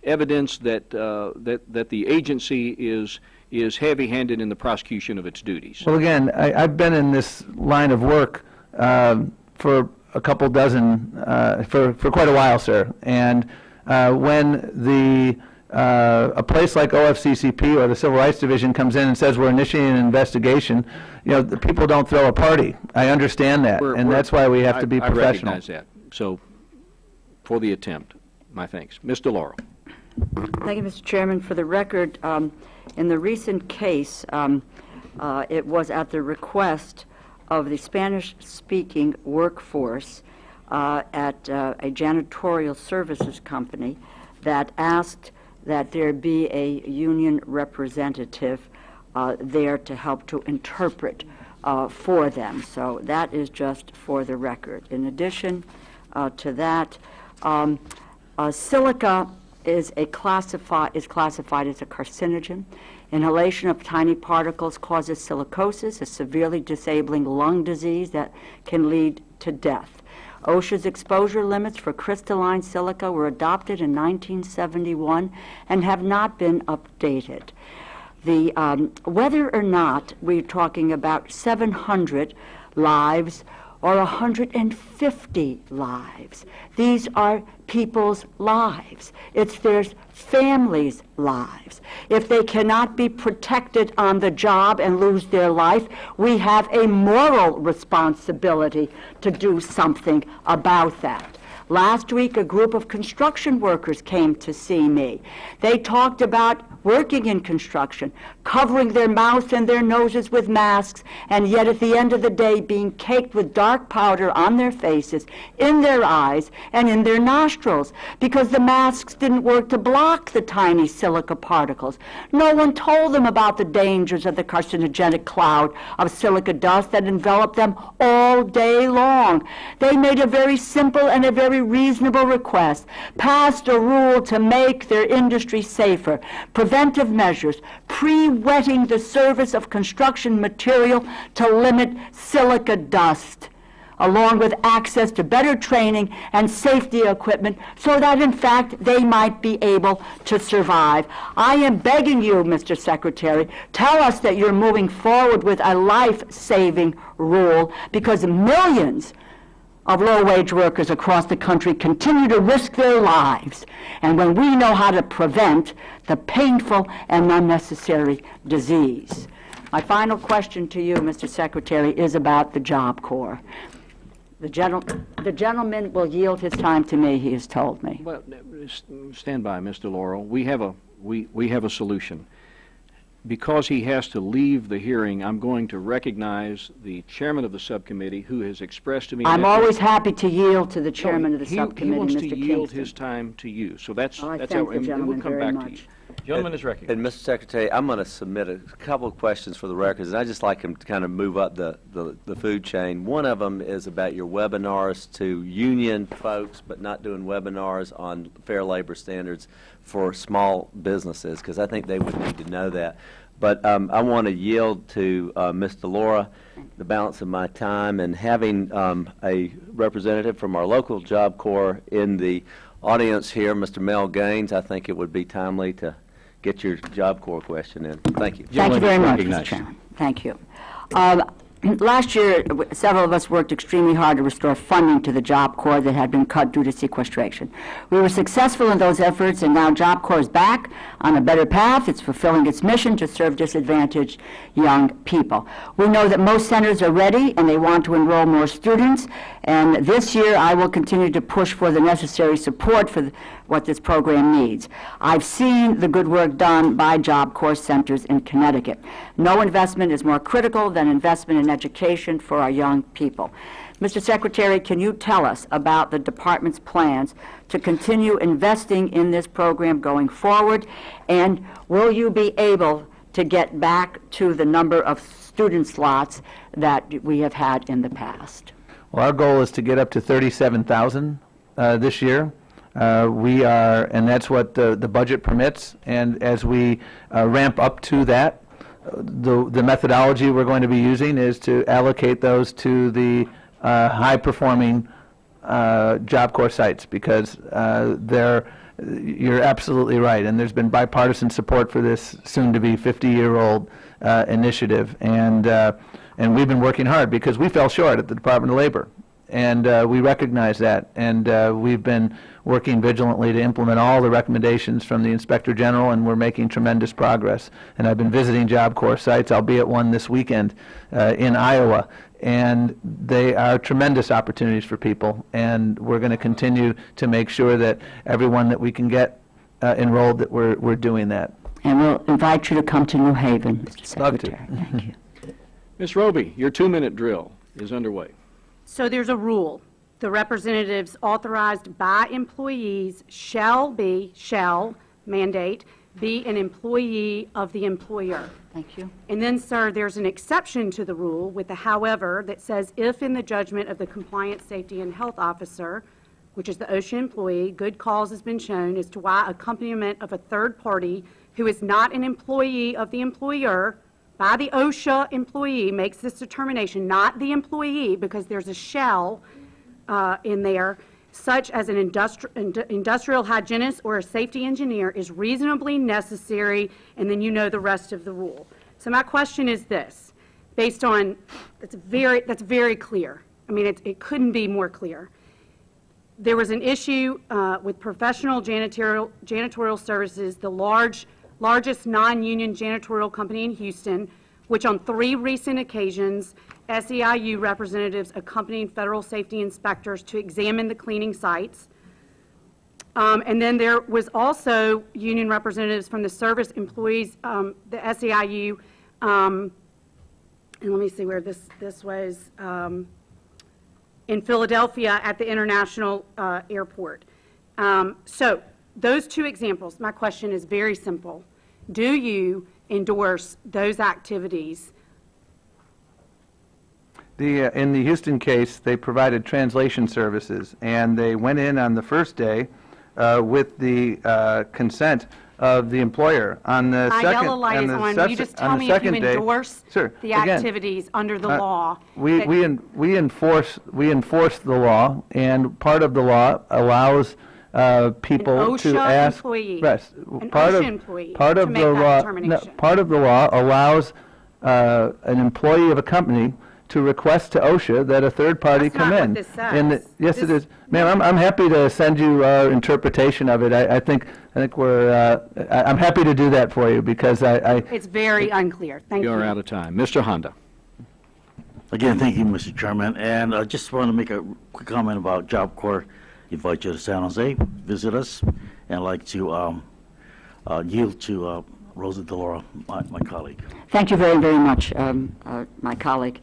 evidence that the agency is heavy-handed in the prosecution of its duties. Well, again, I've been in this line of work for a couple dozen, for quite a while, sir. And when a place like OFCCP or the Civil Rights Division comes in and says we're initiating an investigation, the people don't throw a party. I understand that, and that's why we have to be professional. I recognize that. So, for the attempt, my thanks. Ms. DeLauro. Thank you, Mr. Chairman. For the record, in the recent case, it was at the request of the Spanish-speaking workforce at a janitorial services company that asked that there be a union representative there to help to interpret for them. So that is just for the record. In addition to that, silica is classified as a carcinogen. Inhalation of tiny particles causes silicosis, a severely disabling lung disease that can lead to death. OSHA's exposure limits for crystalline silica were adopted in 1971 and have not been updated. Whether or not we're talking about 700 lives or 150 lives, these are people's lives. It's their families' lives. If they cannot be protected on the job and lose their life, we have a moral responsibility to do something about that. Last week, a group of construction workers came to see me. They talked about working in construction, covering their mouths and their noses with masks, and yet at the end of the day being caked with dark powder on their faces, in their eyes, and in their nostrils, because the masks didn't work to block the tiny silica particles. No one told them about the dangers of the carcinogenic cloud of silica dust that enveloped them all day long. They made a very simple and a very reasonable request, passed a rule to make their industry safer, preventive measures, pre-wetting the surface of construction material to limit silica dust. along with access to better training and safety equipment so that, in fact, they might be able to survive. I am begging you, Mr. Secretary, tell us that you're moving forward with a life-saving rule, because millions of low-wage workers across the country continue to risk their lives, and when we know how to prevent the painful and unnecessary disease. My final question to you, Mr. Secretary, is about the Job Corps. The gentleman will yield his time to me, he has told me. Well, stand by, Mr. Laurel. We have a solution. Because he has to leave the hearing, I'm going to recognize the chairman of the subcommittee, who has expressed to me... I'm always happy to yield to the chairman of the subcommittee, Mr. He wants to Kingston. yield his time to you. So that's I how, thank the and gentleman we'll come very back to you. much. Gentleman is recognized. And Mr. Secretary, I'm going to submit a couple of questions for the records, and I'd just like him to kind of move up the food chain. One of them is about your webinars to union folks, but not doing webinars on fair labor standards for small businesses, because I think they would need to know that. But I want to yield to Ms. Delora the balance of my time, and having a representative from our local Job Corps in the audience here, Mr. Mel Gaines, I think it would be timely to get your Job Corps question in. Thank you. Thank you very much, Mr. Chairman. Thank you. Last year, several of us worked extremely hard to restore funding to the Job Corps that had been cut due to sequestration. We were successful in those efforts, and now Job Corps is back on a better path. It's fulfilling its mission to serve disadvantaged young people. We know that most centers are ready, and they want to enroll more students, and this year I will continue to push for the necessary support for what this program needs. I've seen the good work done by Job Corps centers in Connecticut. No investment is more critical than investment in education for our young people. Mr. Secretary, can you tell us about the department's plans to continue investing in this program going forward, and will you be able to get back to the number of student slots that we have had in the past? Well, our goal is to get up to 37,000 this year. We are, and that's what the budget permits, and as we ramp up to that, the methodology we're going to be using is to allocate those to the high-performing Job Corps sites, because you're absolutely right, and there's been bipartisan support for this soon-to-be 50-year-old initiative, and we've been working hard because we fell short at the Department of Labor, and we recognize that, and we've been working vigilantly to implement all the recommendations from the Inspector General, and we're making tremendous progress. And I've been visiting Job Corps sites, albeit one this weekend in Iowa, and they are tremendous opportunities for people, and we're going to continue to make sure that everyone that we can get enrolled, that we're doing that. And we'll invite you to come to New Haven, Mr. Secretary. Love to. Thank you. Ms. Roby, your 2-minute drill is underway. So there's a rule. The representatives authorized by employees shall mandate, be an employee of the employer. Thank you. And then, sir, there's an exception to the rule with the however that says if in the judgment of the Compliance, Safety, and Health Officer, which is the OSHA employee, good cause has been shown as to why accompaniment of a third party who is not an employee of the employer by the OSHA employee makes this determination, not the employee, because there's a shall in there, such as an industrial hygienist or a safety engineer is reasonably necessary, and then you know the rest of the rule. So my question is this, based on, that's very clear. I mean, it couldn't be more clear. There was an issue with professional janitorial services, the largest non-union janitorial company in Houston, which on 3 recent occasions, SEIU representatives accompanied federal safety inspectors to examine the cleaning sites. And then there was also union representatives from the service employees, the SEIU, and let me see where this was, in Philadelphia at the International Airport. So those 2 examples, my question is very simple. Do you endorse those activities? In the Houston case, they provided translation services, and they went in on the first day with the consent of the employer. On the My second, yellow light on is the on. sec- You just on tell the me if you second day- endorse Sure. the Again, activities under the law. We enforce the law, and part of the law allows people to OSHA ask. employee, Yes, an part OSHA of employee part to of make the that law. determination. Part of the law allows an employee of a company to request to OSHA that a third party That's come not what in. this says. And yes, it This- is, ma'am. I'm happy to send you our interpretation of it. I think we're. I'm happy to do that for you because I It's very unclear. Thank you. You're out of time. Mr. Honda. Again, thank you, Mr. Chairman, and I just want to make a quick comment about Job Corps. Invite you to San Jose, visit us, and I'd like to yield to Rosa DeLauro, my colleague. Thank you very, very much, my colleague.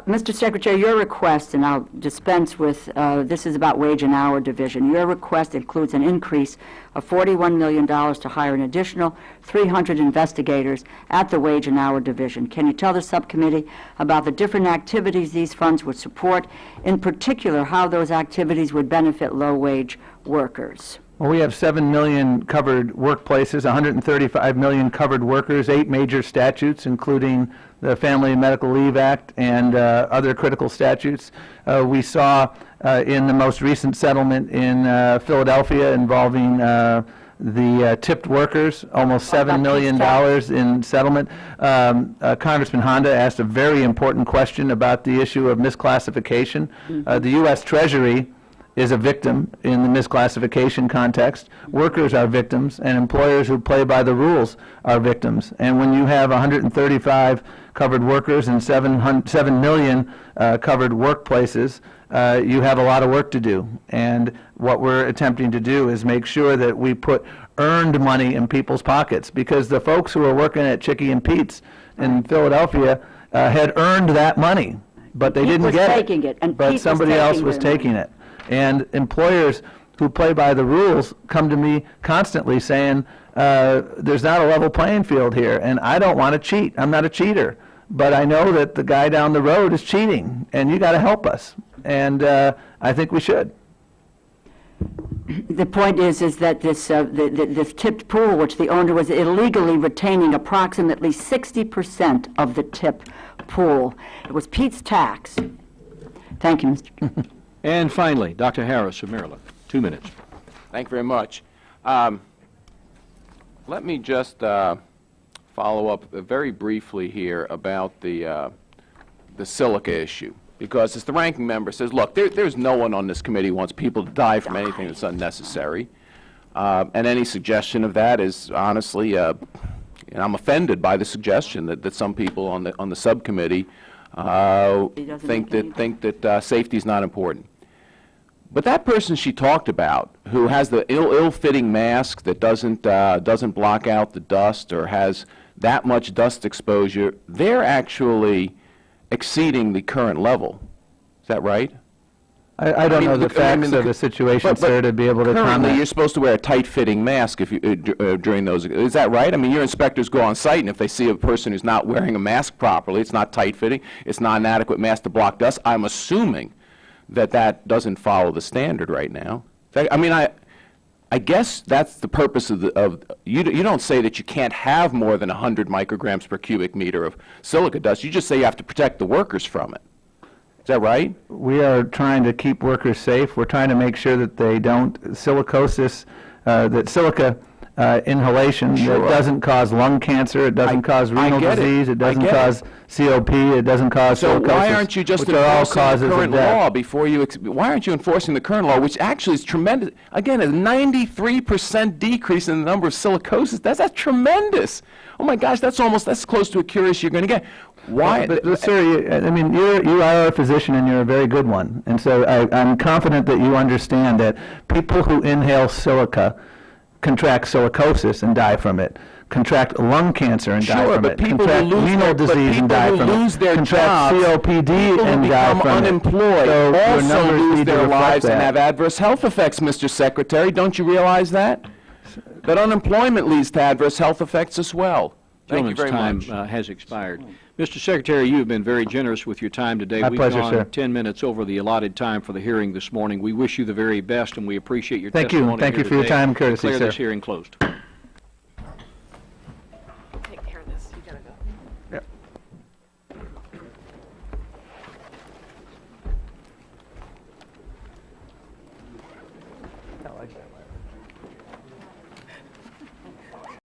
Mr. Secretary, your request, and I'll dispense with, this is about wage and hour division. Your request includes an increase of $41 million to hire an additional 300 investigators at the wage and hour division. Can you tell the subcommittee about the different activities these funds would support, in particular how those activities would benefit low-wage workers? Well, we have 7 million covered workplaces, 135 million covered workers, 8 major statutes, including the Family and Medical Leave Act and other critical statutes. We saw in the most recent settlement in Philadelphia involving the tipped workers, almost $7 million in settlement. Congressman Honda asked a very important question about the issue of misclassification. The U.S. Treasury is a victim in the misclassification context. Workers are victims, and employers who play by the rules are victims. And when you have 135 covered workers and 7 million covered workplaces, you have a lot of work to do. And what we're attempting to do is make sure that we put earned money in people's pockets, because the folks who are working at Chickie and Pete's in Philadelphia had earned that money, but they didn't get it. But somebody else was taking it. And employers who play by the rules come to me constantly saying, there's not a level playing field here, and I don't want to cheat. I'm not a cheater. But I know that the guy down the road is cheating, and you got to help us. And I think we should. The point is that this tipped pool, which the owner was illegally retaining approximately 60% of the tip pool. It was Pete's tax. Thank you, Mr. And finally, Dr. Harris of Maryland. 2 minutes. Thank you very much. Let me just follow up very briefly here about the silica issue, because as the ranking member says, look, there's no one on this committee who wants people to die from anything that's unnecessary, and any suggestion of that is honestly, and I'm offended by the suggestion that some people on the subcommittee think that safety is not important. But that person she talked about, who has the ill-fitting mask that doesn't block out the dust or has that much dust exposure, they're actually exceeding the current level. Is that right? I don't know the facts of the situation, sir, to be able to currently, comment. you're supposed to wear a tight-fitting mask if you, during those. Is that right? I mean, your inspectors go on site, and if they see a person who's not wearing a mask properly, it's not tight-fitting, it's not an adequate mask to block dust. I'm assuming that doesn't follow the standard right now. I mean, I guess that's the purpose of you don't say that you can't have more than 100 micrograms per cubic meter of silica dust. You just say you have to protect the workers from it. Is that right? We are trying to keep workers safe. We're trying to make sure that they don't silicosis, that silica inhalation that doesn't cause lung cancer, it doesn't cause renal disease, it doesn't cause COP, it doesn't cause silicosis. So why aren't you just enforcing the current law before you? Why aren't you enforcing the current law, which actually is tremendous? Again, a 93% decrease in the number of silicosis. That's tremendous. Oh my gosh, that's close to a cure issue you're going to get. Why? But sir, I mean, you are a physician and you're a very good one, and so I'm confident that you understand that people who inhale silica contract silicosis and die from it, contract lung cancer and die from it, contract renal disease and die from it, contract COPD and die from it. People who become unemployed also lose their lives and have adverse health effects, Mr. Secretary. Don't you realize that? That unemployment leads to adverse health effects as well. Thank you very much. Time has expired. Mr. Secretary, you have been very generous with your time today. My pleasure, sir. We've gone 10 minutes over the allotted time for the hearing this morning. We wish you the very best, and we appreciate your testimony. Thank you for your time and courtesy, Declare sir. this hearing closed. that way.